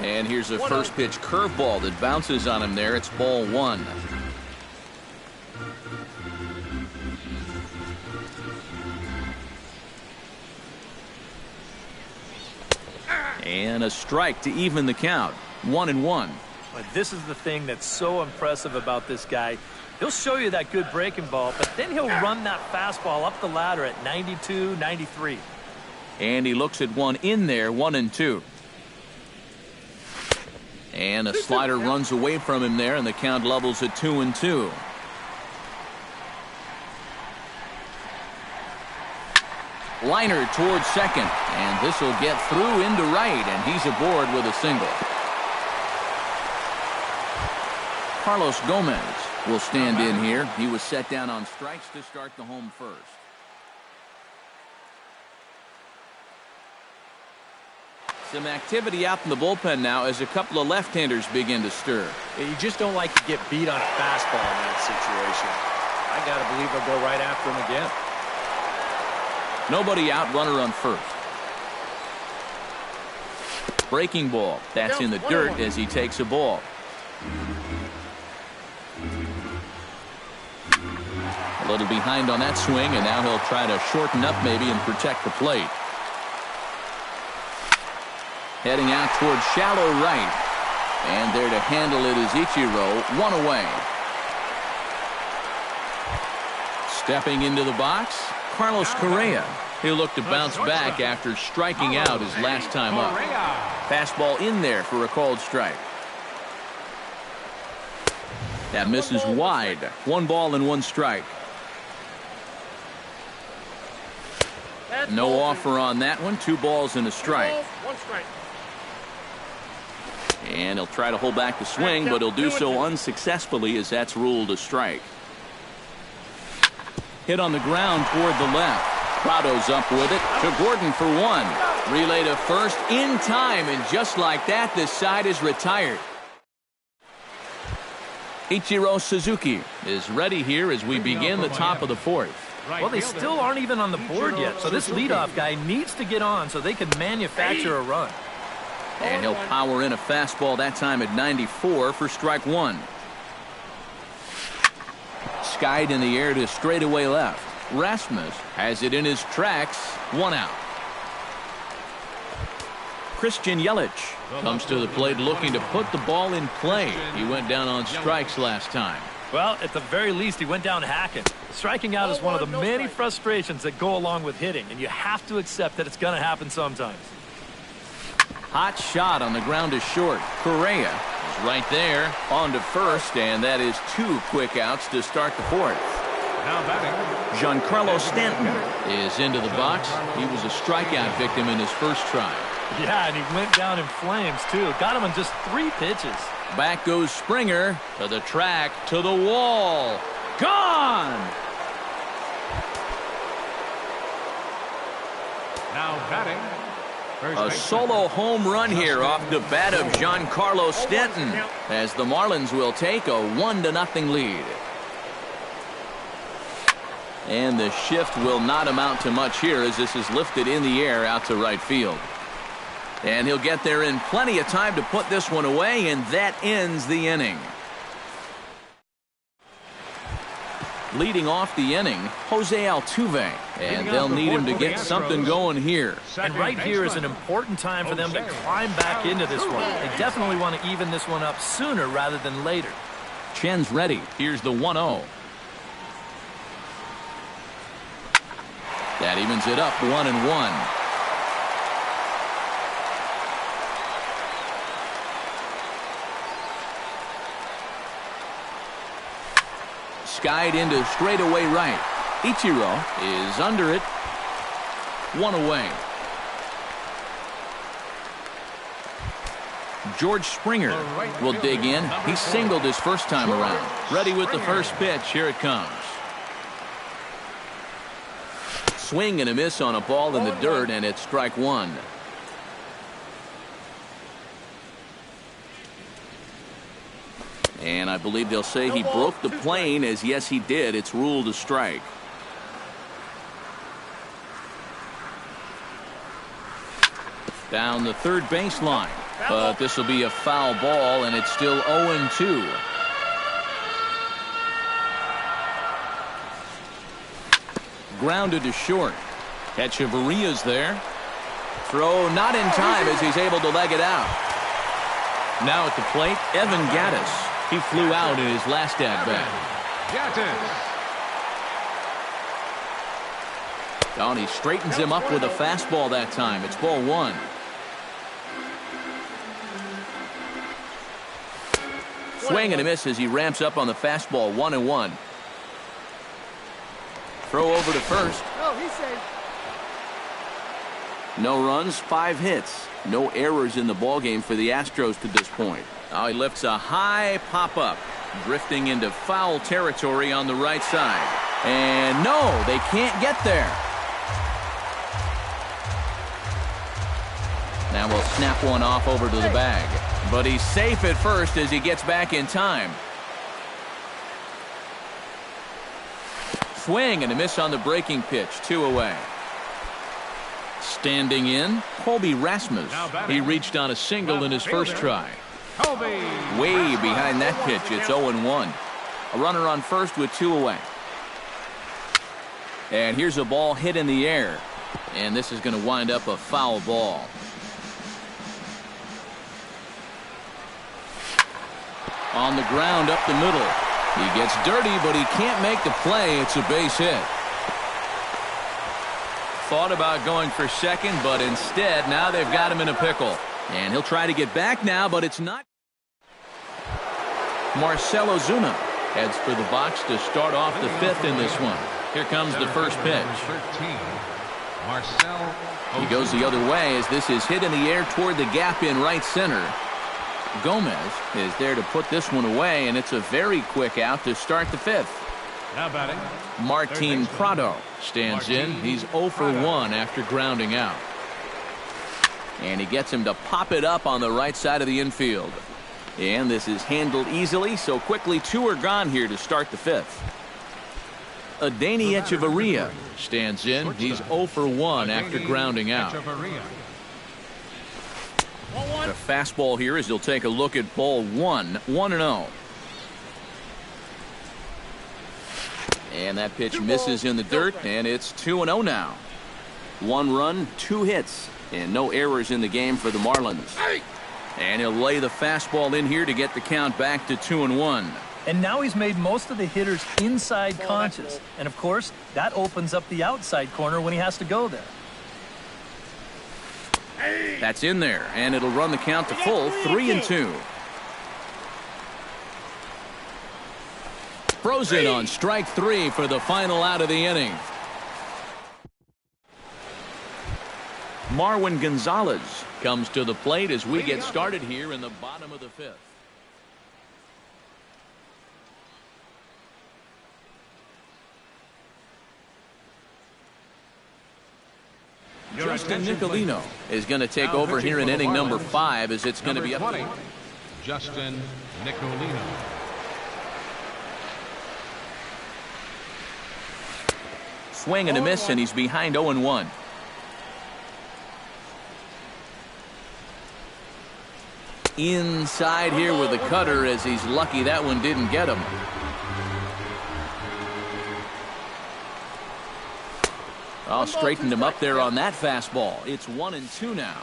Speaker 1: And here's a first pitch curveball that bounces on him there. It's ball 1. And a strike to even the count. 1-1.
Speaker 3: But this is the thing that's so impressive about this guy. He'll show you that good breaking ball, but then he'll run that fastball up the ladder at 92, 93.
Speaker 1: And he looks at one in there, 1-2. And a slider runs away from him there, and the count levels at 2-2. Liner towards second, and this will get through into right, and he's aboard with a single. Carlos Gomez will stand in here. He was set down on strikes to start the home first. Some activity out in the bullpen now as a couple of left-handers begin to stir.
Speaker 4: Yeah, you just don't like to get beat on a fastball in that situation. I got to believe they'll go right after him again.
Speaker 1: Nobody out, runner on first. Breaking ball. That's in the dirt as he takes a ball. A little behind on that swing, and now he'll try to shorten up maybe and protect the plate. Heading out towards shallow right. And there to handle it is Ichiro, 1 away. Stepping into the box, Carlos Correa. He'll look to bounce back after striking out his last time up. Fastball in there for a called strike. That misses wide. 1 ball and 1 strike. No offer on that one. 2 balls and a strike. And he'll try to hold back the swing, but he'll do so unsuccessfully as that's ruled a strike. Hit on the ground toward the left. Prado's up with it to Gordon for 1. Relay to first in time, and just like that, this side is retired. Ichiro Suzuki is ready here as we begin the top of the 4th.
Speaker 3: Well, they still aren't even on the board yet, so this leadoff guy needs to get on so they can manufacture a run.
Speaker 1: And he'll power in a fastball that time at 94 for strike 1. Skied in the air to straightaway left. Rasmus has it in his tracks. 1 out. Christian Yelich comes to the plate looking to put the ball in play. He went down on strikes last time.
Speaker 3: Well, at the very least, he went down hacking. Striking out is one of the many frustrations that go along with hitting, and you have to accept that it's going to happen sometimes.
Speaker 1: Hot shot on the ground to short. Correa is right there on to first, and that is 2 quick outs to start the 4th.
Speaker 2: Now batting,
Speaker 1: Giancarlo Stanton is into the box. He was a strikeout victim in his first try.
Speaker 3: Yeah, and he went down in flames, too. Got him on just 3 pitches.
Speaker 1: Back goes Springer to the track, to the wall. Gone!
Speaker 2: Now batting.
Speaker 1: A solo home run here off the bat of Giancarlo Stanton, as the Marlins will take a 1-0 lead. And the shift will not amount to much here as this is lifted in the air out to right field. And he'll get there in plenty of time to put this one away, and that ends the inning. Leading off the inning, Jose Altuve, and they'll need him to get something going here.
Speaker 3: And right here is an important time for them to climb back into this one. They definitely want to even this one up sooner rather than later.
Speaker 1: Chen's ready. Here's the 1-0. That evens it up 1-1. Skied into straightaway right. Ichiro is under it. One away. George Springer will dig in. He singled his first time around. Ready with the first pitch. Here it comes. Swing and a miss on a ball in the dirt, and it's strike one. And I believe they'll say he broke the plane, as yes he did. It's ruled a strike. Down the third baseline. But this will be a foul ball, and it's still 0-2. Grounded to short. Echeverria's there. Throw not in time as he's able to leg it out. Now at the plate, Evan Gattis. He flew out in his last at-bat. Oh, he straightens him up with a fastball that time. It's ball one. Swing and a miss as he ramps up on the fastball. 1-1. Throw over to first.
Speaker 5: No, he's safe.
Speaker 1: No runs, 5 hits. No errors in the ballgame for the Astros to this point. Now he lifts a high pop-up, drifting into foul territory on the right side. And no, they can't get there. Now we'll snap one off over to the bag. But he's safe at first as he gets back in time. Swing and a miss on the breaking pitch. 2 away. Standing in, Colby Rasmus. He reached on a single in his first try. Way behind that pitch. It's 0-1. A runner on first with 2 away. And here's a ball hit in the air. And this is going to wind up a foul ball. On the ground up the middle. He gets dirty, but he can't make the play. It's a base hit. Thought about going for second, but instead now they've got him in a pickle. And he'll try to get back now, but it's not. Marcell Ozuna heads for the box to start off the 5th in this one. Here comes the first pitch. He goes the other way as this is hit in the air toward the gap in right center. Gomez is there to put this one away, and it's a very quick out to start the 5th.
Speaker 2: Now batting,
Speaker 1: Martin Prado stands in. He's 0 for 1 after grounding out. And he gets him to pop it up on the right side of the infield. And this is handled easily, so quickly 2 are gone here to start the 5th. Adeiny Echeverria stands in. He's 0 for 1 after grounding out. The fastball here as he'll take a look at ball 1. 1-0. And that pitch misses in the dirt, and it's 2-0 now. 1 run, 2 hits, and no errors in the game for the Marlins. And he'll lay the fastball in here to get the count back to 2-1.
Speaker 3: And now he's made most of the hitters inside conscious. And of course, that opens up the outside corner when he has to go there.
Speaker 1: That's in there, and it'll run the count to full. 3-2. Throws it on strike 3 for the final out of the inning. Marwin Gonzalez comes to the plate as we get started here in the bottom of the 5th. Justin Nicolino is going to take over here in inning number 5 as it's going to be up
Speaker 2: 20, Justin Nicolino.
Speaker 1: Swing and a miss, and he's behind 0-1. Inside here with a cutter as he's lucky that one didn't get him. Oh, straightened him up there on that fastball. It's 1-2 now.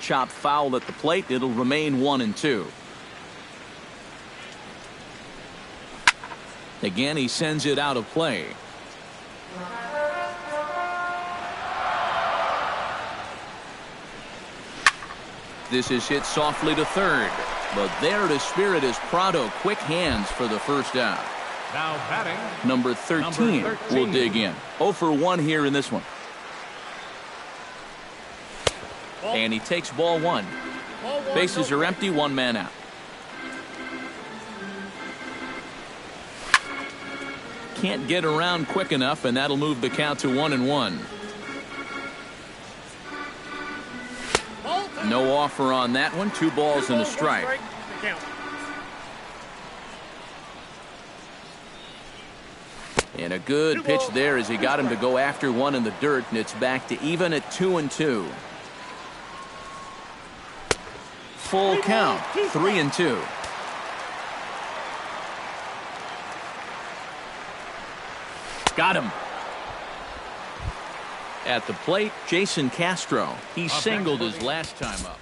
Speaker 1: Chop foul at the plate. It'll remain 1-2. Again, he sends it out of play. This is hit softly to third, but there to spirit is Prado. Quick hands for the first out.
Speaker 2: Now batting,
Speaker 1: number 13 will dig in. 0 for 1 here in this one. And he takes ball 1. Bases are empty, 1 man out. Can't get around quick enough, and that'll move the count to 1-1. No offer on that one. 2 balls and a strike. And a good pitch there as he got him to go after one in the dirt, and it's back to even at 2-2. Full count, 3-2. Got him. At the plate, Jason Castro. He singled his last time up.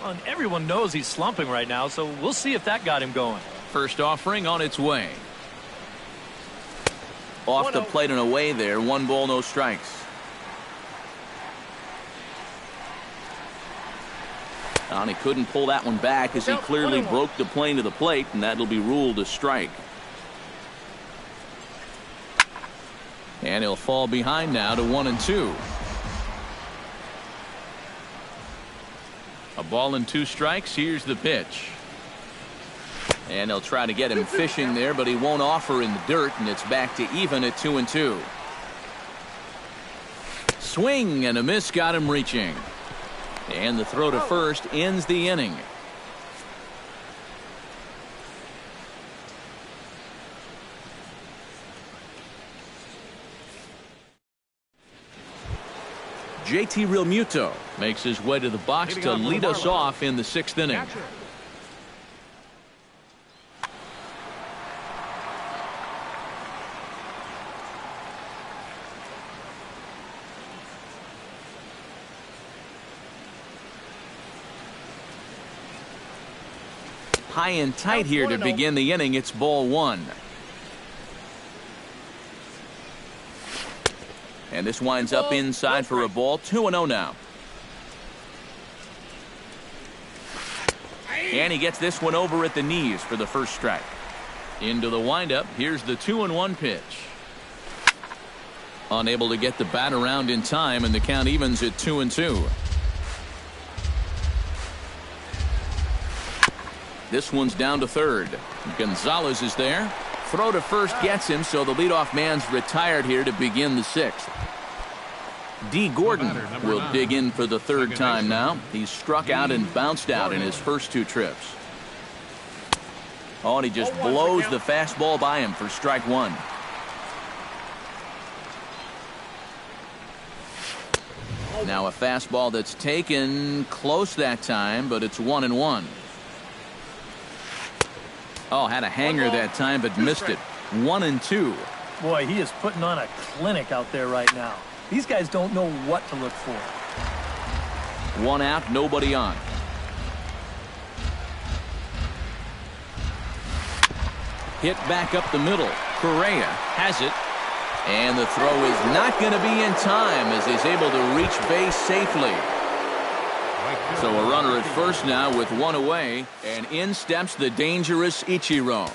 Speaker 3: Well, and everyone knows he's slumping right now, so we'll see if that got him going.
Speaker 1: First offering on its way. Off the plate and away there. 1 ball, no strikes. And he couldn't pull that one back as he clearly broke the plane to the plate, and that'll be ruled a strike. And he'll fall behind now to 1-2. A ball and 2 strikes. Here's the pitch. And they'll try to get him fishing there, but he won't offer in the dirt, and it's back to even at 2-2. Swing and a miss got him reaching. And the throw to first ends the inning. JT Realmuto makes his way to the box to lead us off in the 6th inning. High and tight here to begin the inning. It's ball 1. And this winds up inside for a ball. 2-0 now. And he gets this one over at the knees for the first strike. Into the windup. Here's the 2-1 pitch. Unable to get the bat around in time, and the count evens at 2-2. This one's down to third. Gonzalez is there. Throw to first gets him, so the leadoff man's retired here to begin the 6th. D. Gordon will dig in for the 3rd time now. He's struck out and bounced out in his first 2 trips. Oh, and he just blows the fastball by him for strike 1. Now a fastball that's taken close that time, but it's 1-1. Oh, had a hanger that time, but missed it. 1-2.
Speaker 3: Boy, he is putting on a clinic out there right now. These guys don't know what to look for.
Speaker 1: 1 out, nobody on. Hit back up the middle. Correa has it. And the throw is not going to be in time as he's able to reach base safely. So a runner at first now with 1 away, and in steps the dangerous Ichiro.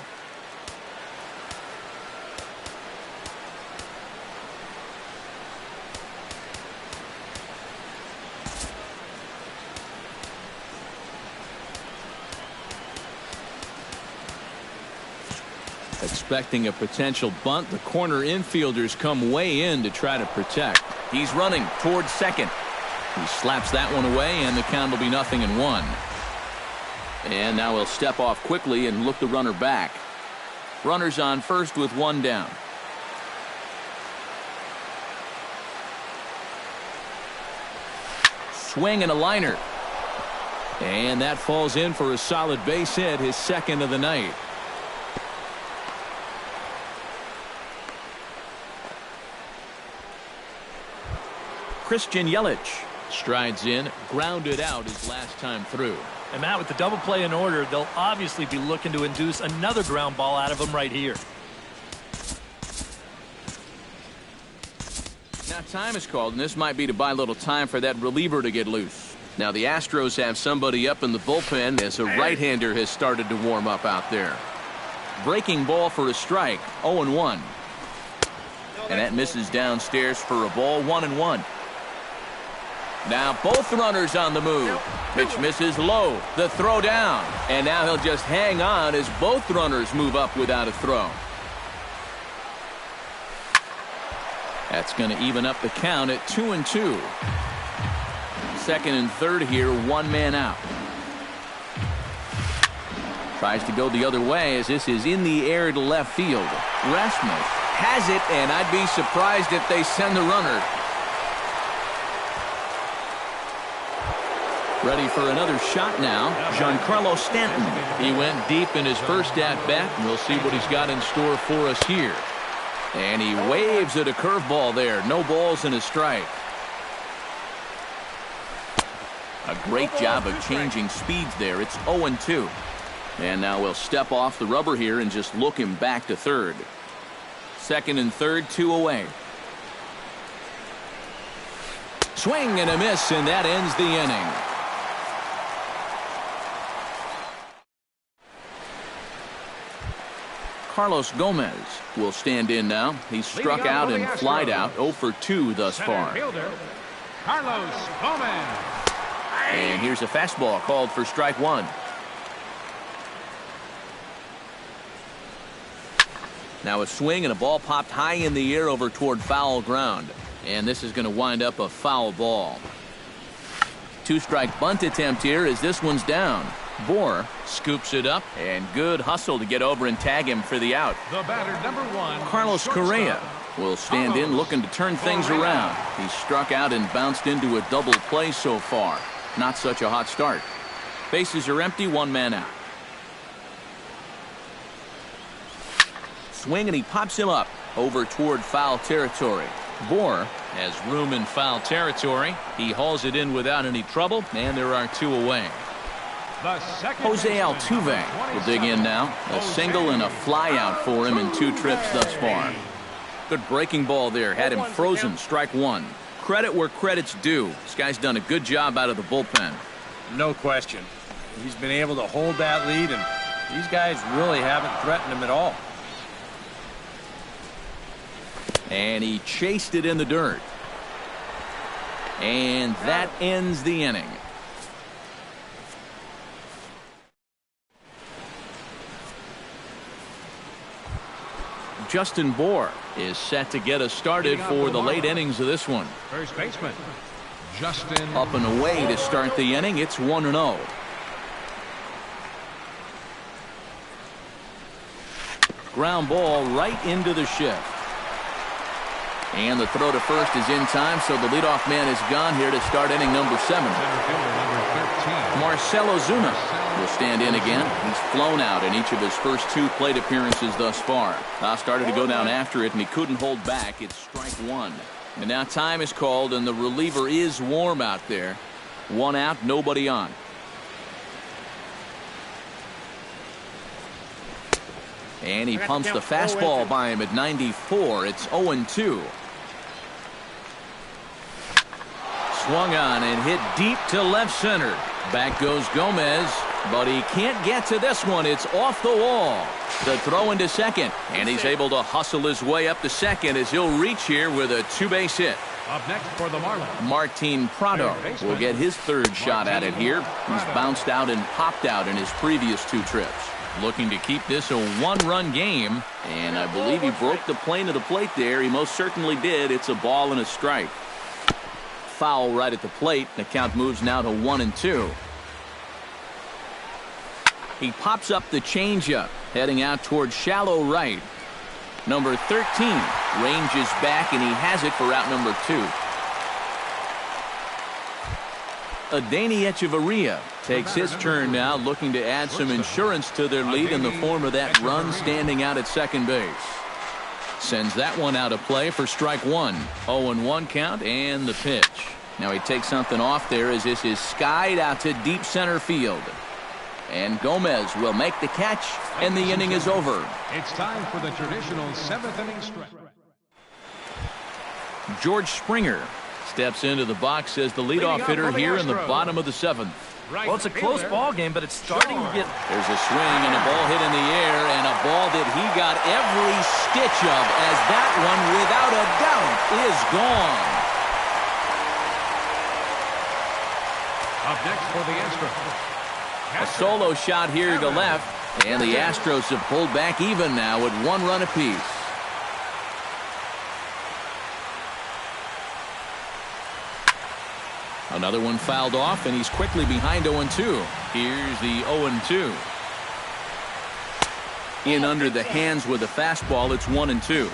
Speaker 1: Expecting a potential bunt, the corner infielders come way in to try to protect. He's running towards second. He slaps that one away, and the count will be 0-1. And now he'll step off quickly and look the runner back. Runners on first with one down. Swing and a liner. And that falls in for a solid base hit, his second of the night. Christian Yelich strides in, grounded out his last time through.
Speaker 3: And Matt, with the double play in order, they'll obviously be looking to induce another ground ball out of him right here.
Speaker 1: Now time is called, and this might be to buy a little time for that reliever to get loose. Now the Astros have somebody up in the bullpen as a right-hander has started to warm up out there. Breaking ball for a strike, 0-1. And that misses downstairs for a ball, 1-1. Now both runners on the move. Pitch misses low. The throw down. And now he'll just hang on as both runners move up without a throw. That's going to even up the count at 2-2. Second and third here, one man out. Tries to go the other way as this is in the air to left field. Rasmus has it, and I'd be surprised if they send the runner. Ready for another shot now, Giancarlo Stanton. He went deep in his first at-bat, and we'll see what he's got in store for us here. And he waves at a curveball there. No balls and a strike. A great job of changing speeds there. It's 0-2. And now we'll step off the rubber here and just look him back to third. Second and third, 2 away. Swing and a miss, and that ends the inning. Carlos Gomez will stand in now. He's struck out and flied out, 0 for 2 thus far.
Speaker 2: Carlos Gomez.
Speaker 1: And here's a fastball called for strike one. Now a swing and a ball popped high in the air over toward foul ground. And this is going to wind up a foul ball. 2-strike bunt attempt here as this one's down. Bohr scoops it up, and good hustle to get over and tag him for the out.
Speaker 2: The batter, number 1,
Speaker 1: Carlos Correa will stand in looking to turn things around. He struck out and bounced into a double play so far. Not such a hot start. Bases are empty, one man out. Swing and he pops him up over toward foul territory. Bohr has room in foul territory. He hauls it in without any trouble, and there are 2 away. Jose Altuve will dig in now. A single and a fly out for him in 2 trips thus far. Good breaking ball there. Had him frozen. Strike one. Credit where credit's due. This guy's done a good job out of the bullpen.
Speaker 4: No question. He's been able to hold that lead, and these guys really haven't threatened him at all.
Speaker 1: And he chased it in the dirt. And that ends the inning. Justin Bohr is set to get us started for the late innings of this one.
Speaker 2: First baseman, Justin.
Speaker 1: Up and away to start the inning. It's 1-0. Ground ball right into the shift. And the throw to first is in time, so the leadoff man is gone here to start inning number 7. Marcell Ozuna will stand in again. He's flown out in each of his first 2 plate appearances thus far. Now started to go down after it, and he couldn't hold back. It's strike one. And now time is called, and the reliever is warm out there. 1 out, nobody on. And he pumps the fastball by him at 94. It's 0-2. Swung on and hit deep to left center. Back goes Gomez, but he can't get to this one. It's off the wall. The throw into second, and he's able to hustle his way up to second as he'll reach here with a 2-base hit.
Speaker 2: Up next for the Marlins,
Speaker 1: Martin Prado will get his 3rd shot at it here. He's bounced out and popped out in his previous 2 trips. looking to keep this a one-run game. And I believe he broke the plane of the plate there. He most certainly did. It's a ball and a strike. Foul right at the plate. The count moves now to 1-2. He pops up the changeup, heading out towards shallow right. Number 13 ranges back, and he has it for out number 2. Adeiny Echeverria takes his turn now, looking to add some insurance to their lead in the form of that run standing out at second base. Sends that one out of play for strike 1. 0-1 count and the pitch. Now he takes something off there as this is skied out to deep center field. And Gomez will make the catch, and the inning is over.
Speaker 2: It's time for the traditional 7th inning stretch.
Speaker 1: George Springer steps into the box as the leadoff hitter here in the bottom of the 7th.
Speaker 3: Well, it's a close ball game, but it's starting to get...
Speaker 1: There's a swing and a ball hit in the air, and a ball that he got every stitch of, as that one, without a doubt, is gone.
Speaker 2: Up next for the Astros.
Speaker 1: A solo shot here to left, and the Astros have pulled back even now with 1 run apiece. Another one fouled off, and he's quickly behind 0-2. Here's the 0-2. In under the hands with a fastball, it's 1-2.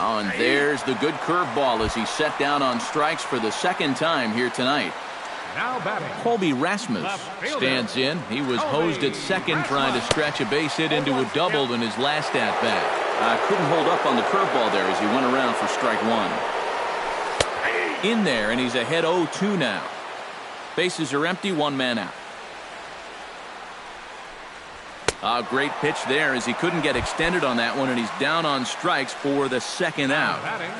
Speaker 1: Oh, and there's the good curveball as he's set down on strikes for the second time here tonight.
Speaker 2: Now batting,
Speaker 1: Colby Rasmus stands in. He was hosed at second trying to stretch a base hit into a double in his last at-bat. Couldn't hold up on the curveball there as he went around for strike 1. In there, and he's ahead 0-2 now. Bases are empty, 1 man out. A great pitch there as he couldn't get extended on that one, and he's down on strikes for the second out.
Speaker 2: batting,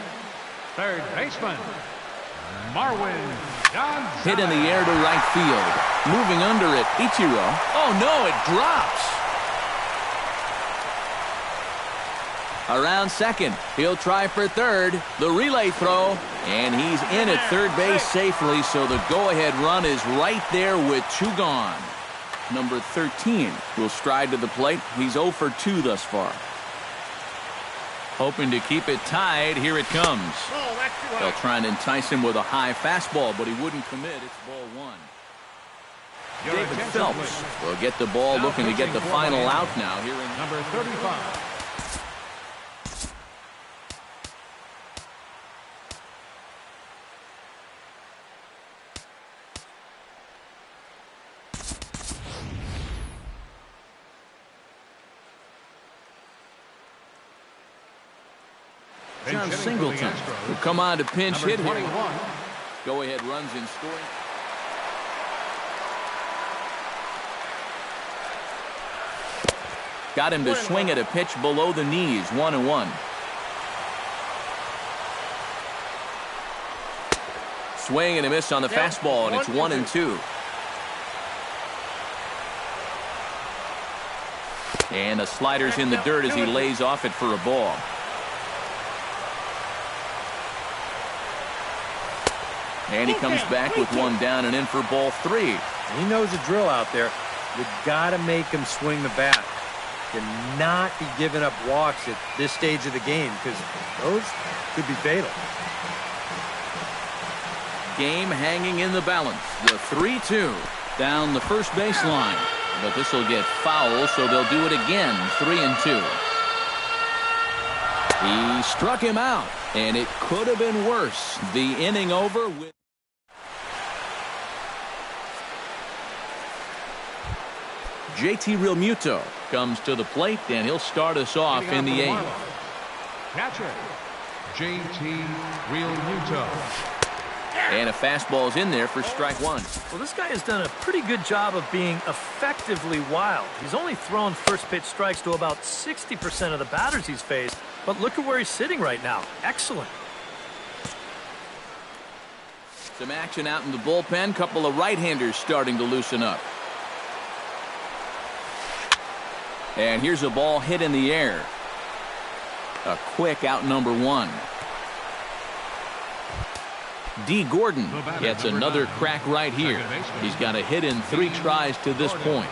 Speaker 2: third baseman, Marwin Gonzalez.
Speaker 1: Hit in the air to right field. Moving under it, Ichiro. Oh, no, it drops. Around second. He'll try for third. The relay throw, and he's in at third base safely, so the go-ahead run is right there with 2 gone. Number 13 will stride to the plate. He's 0 for 2 thus far. Hoping to keep it tied. Here it comes. They'll try and entice him with a high fastball, but he wouldn't commit. It's ball 1. David Phelps will get the ball, looking to get the final out now here in
Speaker 2: number 35.
Speaker 1: John Singleton will come on to pinch hit here. Go-ahead runs in scoring. Got him to swing at a pitch below the knees. 1-1. Swing and a miss on the fastball, and it's 1-2. And the slider's in the dirt as he lays off it for a ball. And he comes back with 1 down and in for ball 3.
Speaker 4: He knows the drill out there. You got to make him swing the bat. Cannot be giving up walks at this stage of the game, because those could be fatal.
Speaker 1: Game hanging in the balance. The 3-2 down the first baseline. But this will get foul, so they'll do it again. 3-2. He struck him out, and it could have been worse. The inning over with... JT Realmuto comes to the plate, and he'll start us off in the 8th.
Speaker 2: Catcher, JT Realmuto.
Speaker 1: And a fastball's in there for strike 1.
Speaker 3: Well, this guy has done a pretty good job of being effectively wild. He's only thrown first pitch strikes to about 60% of the batters he's faced, but look at where he's sitting right now. Excellent.
Speaker 1: Some action out in the bullpen. Couple of right-handers starting to loosen up. And here's a ball hit in the air. A quick out number 1. D. Gordon gets another crack right here. He's got a hit in 3 tries to this point.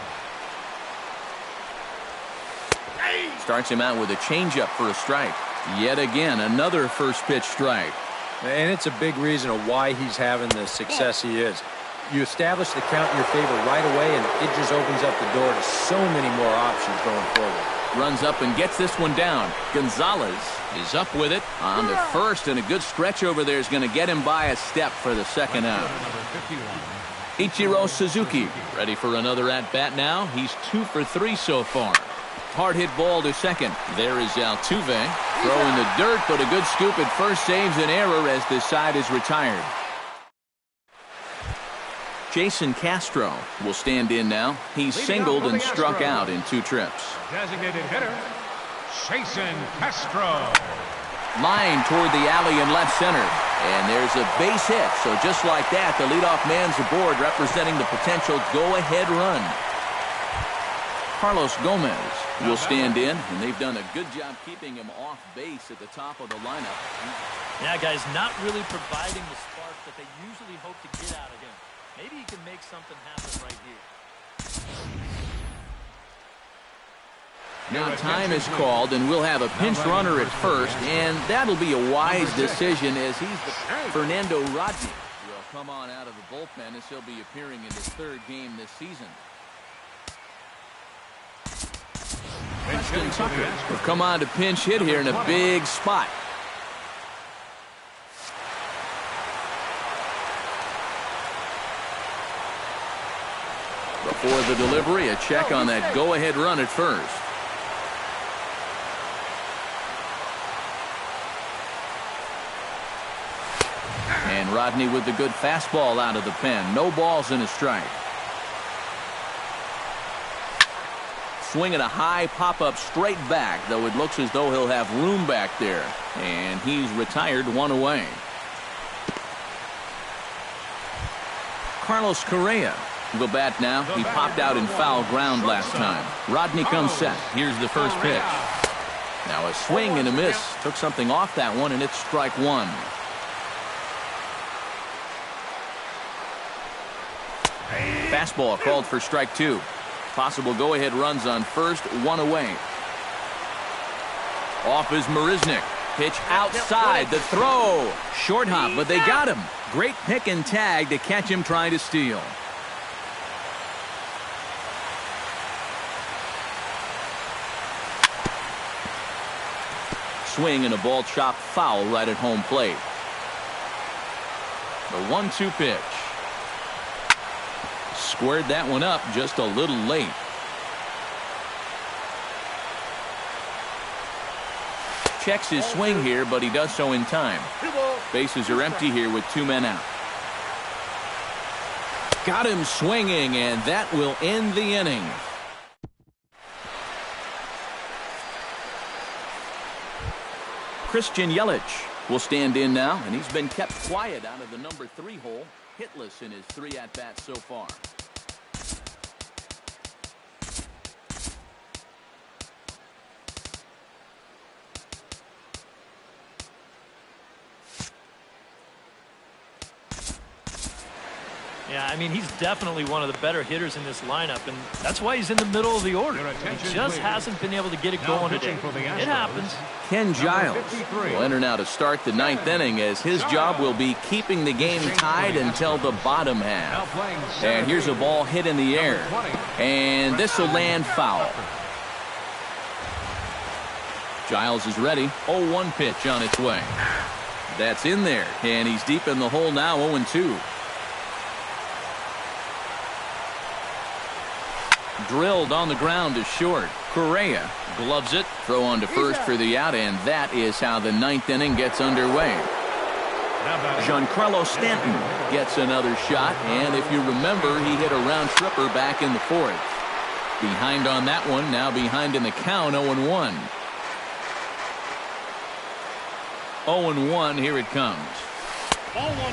Speaker 1: Starts him out with a changeup for a strike. Yet again, another first pitch strike.
Speaker 4: And it's a big reason of why he's having the success he is. You establish the count in your favor right away, and it just opens up the door to so many more options going forward.
Speaker 1: Runs up and gets this one down. Gonzalez is up with it on the first, and a good stretch over there is going to get him by a step for the second out. Ichiro Suzuki ready for another at-bat now. He's 2 for 3 so far. Hard hit ball to second. There is Altuve throwing the dirt, but a good scoop at first saves an error as this side is retired. Jason Castro will stand in now. He's singled and struck out in 2 trips.
Speaker 2: Designated hitter, Jason Castro.
Speaker 1: Line toward the alley in left center. And there's a base hit. So just like that, the leadoff man's aboard, representing the potential go-ahead run. Carlos Gomez will stand in, and they've done a good job keeping him off base at the top of the lineup.
Speaker 3: Yeah, guys, not really providing the spark that they usually hope to get out of him. Maybe he can make something happen right here.
Speaker 1: Now time is called, and we'll have a pinch runner at first, and that'll be a wise decision as Fernando Rodney will come on out of the bullpen as he'll be appearing in his 3rd game this season. Preston Tucker will come on to pinch hit here in a big spot. Before the delivery, a check on that go-ahead run at first. And Rodney with the good fastball out of the pen. No balls and a strike. Swinging a high pop-up straight back, though it looks as though he'll have room back there. And he's retired 1 away. Carlos Correa will bat now. He popped out in foul ground last time. Rodney comes set. Here's the first pitch. Now a swing and a miss. Took something off that one, and it's strike 1. Fastball called for strike 2. Possible go-ahead runs on first, 1 away. Off is Marisnick. Pitch outside. The throw. Short hop, but they got him. Great pick and tag to catch him trying to steal. Swing and a ball chopped foul right at home plate. The 1-2 pitch. Squared that one up just a little late. Checks his swing here, but he does so in time. Bases are empty here with 2 men out. Got him swinging, and that will end the inning. Christian Yelich will stand in now, and he's been kept quiet out of the number 3 hole, hitless in his 3 at-bats so far.
Speaker 3: Yeah, I mean, he's definitely one of the better hitters in this lineup, and that's why he's in the middle of the order. He just hasn't been able to get it going today. It happens.
Speaker 1: Ken Giles will enter now to start the 9th inning, as his job will be keeping the game tied until the bottom half. And here's a ball hit in the air, and this will land foul. Giles is ready. 0-1 pitch on its way. That's in there, and he's deep in the hole now, 0-2. Drilled on the ground to short. Correa gloves it. Throw on to first for the out, and that is how the 9th inning gets underway. Giancarlo Stanton gets another shot, and if you remember, he hit a round tripper back in the 4th. Behind on that one, now behind in the count, 0-1. 0-1, here it comes.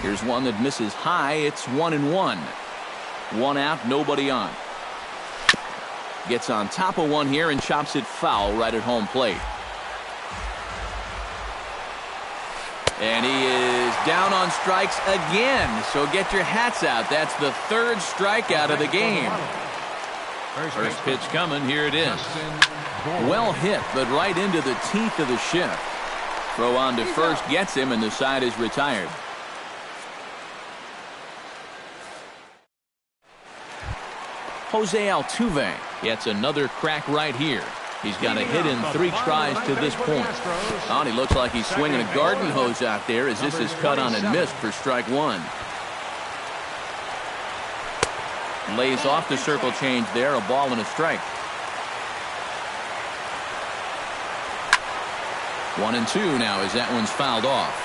Speaker 1: Here's one that misses high. It's 1-1. 1 out, nobody on. Gets on top of one here and chops it foul right at home plate. And he is down on strikes again. So get your hats out. That's the third strikeout of the game. First pitch coming. Here it is. Well hit, but right into the teeth of the shift. Throw on to first gets him, and the side is retired. Jose Altuve gets another crack right here. He's got a hit in 3 tries to this point. Oh, and he looks like he's swinging a garden hose out there as this is cut on and missed for strike 1. Lays off the circle change there, a ball and a strike. 1-2 now as that one's fouled off.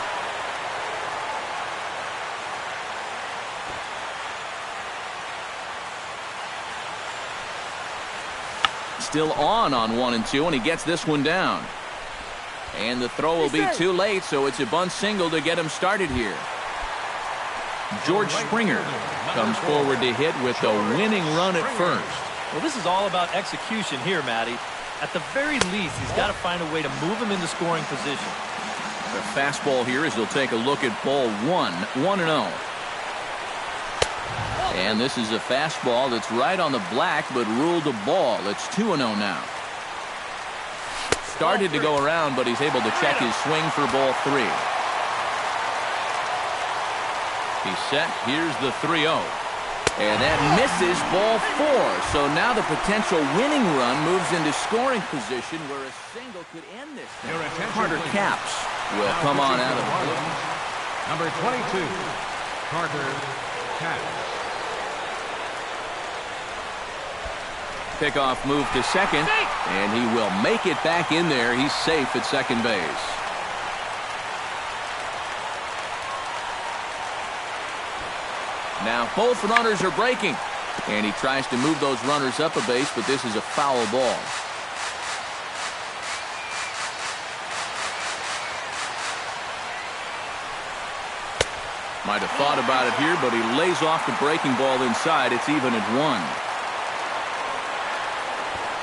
Speaker 1: Still on 1-2, and he gets this one down. And the throw will be too late, so it's a bunt single to get him started here. George Springer comes forward to hit with the winning run at first.
Speaker 3: Well, this is all about execution here, Matty. At the very least, he's got to find a way to move him into scoring position.
Speaker 1: The fastball here as he'll take a look at ball 1-0. And this is a fastball that's right on the black, but ruled a ball. It's 2-0 now. Started to go around, but he's able to check his swing for ball 3. He's set. Here's the 3-0. And that misses ball 4. So now the potential winning run moves into scoring position where a single could end this thing. Carter Capps will come on out of the board.
Speaker 2: Number 22, Carter Capps.
Speaker 1: Pickoff move to second, and he will make it back in there. He's safe at second base. Now both runners are breaking, and he tries to move those runners up a base, but this is a foul ball. Might have thought about it here, but he lays off the breaking ball inside. It's even at 1.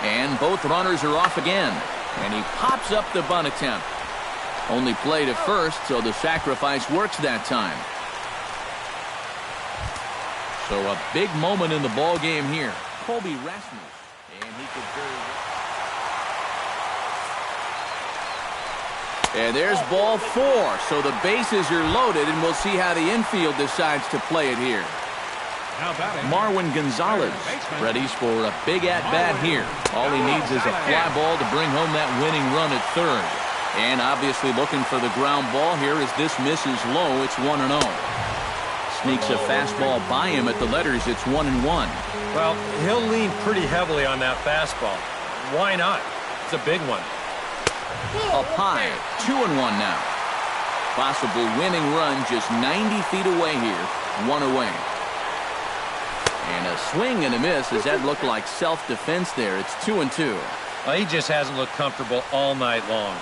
Speaker 1: And both runners are off again. And he pops up the bunt attempt. Only play to first, so the sacrifice works that time. So a big moment in the ball game here. Colby Rasmus. And he could very well. And there's ball 4. So the bases are loaded, and we'll see how the infield decides to play it here. Marwin Gonzalez ready for a big at-bat here. All he needs is a fly ball to bring home that winning run at third. And obviously looking for the ground ball here as this misses low. It's 1-0. Sneaks a fastball by him at the letters. It's 1-1.
Speaker 4: Well, he'll lean pretty heavily on that fastball. Why not? It's a big one.
Speaker 1: Up high, 2-1 now. Possible winning run just 90 feet away here. 1 away. And a swing and a miss. Does that look like self-defense there? It's 2-2.
Speaker 4: Well, he just hasn't looked comfortable all night long.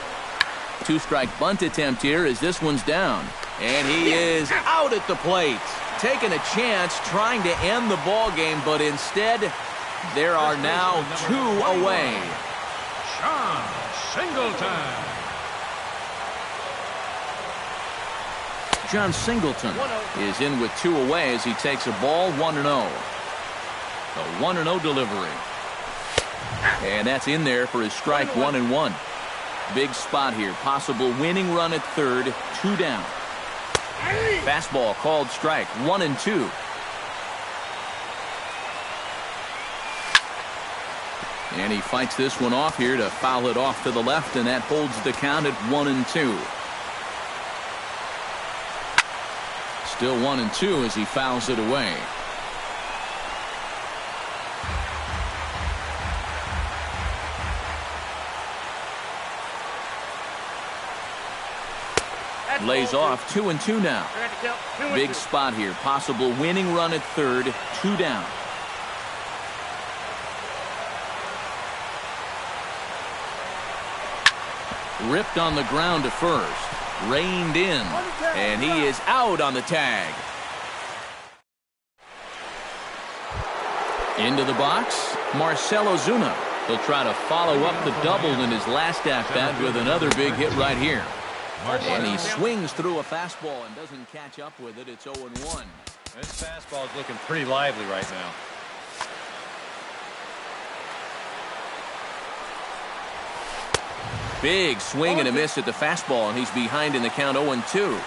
Speaker 1: 2-strike bunt attempt here as this one's down. And he is out at the plate. Taking a chance, trying to end the ball game, but instead, there are now 2 away.
Speaker 2: John Singleton.
Speaker 1: John Singleton is in with 2 away as he takes a ball 1-0. A 1-0 delivery. And that's in there for his strike 1-1. Big spot here. Possible winning run at third. 2 down. Fastball called strike. 1-2. And he fights this one off here to foul it off to the left, and that holds the count at 1-2. Still 1-2 as he fouls it away. Lays off. 2-2 now. Big spot here. Possible winning run at third. 2 down. Ripped on the ground to first. Reined in. And he is out on the tag. Into the box, Marcell Ozuna. He'll try to follow up the double in his last at-bat with another big hit right here. And he swings through a fastball and doesn't catch up with it. It's 0-1.
Speaker 4: This fastball is looking pretty lively right now.
Speaker 1: Big swing and a miss at the fastball, and he's behind in the count 0-2.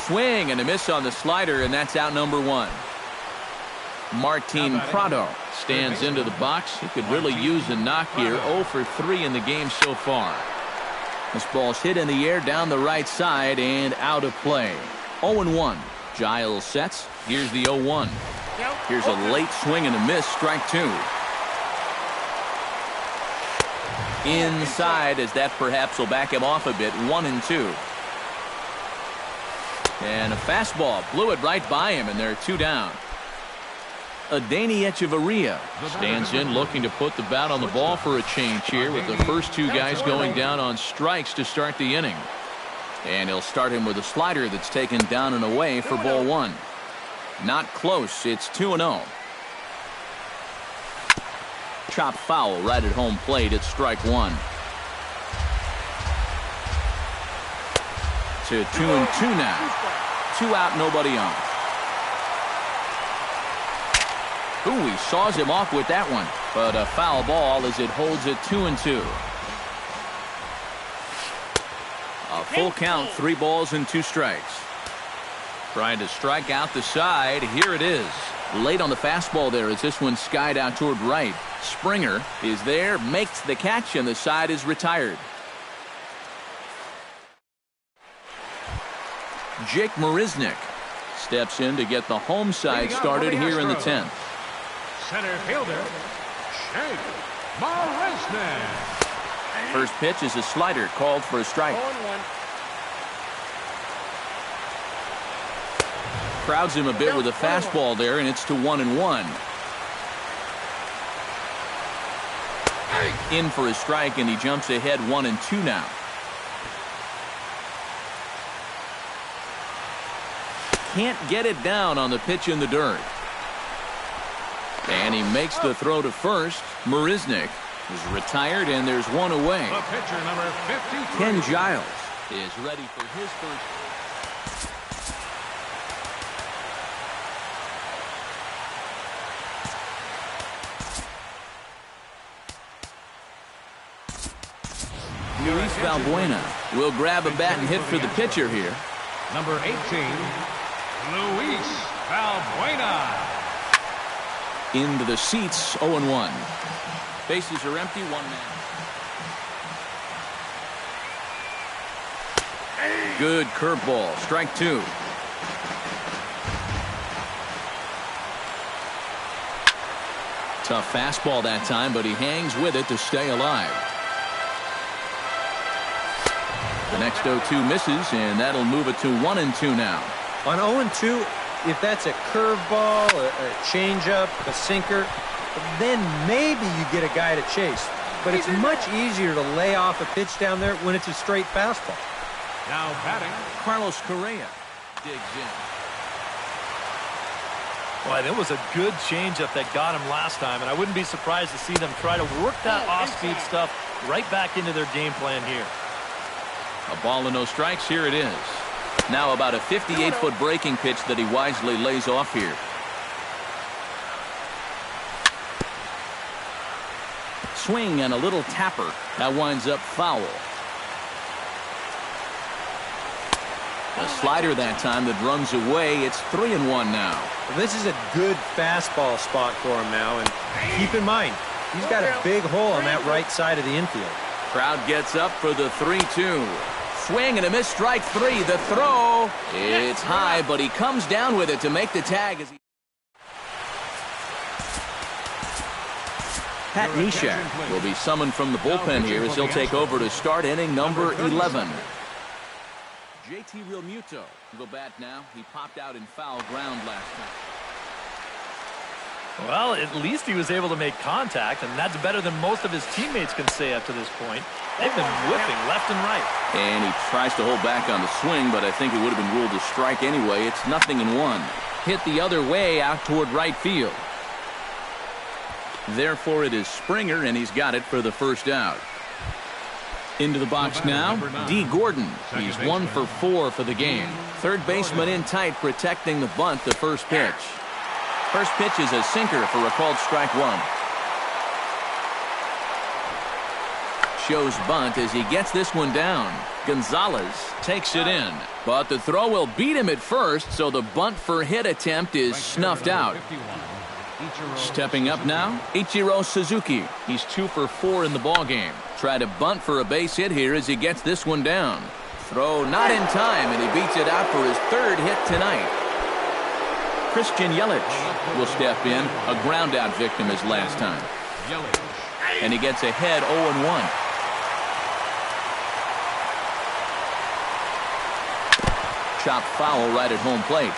Speaker 1: Swing and a miss on the slider, and that's out number 1. Martin Prado stands into the box. He could really use a knock here. 0 for 3 in the game so far. This ball's hit in the air down the right side and out of play. 0-1. Giles sets. Here's the 0-1. Here's a late swing and a miss. Strike 2. Inside, as that perhaps will back him off a bit. 1-2. And a fastball blew it right by him, and they're 2 down. Adeiny Echeverria stands in, looking to put the bat on the ball for a change here, with the first 2 guys going down on strikes to start the inning. And he'll start him with a slider that's taken down and away for ball 1. Not close. It's 2-0. Chop foul right at home plate. It's strike 1. To 2-2 now. 2 out, nobody on. Ooh, he saws him off with that one, but a foul ball as it holds it 2-2. A full count, 3 balls and 2 strikes. Trying to strike out the side. Here it is. Late on the fastball there as this one skied out toward right. Springer is there, makes the catch, and the side is retired. Jake Marisnick steps in to get the home side started here in the 10th.
Speaker 2: Center fielder, Jake Marisnick.
Speaker 1: First pitch is a slider called for a strike. Crowds him a bit with a fastball there, and it's to 1-1. In for a strike, and he jumps ahead 1-2 now. Can't get it down on the pitch in the dirt. And he makes the throw to first. Marisnick is retired, and there's 1 away.
Speaker 2: The pitcher, number 53.
Speaker 1: Ken Giles is ready for his first. Luis Valbuena will grab a bat and hit for the pitcher here.
Speaker 2: Number 18, Luis Valbuena.
Speaker 1: Into the seats, 0-1. Bases are empty, 1 man. Good curveball, strike 2. Tough fastball that time, but he hangs with it to stay alive. The next 0-2 misses, and that'll move it to 1-2 now.
Speaker 4: On 0-2, if that's a curveball, a changeup, a sinker, then maybe you get a guy to chase. But it's much easier to lay off a pitch down there when it's a straight fastball.
Speaker 2: Now batting,
Speaker 1: Carlos Correa digs in.
Speaker 3: Boy, that was a good changeup that got him last time, and I wouldn't be surprised to see them try to work that off-speed stuff right back into their game plan here.
Speaker 1: A ball and no strikes. Here it is. Now about a 58-foot breaking pitch that he wisely lays off here. Swing and a little tapper. That winds up foul. A slider that time that runs away. It's 3-1 now.
Speaker 4: Well, this is a good fastball spot for him now, and keep in mind, he's got a big hole on that right side of the infield.
Speaker 1: Crowd gets up for the 3-2. Swing and a miss, strike 3. The throw, it's high, but he comes down with it to make the tag. As he... Pat Neshek will be summoned from the bullpen here as he'll take over to start inning number 11. JT Realmuto will bat now. He popped out in foul ground last time.
Speaker 3: Well, at least he was able to make contact, and that's better than most of his teammates can say up to this point. They've been whipping left and right.
Speaker 1: And he tries to hold back on the swing, but I think it would have been ruled a strike anyway. It's 0-1. Hit the other way out toward right field. Therefore, it is Springer, and he's got it for the first out. Into the box now, D. Gordon. He's 1 for 4 for the game. Third baseman in tight, protecting the bunt, the first pitch. First pitch is a sinker for a called strike one. Shows bunt as he gets this one down. Gonzalez takes it in, but the throw will beat him at first, so the bunt for hit attempt is snuffed out. Stepping up now, Ichiro Suzuki. He's 2 for 4 in the ballgame. Try to bunt for a base hit here as he gets this one down. Throw not in time, and he beats it out for his third hit tonight. Christian Yelich will step in, a ground-out victim his last time. And he gets ahead 0-1. Chopped foul right at home plate.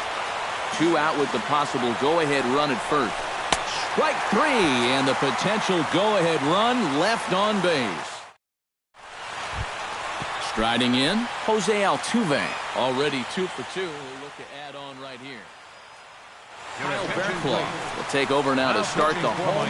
Speaker 1: 2 out with the possible go-ahead run at first. Strike 3, and the potential go-ahead run left on base. Striding in, Jose Altuve. Already 2 for 2. We'll look to add on right here. Kyle Barraclough will take over now to start the home.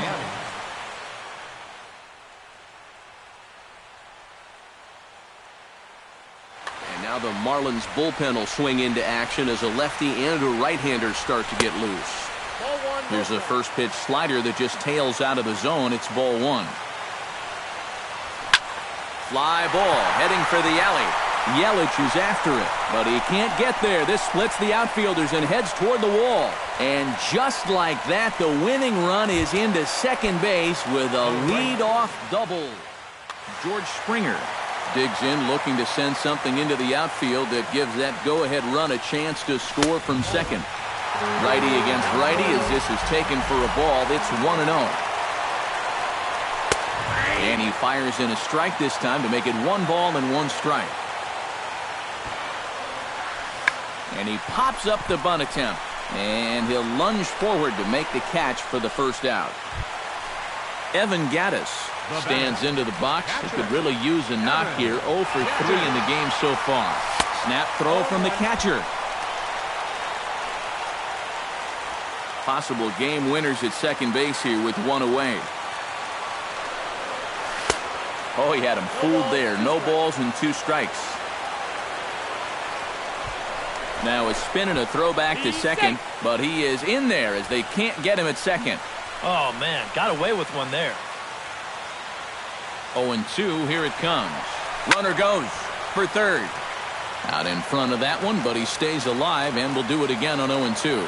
Speaker 1: And now the Marlins bullpen will swing into action as a lefty and a right-hander start to get loose. Here's a first pitch slider that just tails out of the zone. It's ball 1. Fly ball heading for the alley. Yelich is after it, but he can't get there. This splits the outfielders and heads toward the wall. And just like that, the winning run is into second base with a lead-off double. George Springer digs in, looking to send something into the outfield that gives that go-ahead run a chance to score from second. Righty against righty as this is taken for a ball. It's 1-0. And he fires in a strike this time to make it 1 ball and 1 strike. And he pops up the bunt attempt. And he'll lunge forward to make the catch for the first out. Evan Gattis stands into the box. He could really use a knock here. 0 for 3 in the game so far. Snap throw from the catcher. Possible game winners at second base here with 1 away. Oh, he had him fooled there. No balls and 2 strikes. Now a spin and a throw back to second, but he is in there as they can't get him at second.
Speaker 3: Oh, man, got away with one there.
Speaker 1: 0-2, here it comes. Runner goes for third. Out in front of that one, but he stays alive and will do it again on 0-2.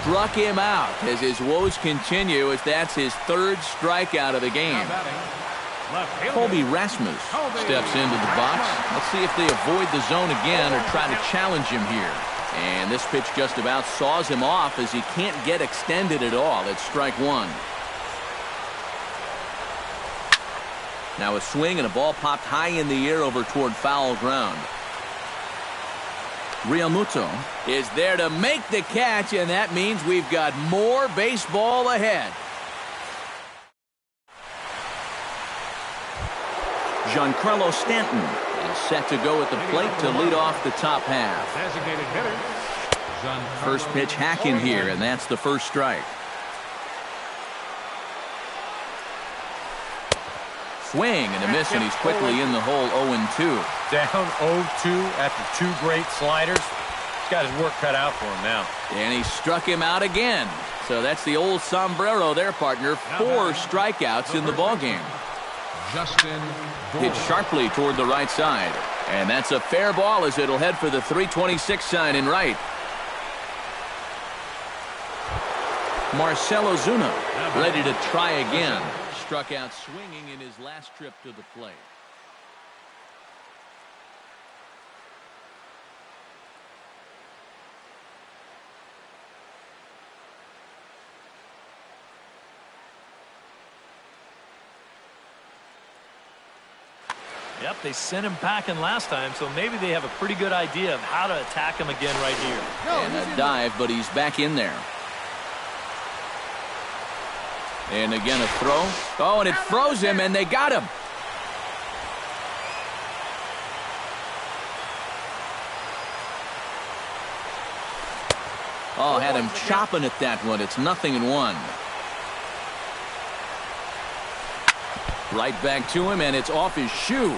Speaker 1: Struck him out as his woes continue as that's his third strikeout of the game. Colby Rasmus steps into the box. Let's see if they avoid the zone again or try to challenge him here. And this pitch just about saws him off as he can't get extended at all. It's strike 1. Now a swing and a ball popped high in the air over toward foul ground. Realmuto is there to make the catch, and that means we've got more baseball ahead. Giancarlo Stanton is set to go at the plate to lead off the top half. First pitch hack in here, and that's the first strike. Swing and a miss, and he's quickly in the hole. 0-2.
Speaker 4: Down 0-2 after 2 great sliders. He's got his work cut out for him now.
Speaker 1: And he struck him out again. So that's the old sombrero there, partner. 4 strikeouts in the ballgame. Hit sharply toward the right side. And that's a fair ball as it'll head for the 326 sign in right. Marcell Ozuna ready to try again. Struck out swinging in his last trip to the plate.
Speaker 3: Yep, they sent him packing last time, so maybe they have a pretty good idea of how to attack him again right here.
Speaker 1: And a dive, but he's back in there. And again a throw. Oh, and it froze him, and they got him. Oh, had him chopping at that one. It's 0-1. Right back to him, and it's off his shoe.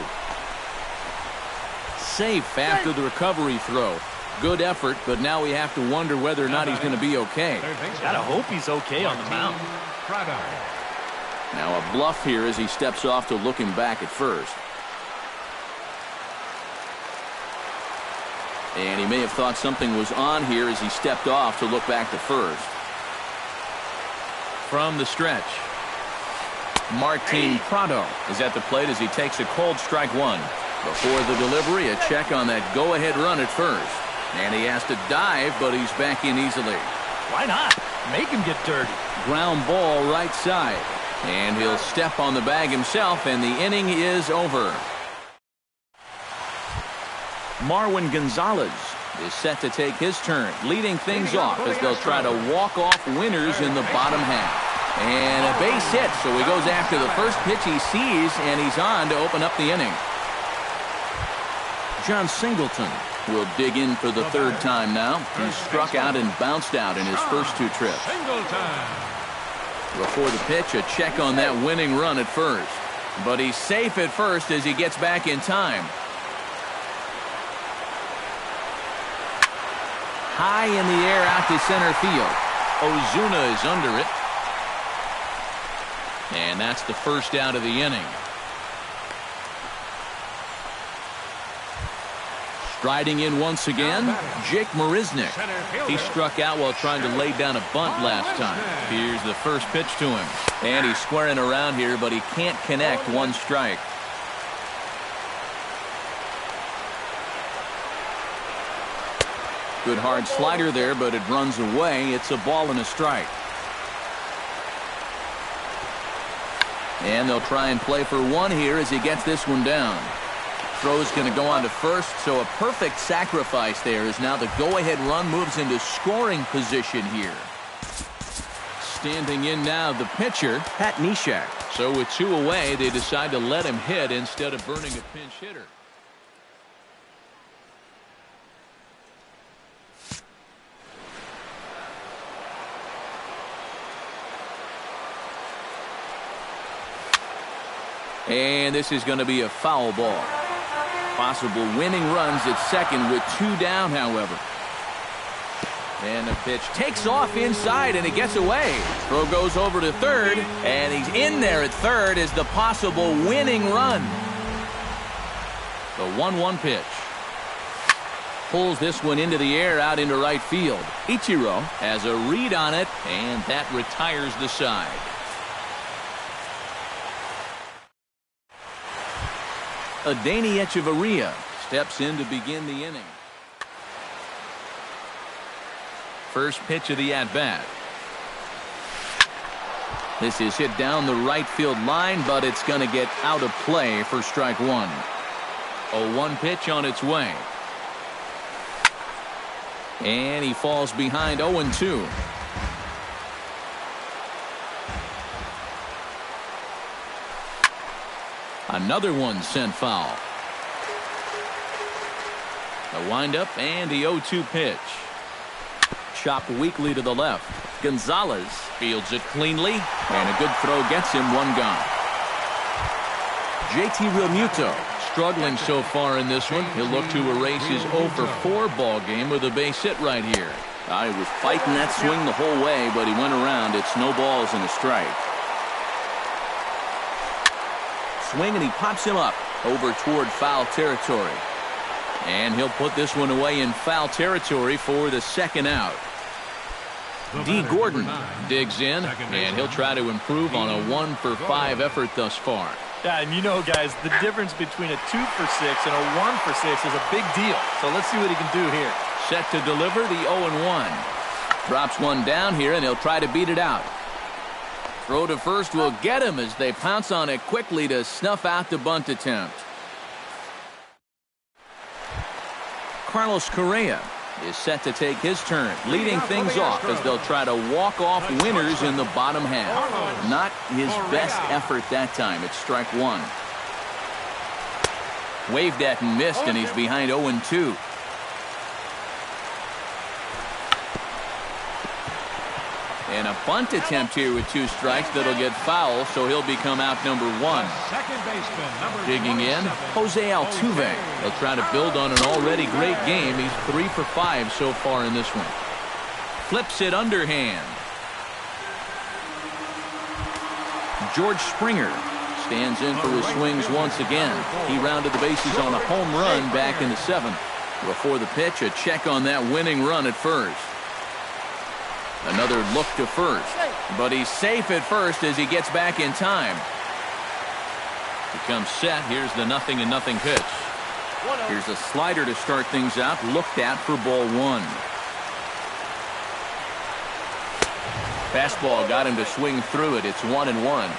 Speaker 1: Safe after the recovery throw. Good effort, but now we have to wonder whether or not he's going to be okay.
Speaker 3: Gotta hope he's okay on the mound.
Speaker 1: Now a bluff here as he steps off to look him back at first. And he may have thought something was on here as he stepped off to look back to first. From the stretch, Martin Prado is at the plate as he takes a cold strike one. Before the delivery, a check on that go-ahead run at first. And he has to dive, but he's back in easily.
Speaker 3: Why not? Make him get dirty.
Speaker 1: Ground ball right side. And he'll step on the bag himself, and the inning is over. Marwin Gonzalez is set to take his turn, leading things off as they'll try to walk off winners in the bottom half. And a base hit, so he goes after the first pitch he sees, and he's on to open up the inning. John Singleton will dig in for the third time now. He's struck out and bounced out in his first two trips. Before the pitch, a check on that winning run at first. But he's safe at first as he gets back in time. High in the air out to center field. Ozuna is under it. And that's the first out of the inning. Striding in once again, Jake Marisnick. He struck out while trying to lay down a bunt last time. Here's the first pitch to him. And he's squaring around here, but he can't connect. One strike. Good hard slider there, but it runs away. It's a ball and a strike. And they'll try and play for one here as he gets this one down. Throw's going to go on to first, so a perfect sacrifice there as now the go-ahead run moves into scoring position here. Standing in now, the pitcher, Pat Neshek. So with two away, they decide to let him hit instead of burning a pinch hitter. And this is going to be a foul ball. Possible winning runs at second with two down, however. And the pitch takes off inside, and it gets away. Throw goes over to third, and he's in there at third as the possible winning run. The 1-1 pitch. Pulls this one into the air out into right field. Ichiro has a read on it, and that retires the side. Adeiny Echeverria steps in to begin the inning. First pitch of the at-bat. This is hit down the right field line, but it's going to get out of play for strike one. A 1 pitch on its way. And he falls behind 0-2. Another one sent foul. The windup and the 0-2 pitch. Chopped weakly to the left. Gonzalez fields it cleanly, and a good throw gets him one gone. JT Realmuto struggling so far in this one. He'll look to erase his 0-for-4 ball game with a base hit right here. He was fighting that swing the whole way, but he went around. It's no balls and a strike. Swing, and he pops him up over toward foul territory. And he'll put this one away in foul territory for the second out. D. Gordon digs in, and he'll try to improve on a 1-for-5 effort thus far.
Speaker 3: Yeah, and you know, guys, the difference between a 2-for-6 and a 1-for-6 is a big deal. So let's see what he can do here.
Speaker 1: Set to deliver the 0-1. Drops one down here, and he'll try to beat it out. Throw to first will get him as they pounce on it quickly to snuff out the bunt attempt. Carlos Correa is set to take his turn, leading things off as they'll try to walk off winners in the bottom half. Not his best effort that time. It's strike one. Waved at and missed, and he's behind And a bunt attempt here with 2 strikes that'll get foul, so he'll become out number 1.
Speaker 2: Second baseman, number
Speaker 1: Digging in,
Speaker 2: 27,
Speaker 1: Jose Altuve. He'll try to build on an already great game. He's 3 for 5 so far in this one. Flips it underhand. George Springer stands in for his swings once again. He rounded the bases on a home run back in the 7th. Before the pitch, a check on that winning run at first. Another look to first, but he's safe at first as he gets back in time. Becomes set. Here's the 0-0 pitch. Here's a slider to start things out, looked at for ball 1. Fastball got him to swing through it. It's 1-1.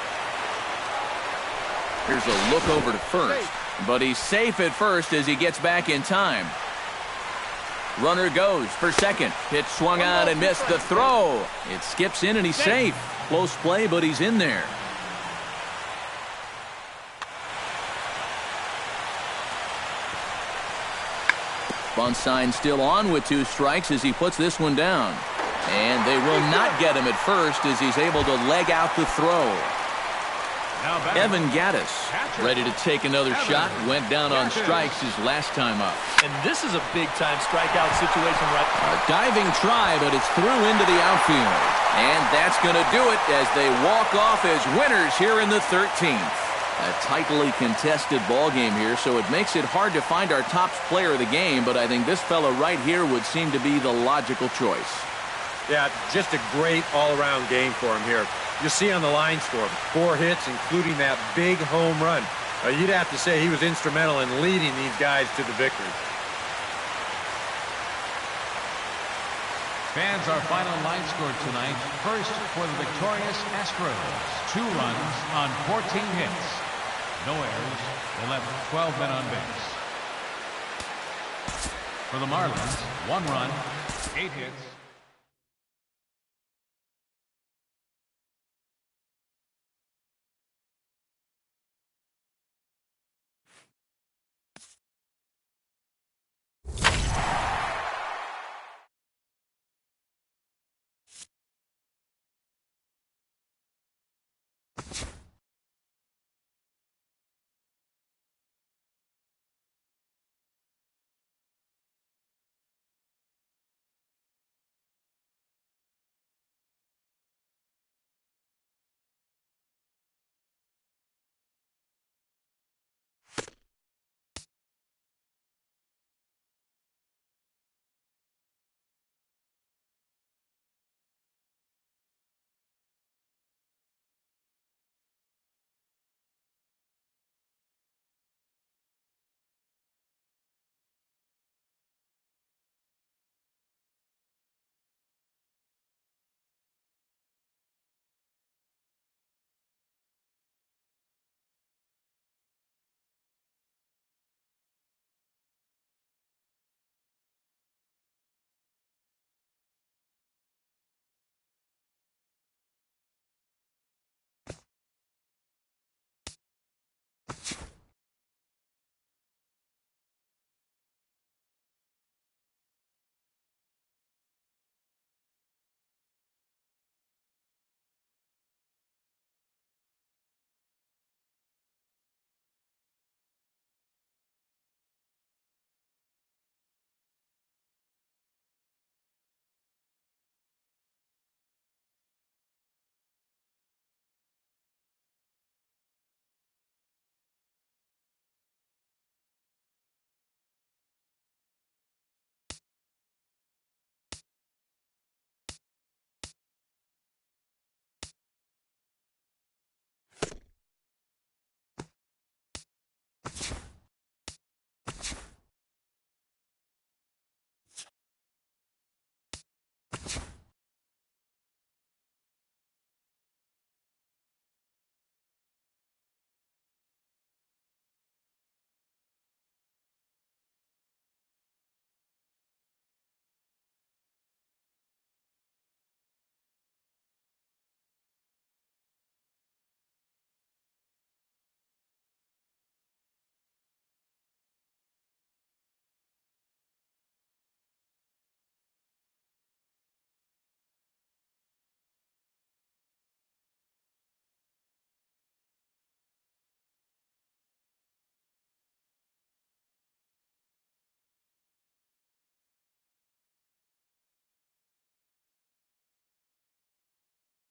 Speaker 1: Here's a look over to first, but he's safe at first as he gets back in time. Runner goes for second. Pitch swung on and missed. The throw. It skips in and he's safe. Close play, but he's in there. Bunt sign still on with 2 strikes as he puts this one down. And they will not get him at first as he's able to leg out the throw. Evan Gattis ready to take another shot. Went down on strikes his last time up.
Speaker 3: And this is a big-time strikeout situation, right?
Speaker 1: A diving try, but it's through into the outfield. And that's going to do it as they walk off as winners here in the 13th. A tightly contested ball game here, so it makes it hard to find our top player of the game, but I think this fella right here would seem to be the logical choice.
Speaker 4: Yeah, just a great all-around game for him here. You see on the line score, 4 hits, including that big home run. You'd have to say he was instrumental in leading these guys to the victory.
Speaker 2: Fans, our final line score tonight. First for the victorious Astros. 2 runs on 14 hits. No errors. They left 12 men on base. For the Marlins, 1 run, 8 hits.